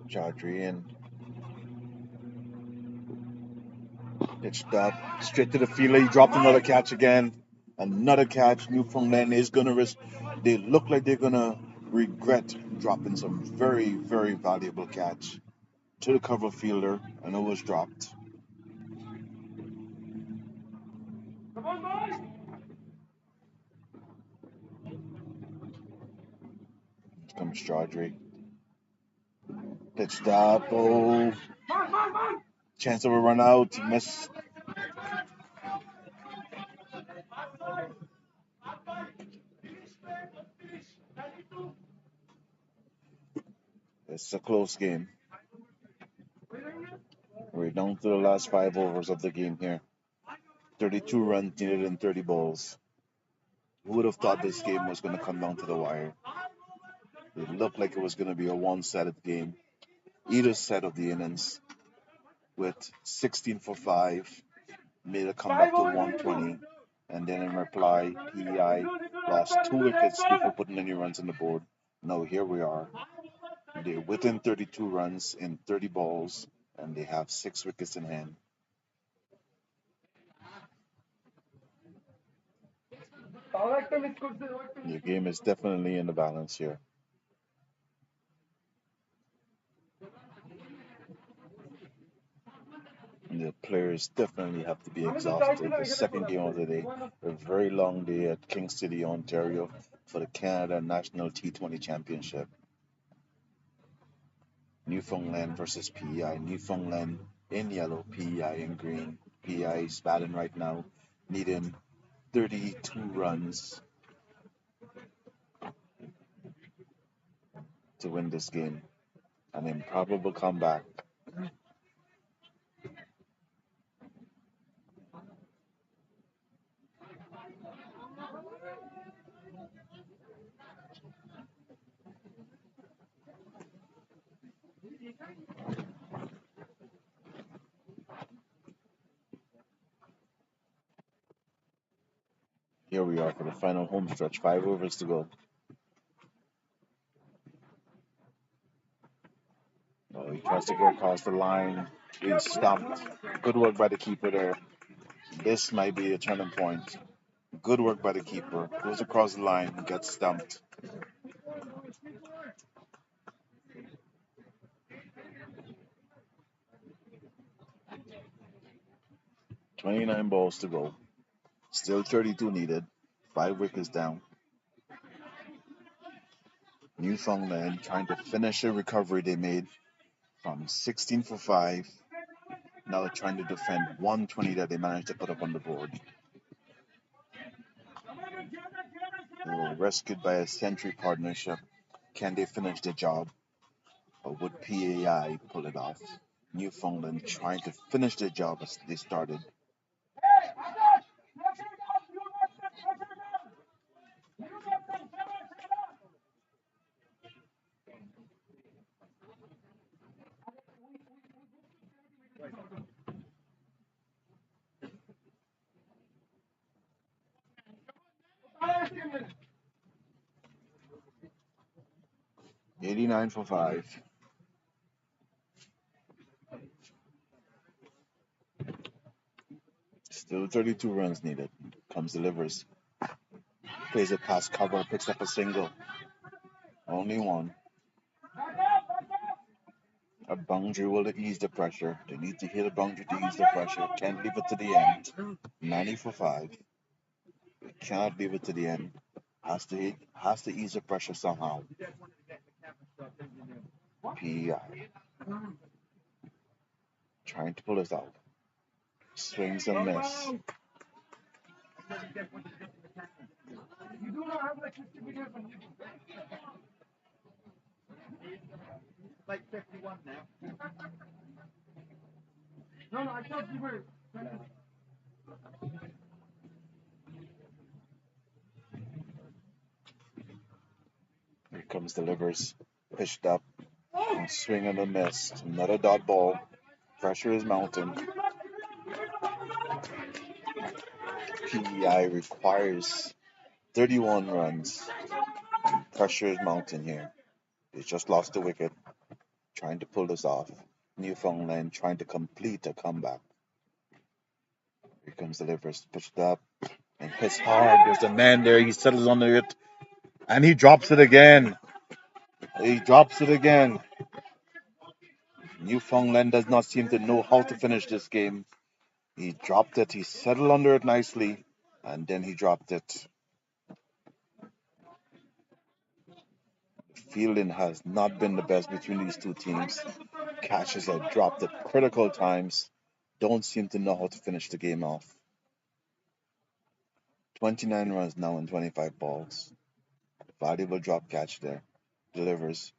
Chaudhry in. Pitched up, straight to the fielder. He dropped another catch again. Another catch. Newfoundland is going to risk. They look like they're going to regret dropping some very, very valuable catch to the cover fielder, and it was dropped. Here comes Chaudhry. Pitched up. Oh. Chance of a run out. Missed. It's a close game. We're down to the last 5 overs of the game here. 32 runs needed in 30 balls. Who would have thought this game was going to come down to the wire? It looked like it was going to be a one-sided game. Either side of the innings, with 16 for 5, made a comeback to 120, and then in reply, PEI lost 2 wickets before putting any runs on the board. Now here we are. They're within 32 runs in 30 balls, and they have 6 wickets in hand. The game is definitely in the balance here. And the players definitely have to be exhausted. The second game of the day, a very long day at King City, Ontario, for the Canada National T20 Championship. Newfoundland versus PEI. Newfoundland in yellow, PEI in green. PEI is batting right now, needing 32 runs to win this game. An improbable comeback. Here we are for the final home stretch. 5 overs to go. Oh, he tries to go across the line. He's stumped. Good work by the keeper there. This might be a turning point. Good work by the keeper. Goes across the line and gets stumped. "29 balls to go. Still 32 needed. 5 wickets down. Newfoundland trying to finish a recovery they made from 16 for 5. Now trying to defend 120 that they managed to put up on the board. They were rescued by a century partnership. Can they finish the job? Or would PAI pull it off? Newfoundland trying to finish the job as they started. "89 for 5. Still 32 runs needed. Comes delivers. Plays it past cover, picks up a single. Only one. A boundary will ease the pressure. They need to hit a boundary to ease the pressure. Can't leave it to the end. 90 for 5. They cannot leave it to the end. Has to ease the pressure somehow. PEI trying to pull this out. Swings and miss. Like 51 now. No, I thought you were. Here comes delivers. Pitched up. And swing and a miss. Another dot ball. Pressure is mounting. PEI requires 31 runs. And pressure is mounting here. They just lost the wicket. Trying to pull this off. Newfoundland trying to complete a comeback. Here comes delivers. Pitched up. And hits hard. There's a man there. He settles under it. And he drops it again. He drops it again. Newfoundland does not seem to know how to finish this game. He dropped it. He settled under it nicely. And then he dropped it. Fielding has not been the best between these two teams. Catches have dropped at critical times. Don't seem to know how to finish the game off. 29 runs now in 25 balls. Valuable drop catch there. Delivers.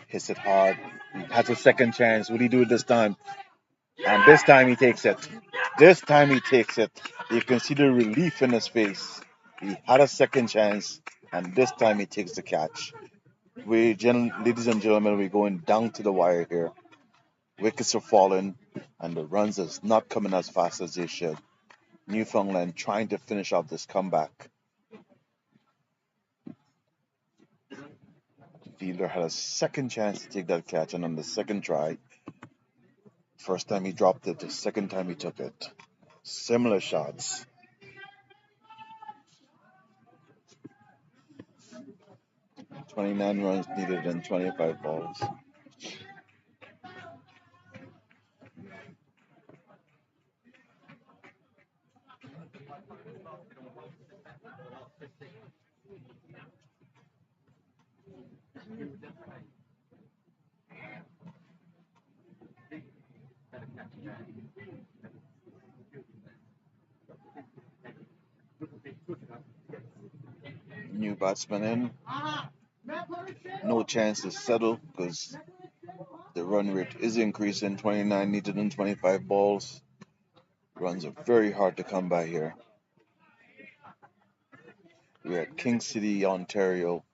Hits it hard. He has a second chance. Will he do it this time? And this time he takes it. This time he takes it. You can see the relief in his face. He had a second chance. And this time he takes the catch. Ladies and gentlemen, we're going down to the wire here. Wickets are falling, and the runs is not coming as fast as they should. Newfoundland trying to finish off this comeback. Fielder had a second chance to take that catch, and on the second try, first time he dropped it, the second time he took it. Similar shots. "29 runs needed in 25 balls. New batsman in. No chance to settle because the run rate is increasing. 29 needed in 25 balls. Runs are very hard to come by here. We're at King City, Ontario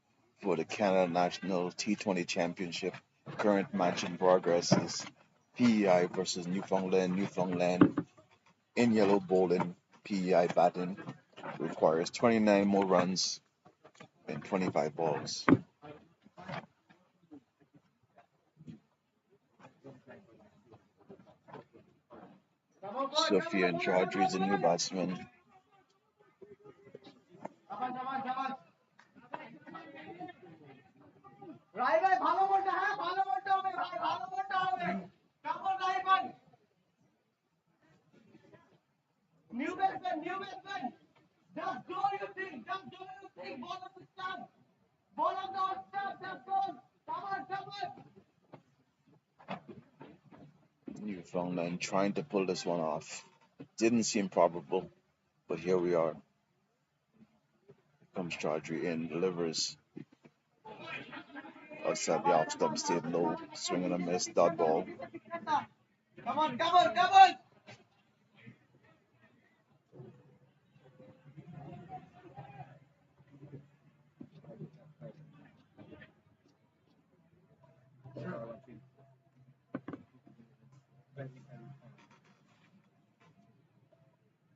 for the Canada National T20 Championship. Current match in progress is PEI versus Newfoundland. Newfoundland in yellow bowling. PEI batting. Requires 29 more runs in 25 balls. Sophia and Chaudhry is the new batsman. New batsman. Just go, you think. Ball on the stump. Ball on the stump. Just go. Come on. Newfoundland trying to pull this one off. Didn't seem probable, but here we are. Comes Chaudhry in, delivers. Outside the off stump, stayed low, swing and a miss, dot ball. Come on.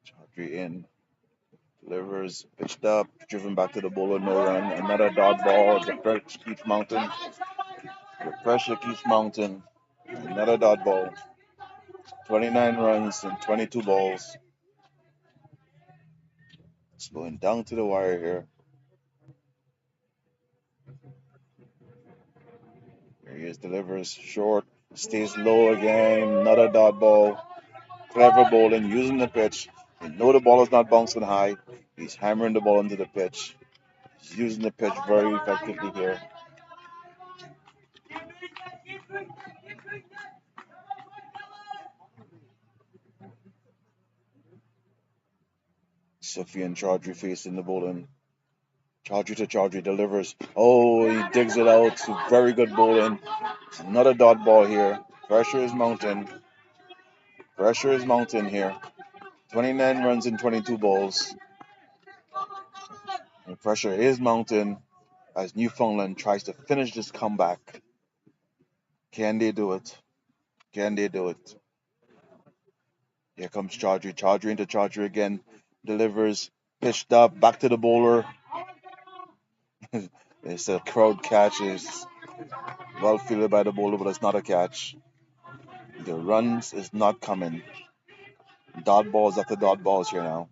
Chaudhry in, delivers, pitched up, driven back to the bowler, no run. Another dot ball. The pressure keeps mounting. Another dot ball. 29 runs in 22 balls. It's going down to the wire here. Here he is, delivers short, stays low again. Another dot ball. Clever bowling, using the pitch. You know the ball is not bouncing high. He's hammering the ball into the pitch. He's using the pitch very effectively here. Sophia and Chaudhry facing the bowling. Chaudhry delivers. Oh, he digs it out. Very good bowling. It's another dot ball here. Pressure is mounting here. 29 runs in 22 balls. The pressure is mounting as Newfoundland tries to finish this comeback. Can they do it? Here comes Chaudhry. Chaudhry into Chaudhry again. Delivers. Pitched up. Back to the bowler. It's a crowd catch. It's well fielded by the bowler, but it's not a catch. The runs is not coming. Dot balls after dot balls here now.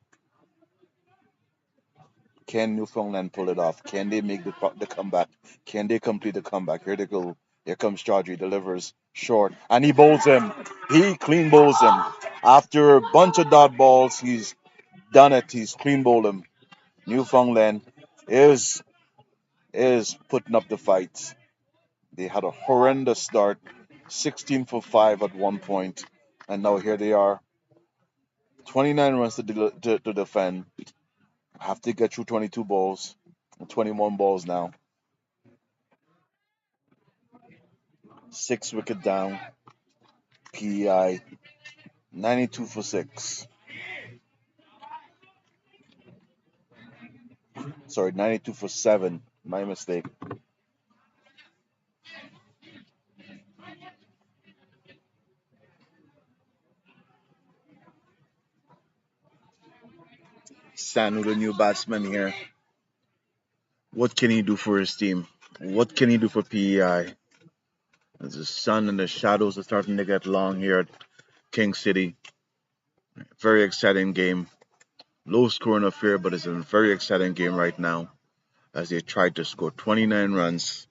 Can Newfoundland pull it off? Can they make the comeback? Can they complete the comeback? Here they go. Here comes Chaudhry, delivers short, and he bowls him. He clean bowls him. After a bunch of dot balls, he's done it. He's clean bowled him. Newfoundland is putting up the fight. They had a horrendous start, 16 for 5 at one point, and now here they are. 29 runs to defend. Have to get through 22 balls, 21 balls now. 6 wicket down. PEI 92 for 6. Sorry, 92 for 7. My mistake. Sanu, the new batsman here. What can he do for his team? What can he do for PEI? As the sun and the shadows are starting to get long here at King City. Very exciting game. Low scoring affair, but it's a very exciting game right now as they tried to score 29 runs.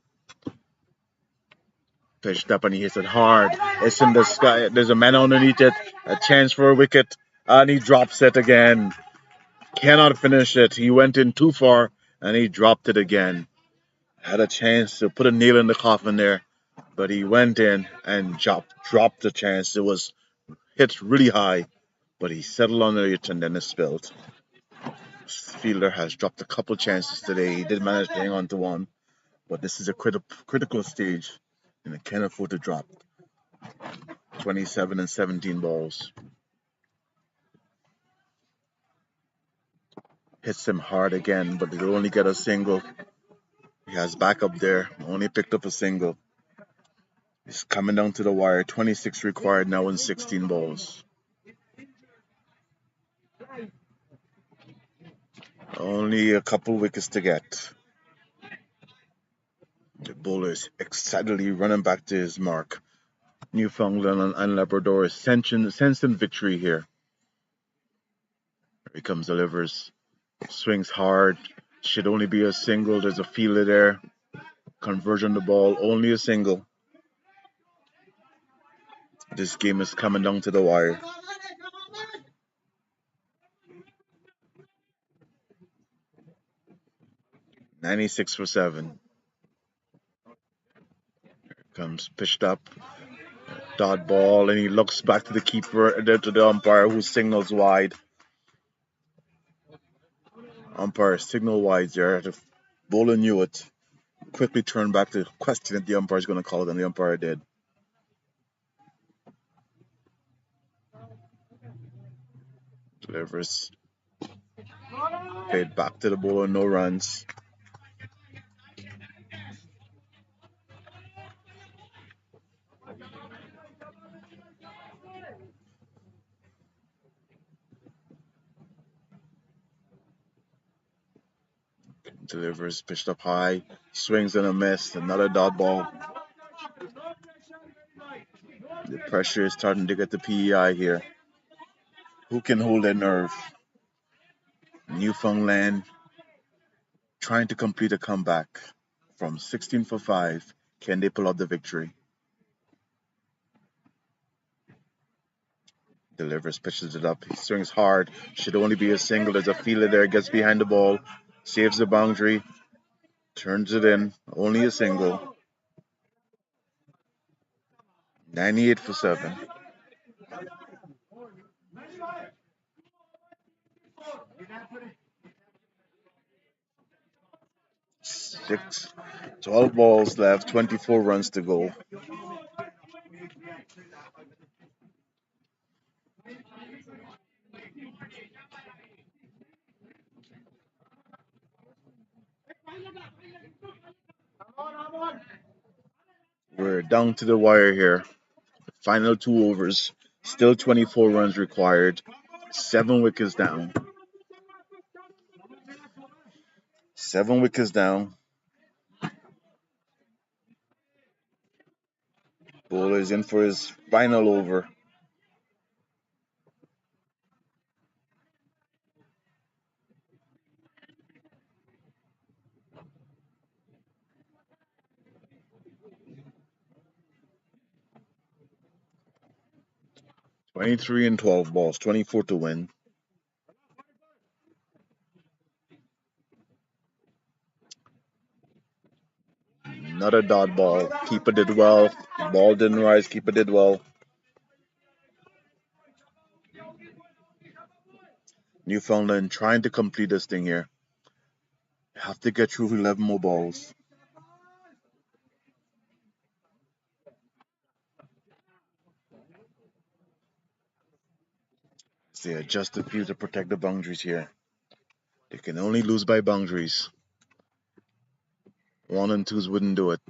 Pitched up and he hits it hard. It's in the sky. There's a man underneath it. A chance for a wicket. And he drops it again. Cannot finish it. He went in too far and he dropped it again. Had a chance to put a nail in the coffin there, but he went in and dropped the chance. It was hit really high, but he settled under it and then it spilled. Fielder has dropped a couple chances today. He did manage to hang on to one, but this is a critical stage, and it can't afford to drop. 27 and 17 balls. Hits him hard again, but he'll only get a single. He has backup there, only picked up a single. He's coming down to the wire. 26 required now in 16 balls. Only a couple wickets to get. The bowler is excitedly running back to his mark. Newfoundland and Labrador is sensing victory here. Here he comes, delivers. Swings hard. Should only be a single. There's a fielder there. Conversion the ball. Only a single. This game is coming down to the wire. .96 for 7. Here comes pitched up. Dot ball, and he looks back to the keeper, to the umpire, who signals wide. Umpire signal wide there. The bowler knew it. Quickly turned back to question if the umpire is going to call it, and the umpire did. Delivers. Played back to the bowler, no runs. Delivers, pitched up high, swings and a miss, another dot ball. The pressure is starting to get the PEI here. Who can hold their nerve? Newfoundland trying to complete a comeback from 16 for 5. Can they pull out the victory? Delivers, pitches it up. He swings hard. Should only be a single. There's a fielder there. Gets behind the ball. Saves the boundary. Turns it in. Only a single. 98 for 7. Six, 12 balls left. 24 runs to go. We're down to the wire here. Final 2 overs. Still 24 runs required. 7 wickets down. 7 wickets down. Bowler is in for his final over. .23 and 12 balls. 24 to win. Another dot ball. Keeper did well. Ball didn't rise. Keeper did well. Newfoundland trying to complete this thing here. Have to get through 11 more balls. They adjust the field to protect the boundaries here. They can only lose by boundaries. 1 and 2s wouldn't do it.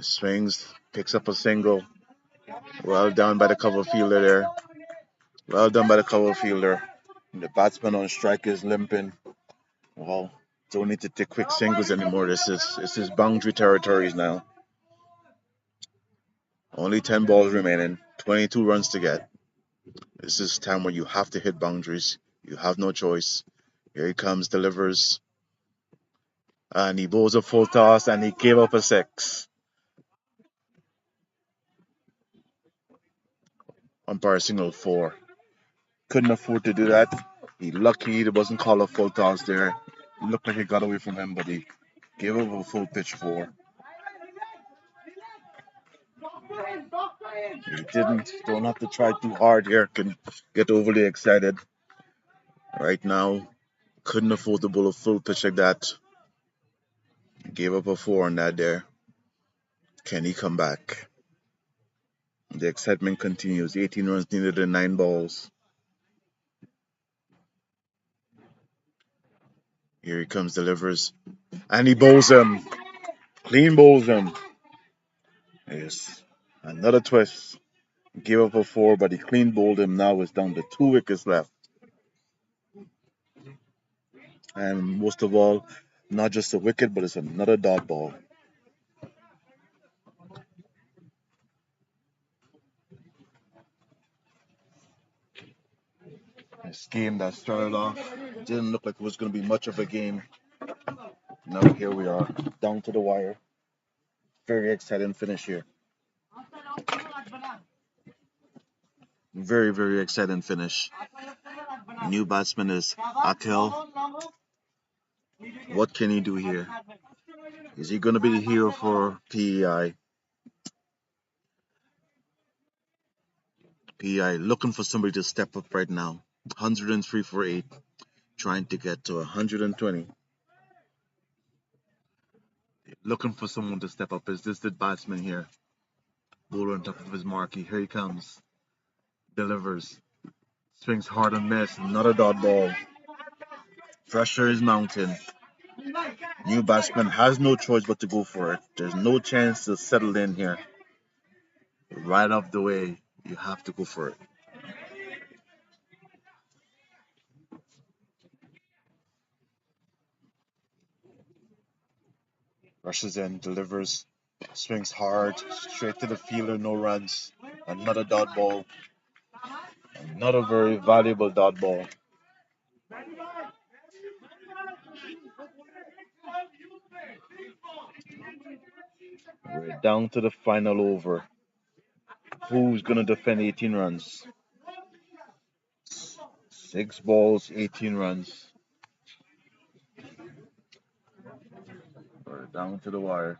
Swings, picks up a single. Well done by the cover fielder there. Well done by the cover fielder. The batsman on strike is limping. Well, don't need to take quick singles anymore. This is boundary territories now. Only 10 balls remaining. 22 runs to get. This is time where you have to hit boundaries. You have no choice. Here he comes, delivers. And he bowls a full toss, and he gave up a 6. Umpire signal 4. Couldn't afford to do that. He lucky it wasn't called a full toss there. It looked like it got away from him, but he gave up a full pitch 4. He didn't. Don't have to try too hard here. Can get overly excited. Right now, couldn't afford to bowl a full pitch like that. Gave up a 4 on that there. Can he come back? The excitement continues. 18 runs needed in 9 balls. Here he comes, delivers. And he bowls him. Clean bowls him. Yes. Another twist. Gave up a 4, but he clean bowled him. Now it's down to 2 wickets left. And most of all, not just a wicket, but it's another dot ball. This game that started off didn't look like it was going to be much of a game. Now here we are, down to the wire. Very exciting finish here. Very, very exciting finish. New batsman is Akel. What can he do here? Is he going to be the hero for PEI? PEI looking for somebody to step up right now. 103 for 8, trying to get to 120. Looking for someone to step up. Is this the batsman here? Bowler on top of his marquee. Here he comes. Delivers. Swings hard and miss. Another dot ball. Pressure is mounting. New batsman has no choice but to go for it. There's no chance to settle in here. Right off the way, you have to go for it. Rushes in, delivers, swings hard, straight to the fielder, no runs. Another dot ball. Another very valuable dot ball. We're down to the final over. Who's going to defend 18 runs? 6 balls, 18 runs. We're down to the wire.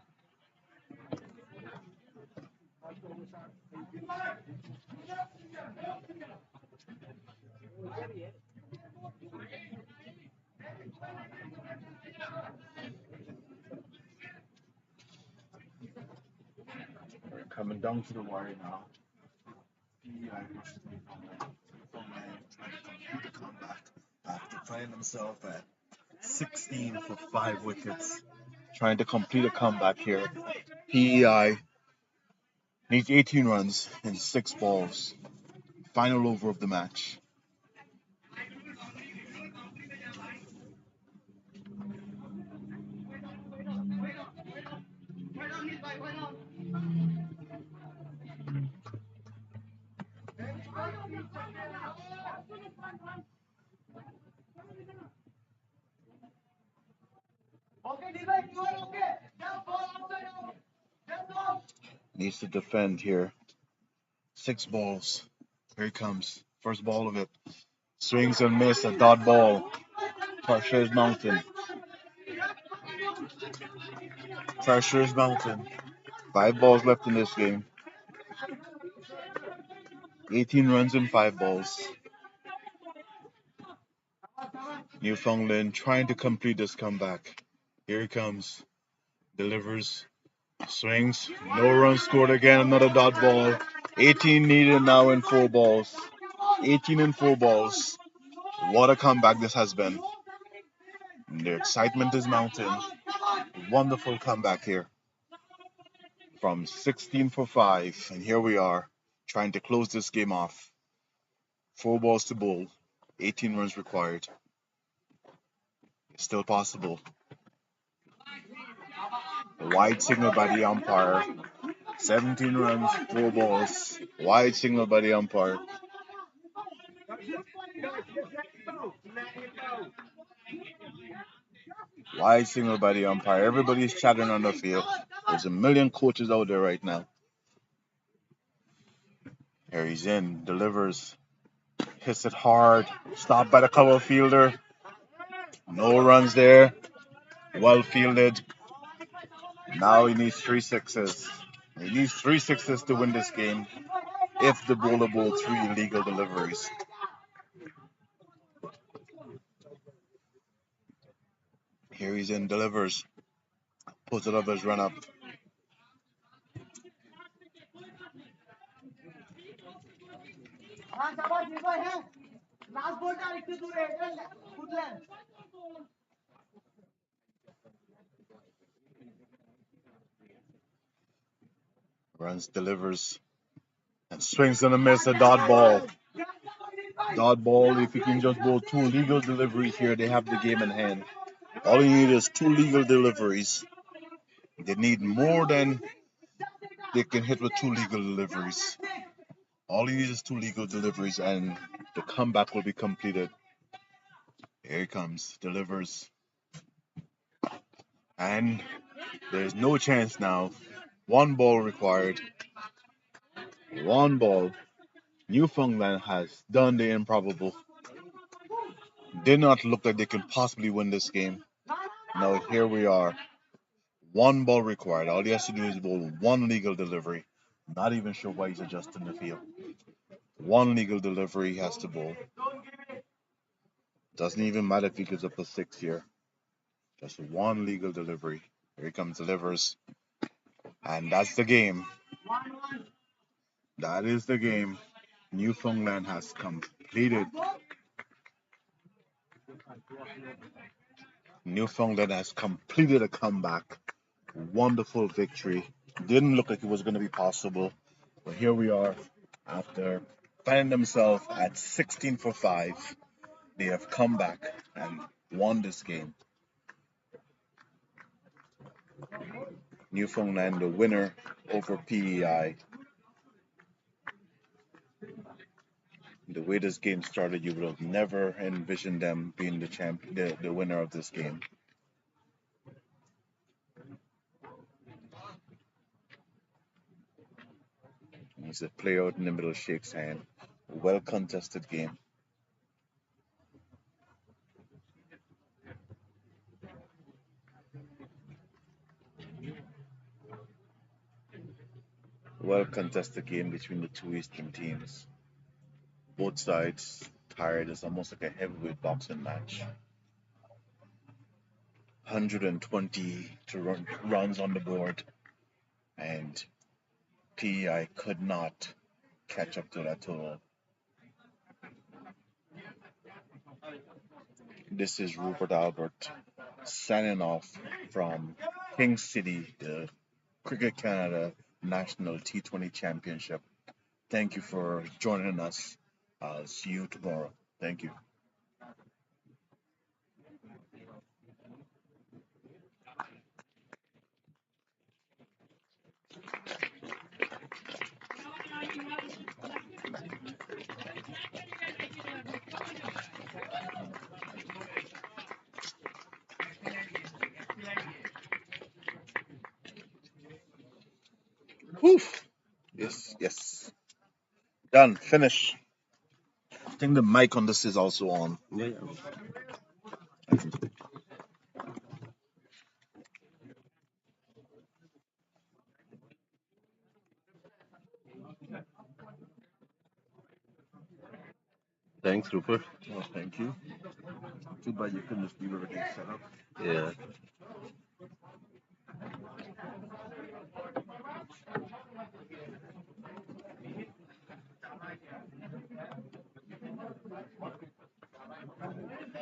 We're coming down to the wire now. PEI versus Newfoundland. Newfoundland trying to complete a comeback after finding himself at 16 for 5 wickets. Trying to complete a comeback here. PEI needs 18 runs in 6 balls. Final over of the match. Needs to defend here. 6 balls. Here he comes. First ball of it. Swings and miss, a dot ball. Pressure is mounting. Pressure is mounting. 5 balls left in this game. 18 runs in 5 balls. Newfoundland trying to complete this comeback. Here he comes. Delivers. Swings. No runs scored again. Another dot ball. 18 needed now in 4 balls. 18 in 4 balls. What a comeback this has been. The excitement is mounting. Wonderful comeback here. From 16 for 5. And here we are trying to close this game off. 4 balls to bowl. 18 runs required. It's still possible. A wide signal by the umpire. 17 runs, 4 balls. Wide signal by the umpire. Wide signal by the umpire. Everybody's chattering on the field. There's a million coaches out there right now. Here he's in, delivers, hits it hard, stopped by the cover fielder. No runs there. Well fielded. Now he needs 3 sixes. He needs 3 sixes to win this game if the bowler bowls 3 illegal deliveries. Here he's in, delivers, puts it up his run up. Last ball ta ekটু দূরে উঠলেন Runs, delivers, and swings and a miss, a dot ball. Dot ball, if you can just bowl 2 legal deliveries here, they have the game in hand. All you need is 2 legal deliveries. They need more than they can hit with 2 legal deliveries. All you need is 2 legal deliveries and the comeback will be completed. Here he comes, delivers. And there's no chance now. 1 ball required. 1 ball. Newfoundland has done the improbable. Did not look like they could possibly win this game. Now here we are. 1 ball required. All he has to do is bowl 1 legal delivery. Not even sure why he's adjusting the field. 1 legal delivery he has to bowl. Doesn't even matter if he gives up a 6 here. Just 1 legal delivery. Here he comes, delivers. And that's the game. That is the game. Newfoundland has completed. Newfoundland has completed a comeback. Wonderful victory. Didn't look like it was going to be possible. But here we are. After finding themselves at 16 for 5, they have come back and won this game. Newfoundland, the winner over PEI. The way this game started, you would have never envisioned them being the winner of this game. As the player out in the middle shakes hand. Well contested game. Well contested game between the 2 Eastern teams. Both sides tired. It's almost like a heavyweight boxing match. 120 runs on the board, and PEI could not catch up to that total. This is Rupert Albert signing off from King City, the Cricket Canada National T20 Championship. Thank you for joining us. I'll see you tomorrow. Thank you. Whew. Yes. Done. Finish. I think the mic on this is also on. Yeah. Thanks, Rupert. Oh, thank you. Too bad you couldn't just leave everything set up. Yeah.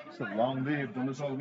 It's a long day. I've done this all week.